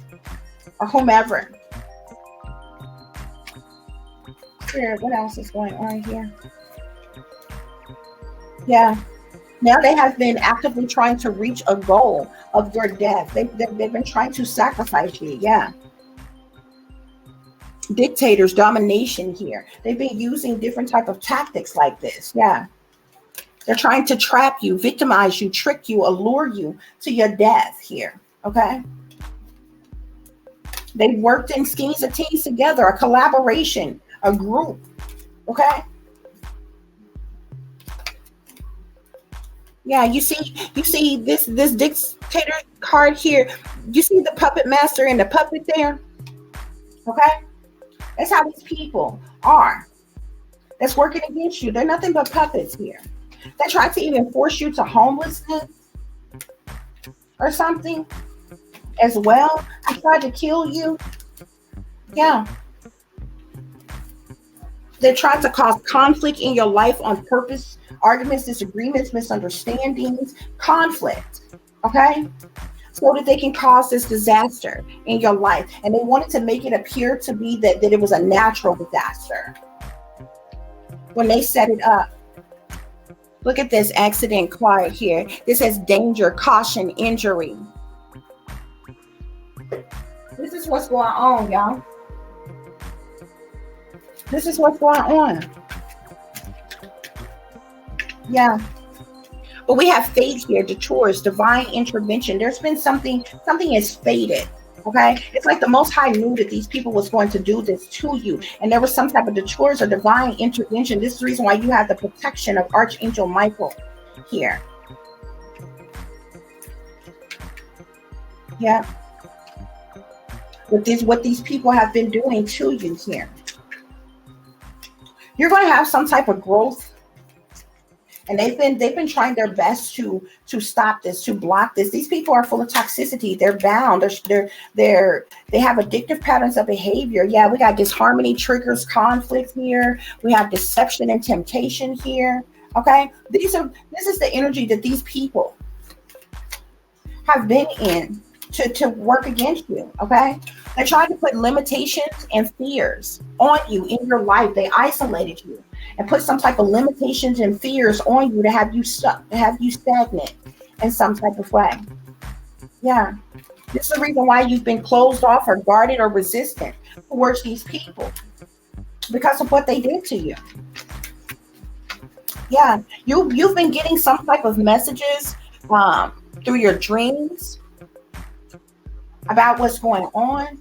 or whomever. Spirit, what else is going on here? Yeah. Now they have been actively trying to reach a goal of your death. They've been trying to sacrifice you. Yeah. Dictators, domination here. They've been using different type of tactics like this. Yeah. They're trying to trap you, victimize you, trick you, allure you to your death here. Okay. They worked in schemes of teams together, a collaboration, a group. Okay. Yeah, you see this dictator card here. You see the puppet master and the puppet there. Okay, that's how these people are. That's working against you. They're nothing but puppets here. They try to even force you to homelessness or something as well. I tried to kill you. Yeah. They try to cause conflict in your life on purpose, arguments, disagreements, misunderstandings, conflict. Okay? So that they can cause this disaster in your life. And they wanted to make it appear to be that it was a natural disaster when they set it up. Look at this accident card here. This says danger, caution, injury. This is what's going on, y'all. This is what's going on. Yeah. But we have fate here, detours, divine intervention. There's been something is fated. Okay. It's like the Most High knew that these people was going to do this to you. And there was some type of detours or divine intervention. This is the reason why you have the protection of Archangel Michael here. Yeah. What these people have been doing to you here. You're going to have some type of growth, and they've been trying their best to stop this, to block this. These people are full of toxicity. They're bound. They have addictive patterns of behavior. Yeah, we got disharmony triggers conflict here. We have deception and temptation here. Okay, this is the energy that these people have been in to work against you. Okay. They tried to put limitations and fears on you in your life. They isolated you and put some type of limitations and fears on you to have you stuck, to have you stagnant in some type of way. Yeah. This is the reason why you've been closed off or guarded or resistant towards these people, because of what they did to you. Yeah. You've been getting some type of messages through your dreams about what's going on.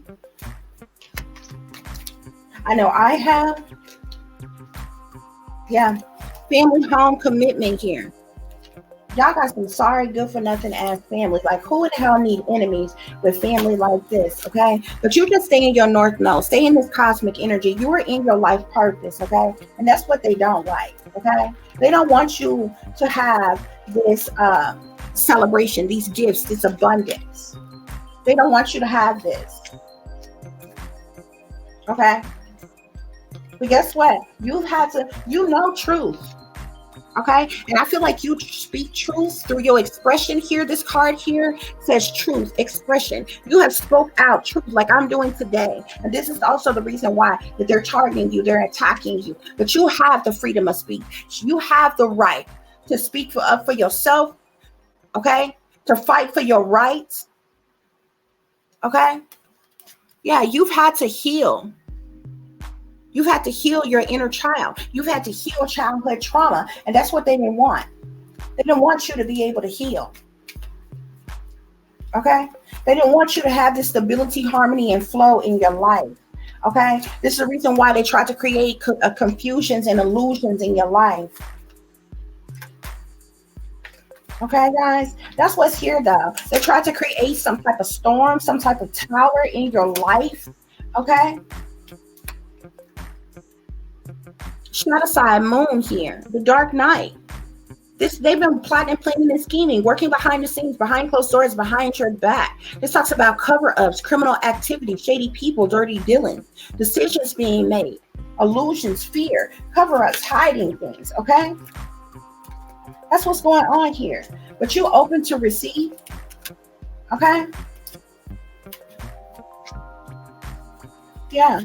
I know I have. Yeah. Family home commitment here. Y'all got some sorry, good for nothing ass families. Like, who in the hell need enemies with family like this? Okay. But you just stay in your North Node. Stay in this cosmic energy. You are in your life purpose. Okay. And that's what they don't like. Okay. They don't want you to have this celebration, these gifts, this abundance. They don't want you to have this. Okay. But guess what? You've had to, truth. Okay. And I feel like you speak truth through your expression here. This card here says truth, expression. You have spoke out truth like I'm doing today. And this is also the reason why that they're targeting you. They're attacking you. But you have the freedom of speech. You have the right to speak for yourself. Okay. To fight for your rights. Okay. Yeah, you've had to heal. You've had to heal your inner child. You've had to heal childhood trauma. And that's what they didn't want. They didn't want you to be able to heal. Okay. They didn't want you to have this stability, harmony, and flow in your life. Okay. This is the reason why they tried to create confusions and illusions in your life. Okay, guys, that's what's here, though. They tried to create some type of storm, some type of tower in your life. Okay. Shadow side moon here, the dark night. They've been plotting, planning, and scheming, working behind the scenes, behind closed doors, behind your back. This talks about cover-ups, criminal activity, shady people, dirty dealings, decisions being made, illusions, fear, cover-ups, hiding things. Okay. That's what's going on here. But you're open to receive. Okay. Yeah.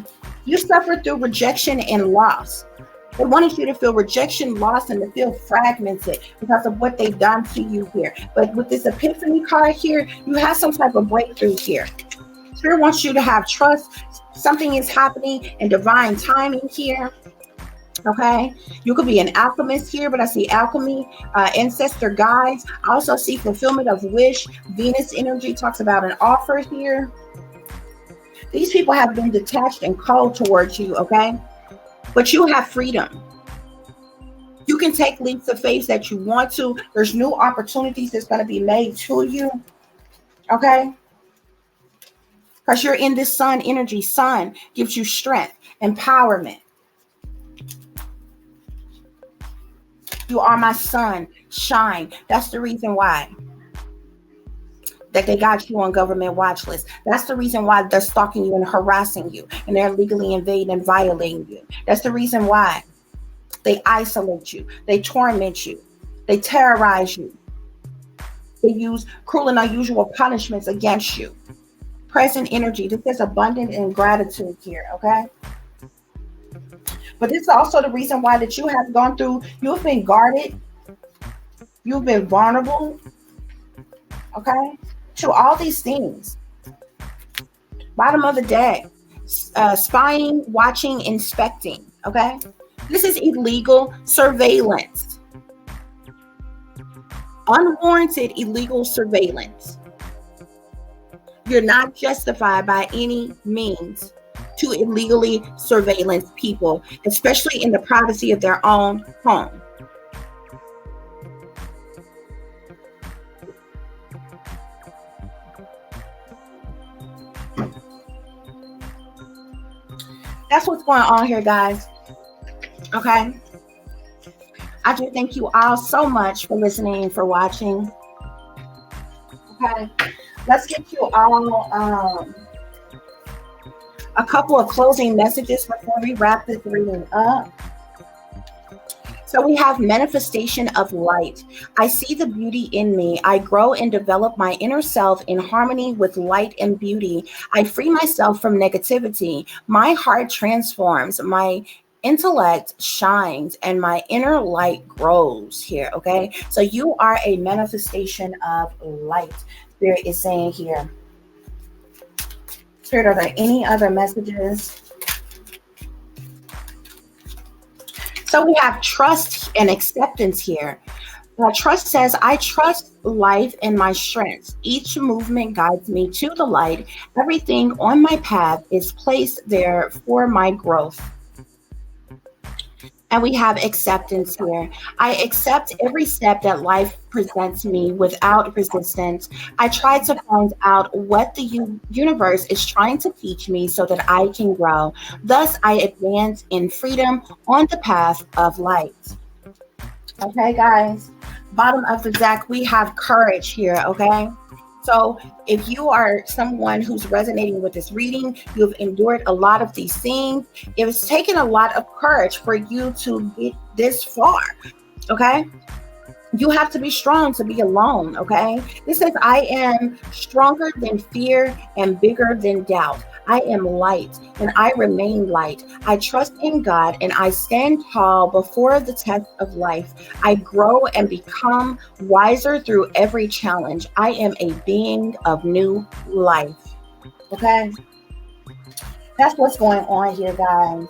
You suffered through rejection and loss. They wanted you to feel rejection, loss, and to feel fragmented because of what they've done to you here. But with this epiphany card here, you have some type of breakthrough here. Spirit wants you to have trust. Something is happening in divine timing here. Okay, you could be an alchemist here, but I see alchemy, ancestor guides. I also see fulfillment of wish. Venus energy talks about an offer here. These people have been detached and cold towards you, okay? But you have freedom. You can take leaps of faith that you want to. There's new opportunities that's going to be made to you, okay? Because you're in this sun energy. Sun gives you strength, empowerment. You are my sun, shine. That's the reason why that they got you on government watch list. That's the reason why they're stalking you and harassing you, and they're legally invading and violating you. That's the reason why they isolate you, they torment you, they terrorize you, they use cruel and unusual punishments against you. Present energy. This is abundant in gratitude here, okay? But this is also the reason why that you have gone through, you've been guarded, you've been vulnerable, okay? To all these things. Bottom of the deck, spying, watching, inspecting, okay? This is illegal surveillance. Unwarranted illegal surveillance. You're not justified by any means to illegally surveillance people, especially in the privacy of their own home. That's what's going on here, guys. Okay. I do thank you all so much for listening and for watching. Okay. Let's get you all a couple of closing messages before we wrap this reading up. So we have manifestation of light. I see the beauty in me. I grow and develop my inner self in harmony with light and beauty. I free myself from negativity. My heart transforms. My intellect shines and my inner light grows here. Okay. So you are a manifestation of light. Spirit is saying here. Spirit, are there any other messages? So we have trust and acceptance here. Trust says, I trust life and my strengths. Each movement guides me to the light. Everything on my path is placed there for my growth. And we have acceptance here. I accept every step that life presents me without resistance. I try to find out what the universe is trying to teach me so that I can grow. Thus, I advance in freedom on the path of light. Okay, guys. Bottom of the deck, we have courage here, okay? So if you are someone who's resonating with this reading, you've endured a lot of these things. It's taken a lot of courage for you to get this far, okay? You have to be strong to be alone, okay? This says, I am stronger than fear and bigger than doubt. I am light and I remain light. I trust in God and I stand tall before the test of life. I grow and become wiser through every challenge. I am a being of new life, okay? That's what's going on here, guys.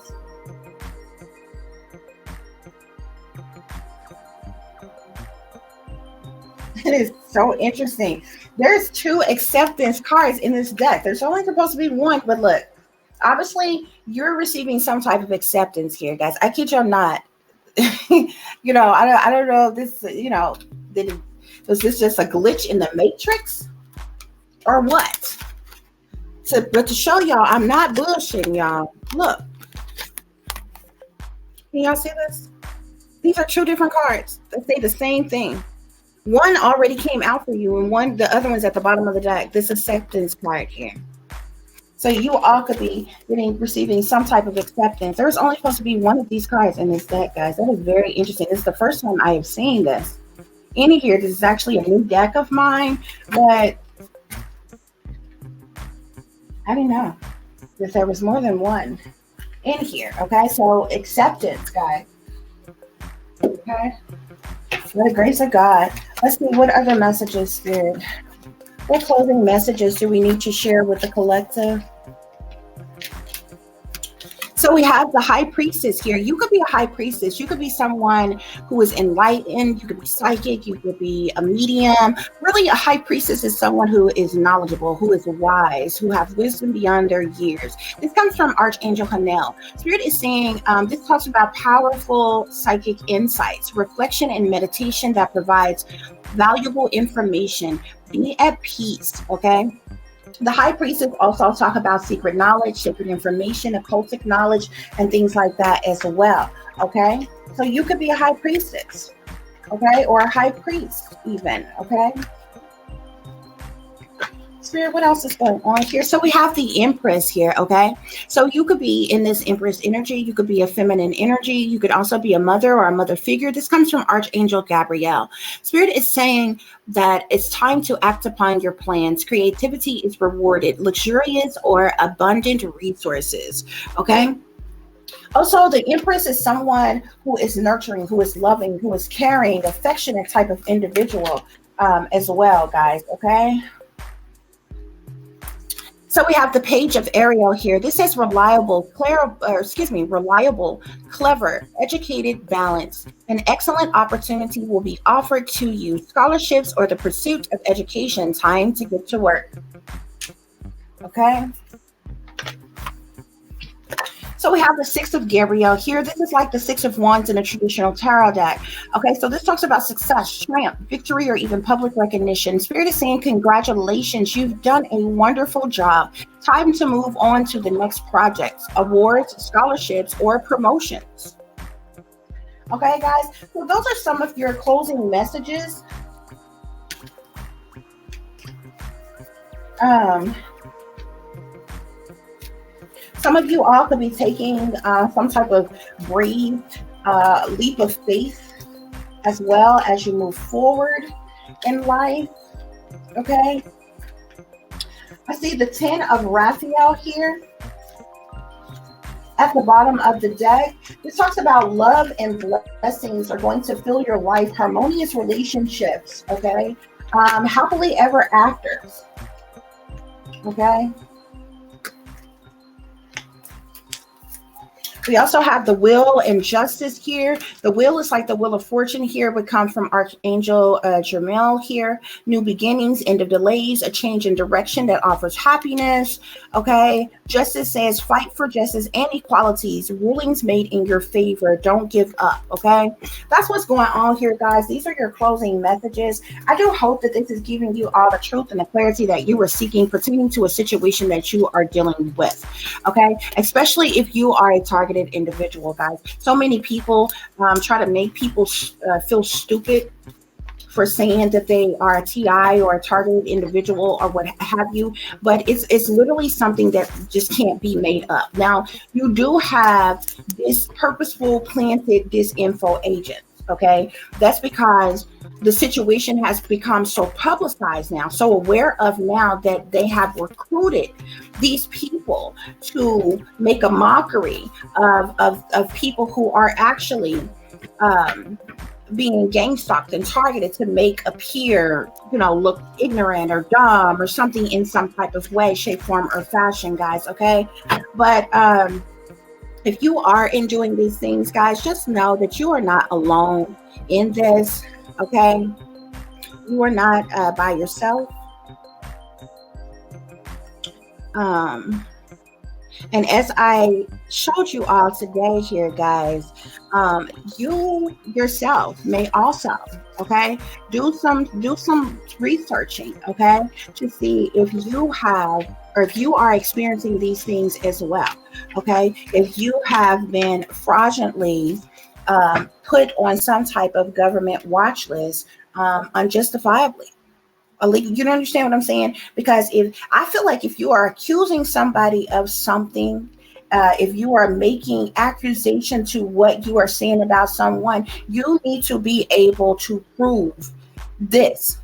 It is so interesting. There's 2 acceptance cards in this deck. There's only supposed to be 1, but look, obviously you're receiving some type of acceptance here, guys. I kid you not. I don't know if this, was this just a glitch in the matrix or what? But to show y'all, I'm not bullshitting y'all. Look, can y'all see this? These are 2 different cards that say the same thing. One already came out for you, and the other one's at the bottom of the deck. This acceptance card here. So you all could be receiving some type of acceptance. There's only supposed to be 1 of these cards in this deck, guys. That is very interesting. This is the first time I have seen this. In here, this is actually a new deck of mine, but I didn't know that there was more than 1 in here. Okay, so acceptance, guys. Okay. For the grace of God. Let's see, what other messages, Spirit? What closing messages do we need to share with the collective? So we have the high priestess here. You could be a high priestess. You could be someone who is enlightened. You could be psychic. You could be a medium. Really, a high priestess is someone who is knowledgeable, who is wise, who have wisdom beyond their years. This comes from Archangel Hanel. Spirit is saying this talks about powerful psychic insights, reflection and meditation that provides valuable information. Be at peace, okay? The high priestess also talk about secret knowledge, secret information, occultic knowledge, and things like that as well. Okay, so you could be a high priestess, okay, or a high priest even. Okay. Spirit, what else is going on here? So we have the Empress here, okay? So you could be in this Empress energy. You could be a feminine energy. You could also be a mother or a mother figure. This comes from Archangel Gabriel. Spirit is saying that it's time to act upon your plans. Creativity is rewarded, luxurious or abundant resources, okay? Also, the Empress is someone who is nurturing, who is loving, who is caring, affectionate type of individual as well, guys, okay? So we have the Page of Ariel here. This says reliable, reliable, clever, educated, balanced. An excellent opportunity will be offered to you. Scholarships or the pursuit of education. Time to get to work. Okay. So we have the Six of Gabriel here. This is like the Six of Wands in a traditional tarot deck. Okay, so this talks about success, triumph, victory, or even public recognition. Spirit is saying congratulations. You've done a wonderful job. Time to move on to the next projects, awards, scholarships, or promotions. Okay, guys. So those are some of your closing messages. Some of you all could be taking some type of brave leap of faith as well as you move forward in life, okay? I see the 10 of Raphael here at the bottom of the deck. This talks about love and blessings are going to fill your life, harmonious relationships, okay? Happily ever afters, okay? We also have the Wheel and Justice here. The Wheel is like the Wheel of Fortune here, would come from Archangel Jermel here. New beginnings, end of delays, a change in direction that offers happiness. Okay. Justice says fight for justice and equalities. Rulings made in your favor. Don't give up. Okay. That's what's going on here, guys. These are your closing messages. I do hope that this is giving you all the truth and the clarity that you were seeking pertaining to a situation that you are dealing with. Okay. Especially if you are a targeted individual, guys. So many people try to make people feel stupid for saying that they are a TI or a targeted individual or what have you, but it's literally something that just can't be made up. Now, you do have this purposeful planted disinfo agent. Okay, that's because the situation has become so publicized now, so aware of now that they have recruited these people to make a mockery of people who are actually being gang stalked and targeted to make appear, look ignorant or dumb or something in some type of way, shape, form, or fashion, guys. Okay, but if you are in doing these things, guys, just know that you are not alone in this, okay? You are not by yourself. And as I showed you all today here, guys, you yourself may also, okay, do some researching, okay, to see if you have or if you are experiencing these things as well, okay? If you have been fraudulently put on some type of government watch list unjustifiably. You don't understand what I'm saying? Because I feel like if you are accusing somebody of something, if you are making accusation to what you are saying about someone, you need to be able to prove this.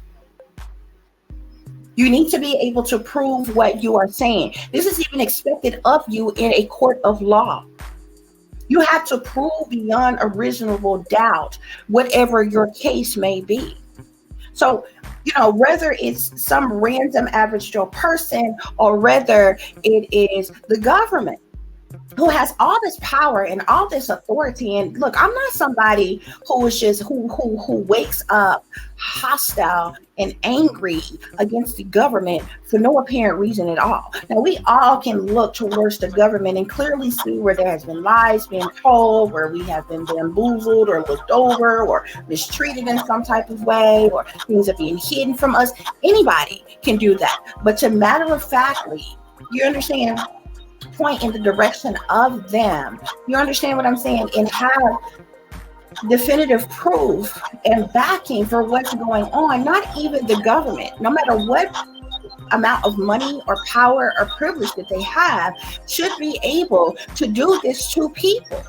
You need to be able to prove what you are saying. This is even expected of you in a court of law. You have to prove beyond a reasonable doubt whatever your case may be. So, whether it's some random average Joe person or whether it is the government, who has all this power and all this authority. And look, I'm not somebody who is just who wakes up hostile and angry against the government for no apparent reason at all. Now, we all can look towards the government and clearly see where there has been lies being told, where we have been bamboozled or looked over or mistreated in some type of way, or things are being hidden from us. Anybody can do that. But to matter of factly, you understand, point in the direction of them. You understand what I'm saying? And have definitive proof and backing for what's going on. Not even the government, no matter what amount of money or power or privilege that they have, should be able to do this to people.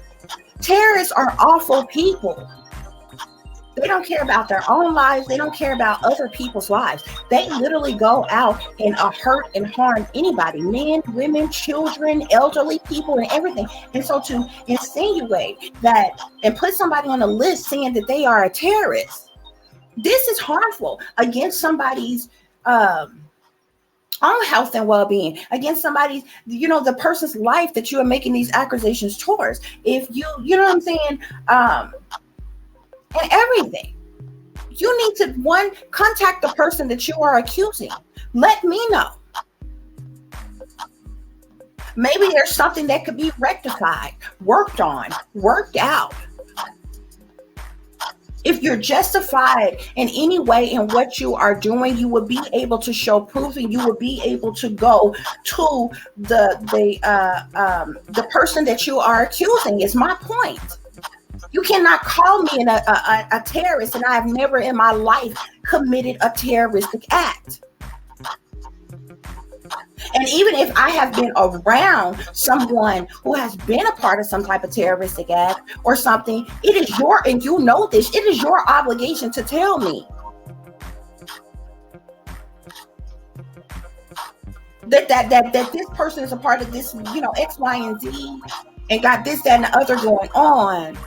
Terrorists are awful people. They don't care about their own lives. They don't care about other people's lives. They literally go out and hurt and harm anybody, men, women, children, elderly people, and everything. And so to insinuate that and put somebody on a list saying that they are a terrorist, this is harmful against somebody's own health and well-being, against somebody's, the person's life that you are making these accusations towards. If you know what I'm saying? And everything. You need to, one, contact the person that you are accusing. Let me know. Maybe there's something that could be rectified, worked on, worked out. If you're justified in any way in what you are doing, you will be able to show proof, and you will be able to go to the person that you are accusing, is my point. You cannot call me a terrorist, and I have never in my life committed a terroristic act. And even if I have been around someone who has been a part of some type of terroristic act or something, it is and you know this, it is your obligation to tell me that this person is a part of this, X, Y, and Z, and got this, that, and the other going on.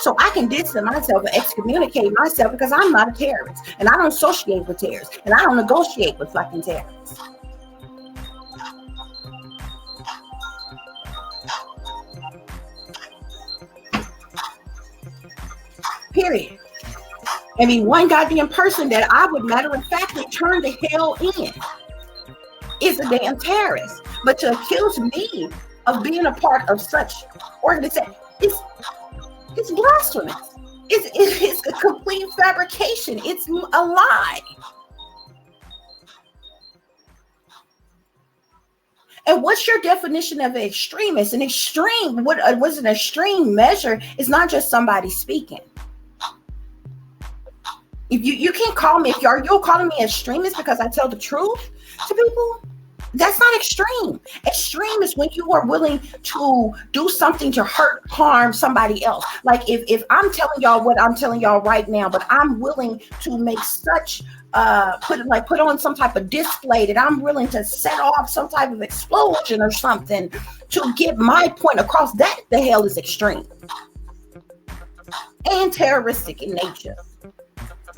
So I can distance myself and excommunicate myself, because I'm not a terrorist, and I don't associate with terrorists, and I don't negotiate with fucking terrorists. Period. I mean, one goddamn person that I would matter of factly turn the hell in is a damn terrorist. But to accuse me of being a part of such organization, it's blasphemous. It's a complete fabrication. It's a lie. And what's your definition of an extremist? An extreme, what was an extreme measure is not just somebody speaking. If you can't call me, if you're calling me extremist because I tell the truth to people, that's not extreme. Extreme is when you are willing to do something to hurt, harm somebody else. Like if I'm telling y'all what I'm telling y'all right now, but I'm willing to make such put on some type of display that I'm willing to set off some type of explosion or something to get my point across, that the hell is extreme and terroristic in nature.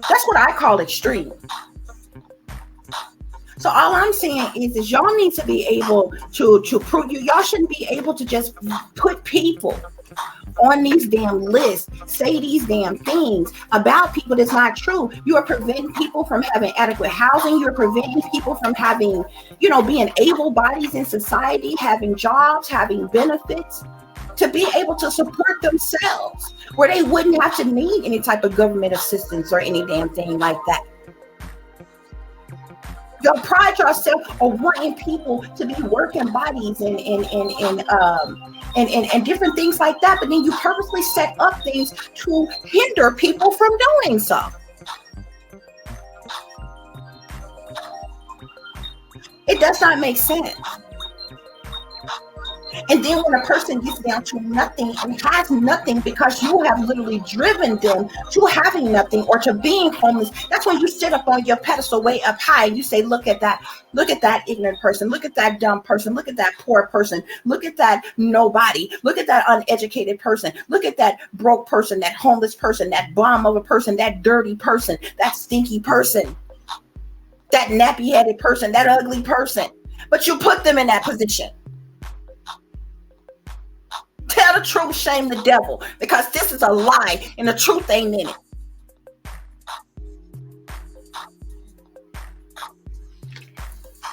That's what I call extreme. So all I'm saying is y'all need to be able to prove y'all shouldn't be able to just put people on these damn lists, say these damn things about people that's not true. You are preventing people from having adequate housing. You're preventing people from having, being able bodies in society, having jobs, having benefits, to be able to support themselves, where they wouldn't have to need any type of government assistance or any damn thing like that. Y'all pride yourself on wanting people to be working bodies and different things like that, but then you purposely set up things to hinder people from doing so. It does not make sense. And then when a person gets down to nothing and has nothing because you have literally driven them to having nothing or to being homeless, that's when you sit up on your pedestal way up high and you say, look at that ignorant person, look at that dumb person, look at that poor person, look at that nobody, look at that uneducated person, look at that broke person, that homeless person, that bum of a person, that dirty person, that stinky person, that nappy-headed person, that ugly person. But you put them in that position. tell the truth, shame the devil, because this is a lie and the truth ain't in it.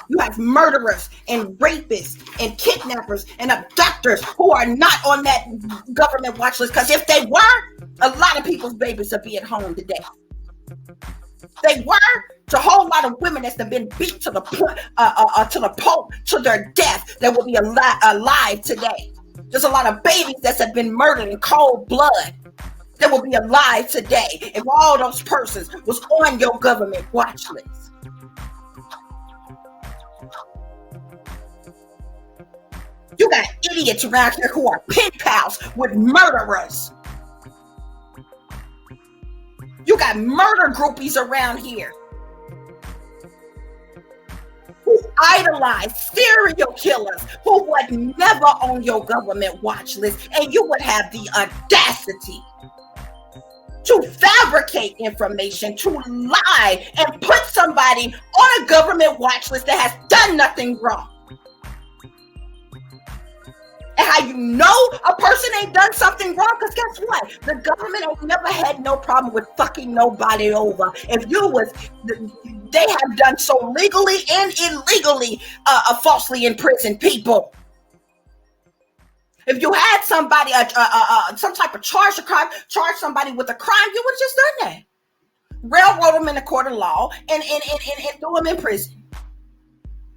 You have murderers and rapists and kidnappers and abductors who are not on that government watch list, because if they were, a lot of people's babies would be at home today. They were, to a whole lot of women that's been beat to the pulp to their death that will be alive today. There's a lot of babies that have been murdered in cold blood that will be alive today if all those persons was on your government watch list. You got idiots around here who are pen pals with murderers. You got murder groupies around here who idolize serial killers who would never on your government watch list, and you would have the audacity to fabricate information, to lie, and put somebody on a government watch list that has done nothing wrong. And how you know a person ain't done something wrong? Because guess what? The government ain't never had no problem with fucking nobody over. If you was, they have done so legally and illegally falsely imprisoned people. If you had somebody, some type of charge somebody with a crime, you would have just done that. Railroad them in the court of law and throw them in prison.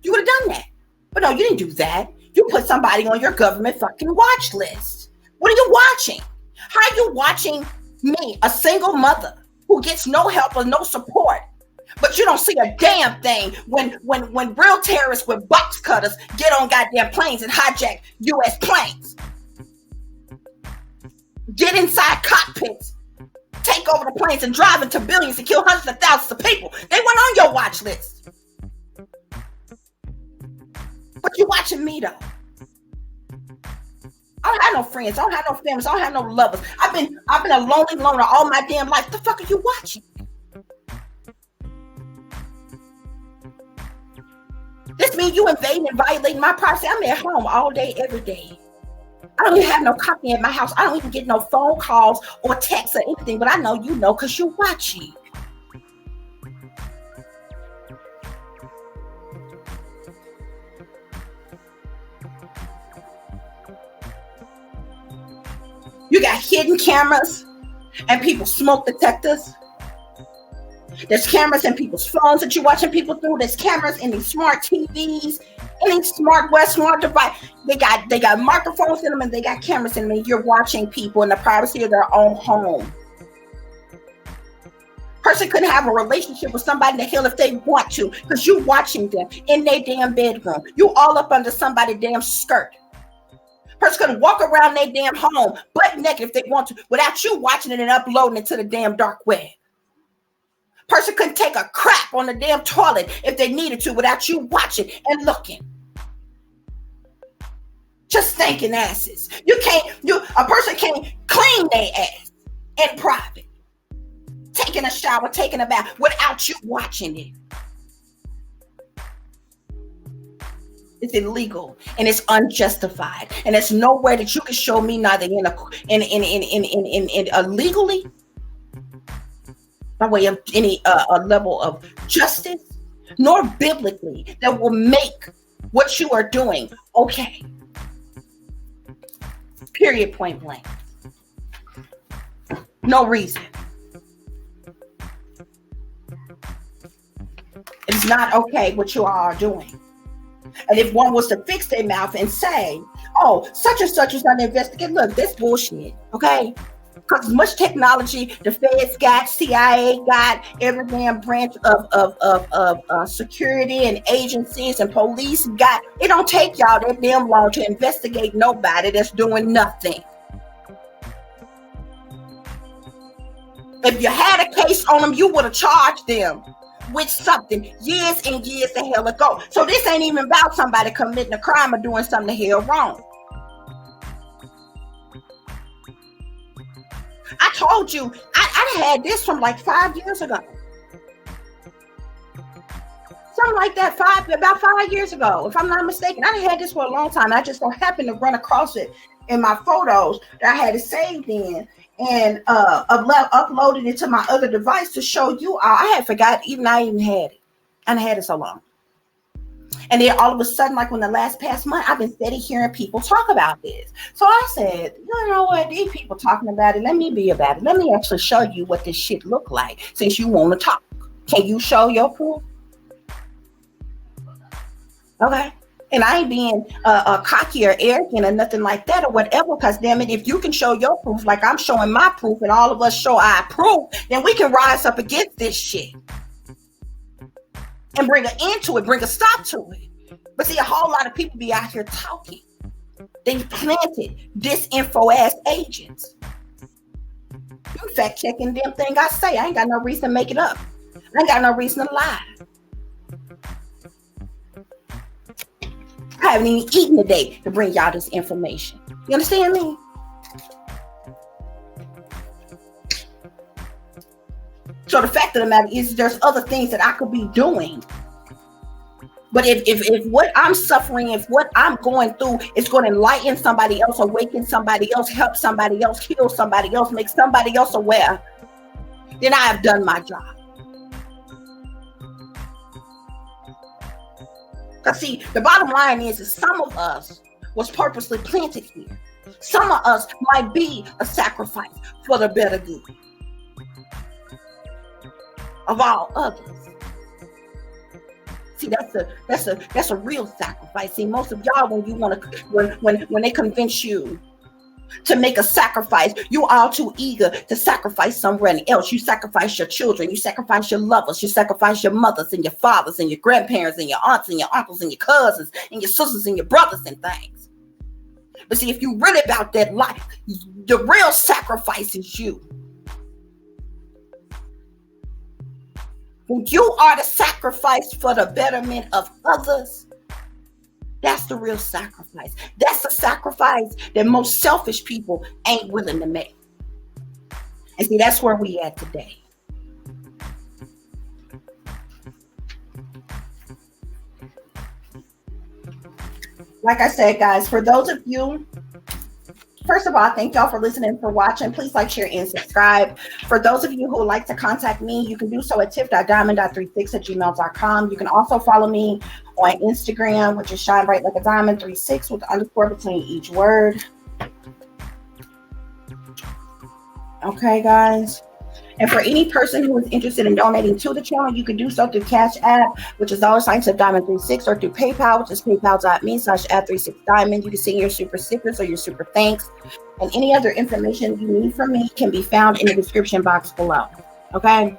You would have done that. But no, you didn't do that. You put somebody on your government fucking watch list. What are you watching? How are you watching me, a single mother who gets no help or no support, but you don't see a damn thing when real terrorists with box cutters get on goddamn planes and hijack U.S. planes, get inside cockpits, take over the planes and drive into billions and kill hundreds of thousands of people? They weren't on your watch list. But you watching me though. I don't have no friends. I don't have no families. I don't have no lovers. I've been a lonely loner all my damn life. What the fuck are you watching? This means you invading and violating my privacy. I'm at home all day, every day. I don't even have no company at my house. I don't even get no phone calls or texts or anything. But I know you know because you're watching. You got hidden cameras and people's smoke detectors. There's cameras in people's phones that you're watching people through. There's cameras in these smart TVs, any smart device. They got microphones in them and they got cameras in them. And you're watching people in the privacy of their own home. Person couldn't have a relationship with somebody in the hell if they want to, because you watching them in their damn bedroom. You all up under somebody's damn skirt. Person couldn't walk around their damn home butt naked if they want to without you watching it and uploading it to the damn dark web. Person couldn't take a crap on the damn toilet if they needed to without you watching and looking. Just thinking asses. A person can't clean their ass in private. Taking a shower, taking a bath without you watching it. It's illegal and it's unjustified, and there's nowhere that you can show me neither legally by way of any level of justice, nor biblically that will make what you are doing okay. Period. Point blank. No reason. It's not okay what you all are doing. And if one was to fix their mouth and say, oh, such and such is not investigated, look, this bullshit, okay? Because as much technology the feds got, CIA got, every damn branch of security and agencies and police got, it don't take y'all that damn long to investigate nobody that's doing nothing. If you had a case on them, you would have charged them with something years and years the hell ago. So this ain't even about somebody committing a crime or doing something the hell wrong. I told you, I had this from like 5 years ago. Something like that, about 5 years ago, if I'm not mistaken. I had this for a long time. I just don't happen to run across it in my photos that I had it saved in, and uploaded it to my other device to show you all. I had forgot I even had it. And I had it so long. And then all of a sudden, like when the last past month, I've been steady hearing people talk about this. So I said, you know what? These people talking about it. Let me be about it. Let me actually show you what this shit look like since you want to talk. Can you show your proof? Okay. And I ain't being cocky or arrogant or nothing like that or whatever, because damn it, if you can show your proof like I'm showing my proof and all of us show our proof, then we can rise up against this shit and bring an end to it, bring a stop to it. But see, a whole lot of people be out here talking. They planted disinfo ass agents. You fact checking them thing I say. I ain't got no reason to make it up. I ain't got no reason to lie. I haven't even eaten today to bring y'all this information. You understand me? So the fact of the matter is there's other things that I could be doing. But if what I'm suffering, if what I'm going through is going to enlighten somebody else, awaken somebody else, help somebody else, heal somebody else, make somebody else aware, then I have done my job. Because see, the bottom line is some of us was purposely planted here. Some of us might be a sacrifice for the better good of all others. See, that's a real sacrifice. See, most of y'all, when you want to, when they convince you to make a sacrifice, you are too eager to sacrifice somewhere else. You sacrifice your children, you sacrifice your lovers, you sacrifice your mothers and your fathers and your grandparents and your aunts and your uncles and your cousins and your sisters and your brothers and things. But see, if you really about that life, the real sacrifice is you. When you are the sacrifice for the betterment of others, that's the real sacrifice. That's the sacrifice that most selfish people ain't willing to make. And see, that's where we at today. Like I said, guys, for those of you, first of all, thank y'all for listening, for watching. Please like, share, and subscribe. For those of you who would like to contact me, you can do so at tiff.diamond.36@gmail.com. You can also follow me on Instagram, which is shine bright like a diamond 36 with the underscore between each word. Okay, guys. And for any person who is interested in donating to the channel, you can do so through CASHAPP, which is $Diamond36, or through PayPal, which is paypal.me/@36diamond. You can send your super stickers or your super thanks. And any other information you need from me can be found in the description box below. Okay?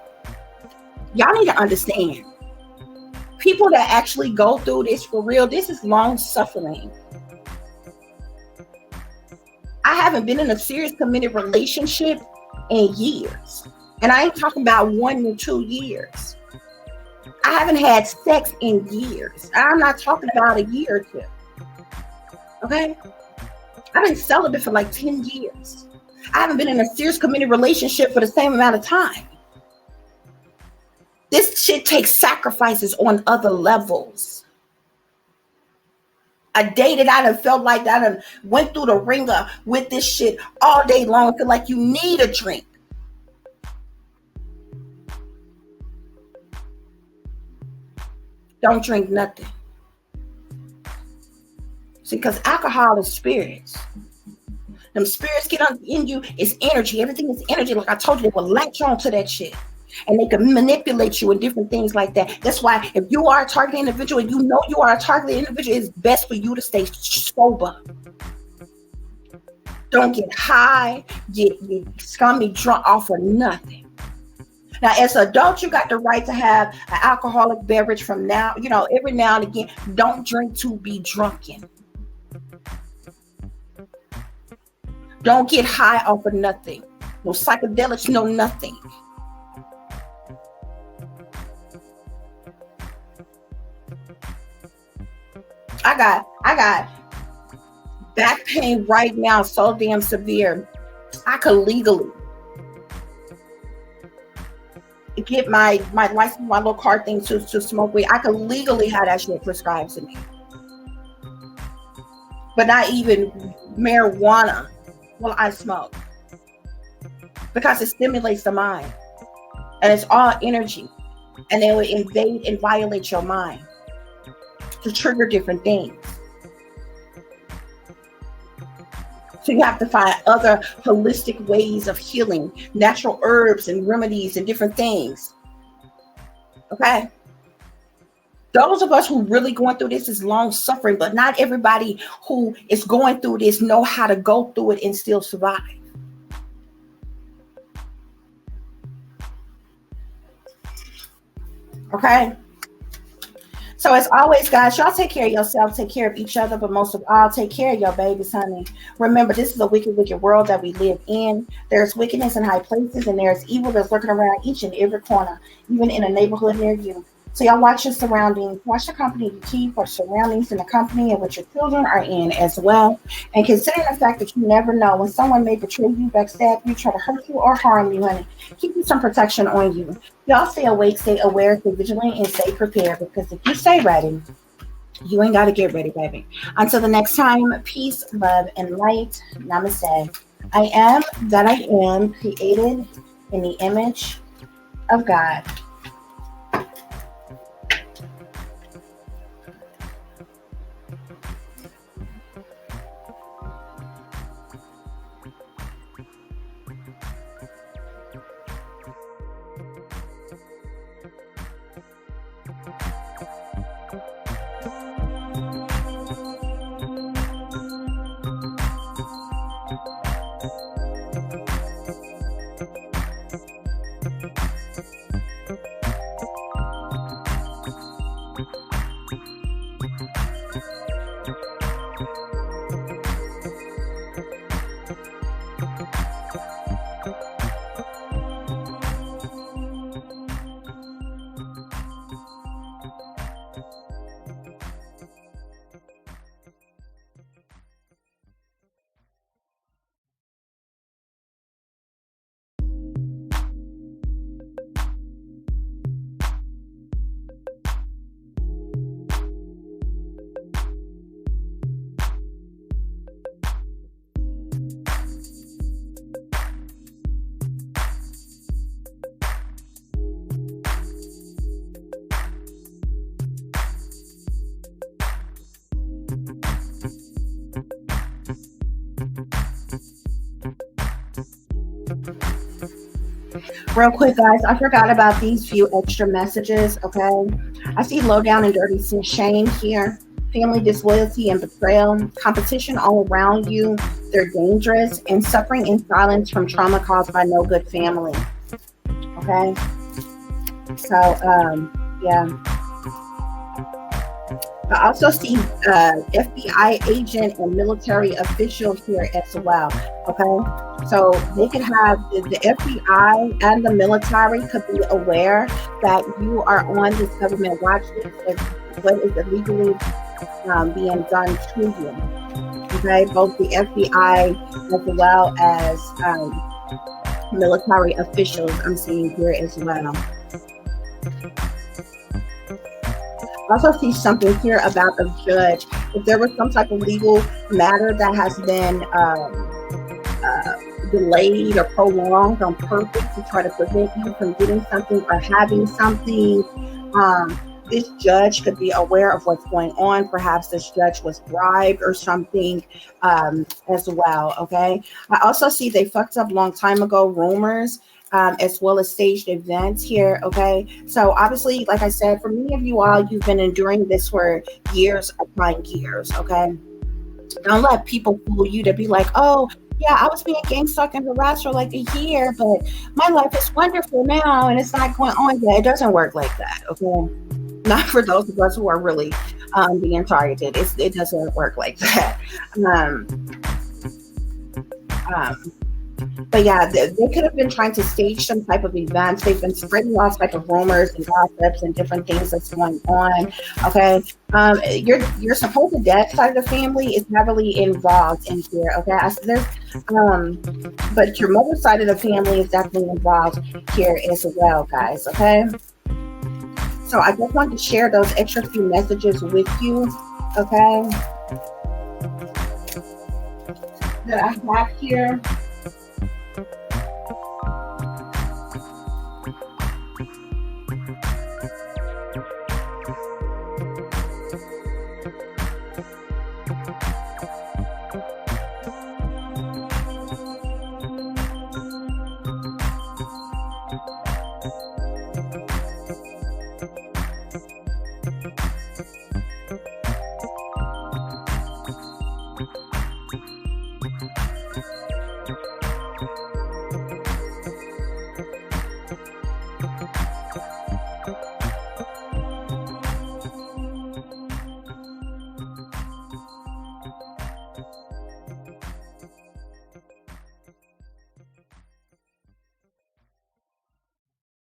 Y'all need to understand. People that actually go through this for real, this is long suffering. I haven't been in a serious committed relationship in years. And I ain't talking about 1 or 2 years. I haven't had sex in years. I'm not talking about a year or 2. Okay? I've been celibate for like 10 years. I haven't been in a serious committed relationship for the same amount of time. This shit takes sacrifices on other levels. A day that I done felt like I done went through the ringer with this shit all day long. I feel like you need a drink. Don't drink nothing. See, because alcohol is spirits. Them spirits get in you. It's energy. Everything is energy. Like I told you, they will latch on to that shit. And they can manipulate you and different things like that. That's why if you are a targeted individual and you know you are a targeted individual, it's best for you to stay sober. Don't get high, get scummy drunk off of nothing. Now, as an adult, you got the right to have an alcoholic beverage from now, every now and again. Don't drink to be drunken. Don't get high off of nothing. No psychedelics, no nothing. I got back pain right now, so damn severe. I could legally get my license, my little card thing to smoke weed. I could legally have that shit prescribed to me. but not even marijuana will I smoke, because it stimulates the mind, and it's all energy, and it will invade and violate your mind to trigger different things. So you have to find other holistic ways of healing, natural herbs and remedies and different things. Okay. Those of us who really going through this is long suffering, but not everybody who is going through this know how to go through it and still survive. Okay. So as always, guys, y'all take care of yourself, take care of each other, but most of all, take care of your babies, honey. Remember, this is a wicked, wicked world that we live in. There's wickedness in high places, and there's evil that's lurking around each and every corner, even in a neighborhood near you. So y'all watch your surroundings, watch the company you keep, or surroundings in the company in which your children are in as well. And considering the fact that you never know when someone may betray you, backstab you, try to hurt you, or harm you, honey, keep some protection on you. Y'all stay awake, stay aware, stay vigilant, and stay prepared, because if you stay ready, you ain't got to get ready, baby. Until the next time, peace, love, and light. Namaste. I am that I am, created in the image of God. Real quick, guys, I forgot about these few extra messages, okay? I see low down and dirty shame here, family disloyalty and betrayal, competition all around you, they're dangerous, and suffering in silence from trauma caused by no good family, okay? So, yeah. I also see FBI agent and military official here as well, okay? So they could have the FBI and the military could be aware that you are on this government watch list of what is illegally being done to you, okay? Both the FBI as well as military officials I'm seeing here as well. I also see something here about a judge. If there was some type of legal matter that has been delayed or prolonged on purpose to try to prevent you from getting something or having something, this judge could be aware of what's going on. Perhaps this judge was bribed or something as well, okay? I also see they fucked up long time ago rumors, as well as staged events here, okay? So obviously, like I said, for many of you all, you've been enduring this for years upon years, okay? Don't let people fool you to be like, oh, yeah, I was being gang stalked and harassed for like a year, but my life is wonderful now and it's not going on yet. It doesn't work like that, okay? Not for those of us who are really being targeted. It doesn't work like that. But yeah, they could have been trying to stage some type of events. They've been spreading all type of rumors and gossips and different things that's going on. Okay, your supposed dad side of the family is heavily involved in here. Okay, but your mother side of the family is definitely involved here as well, guys. Okay, so I just wanted to share those extra few messages with you. Okay. that I have here.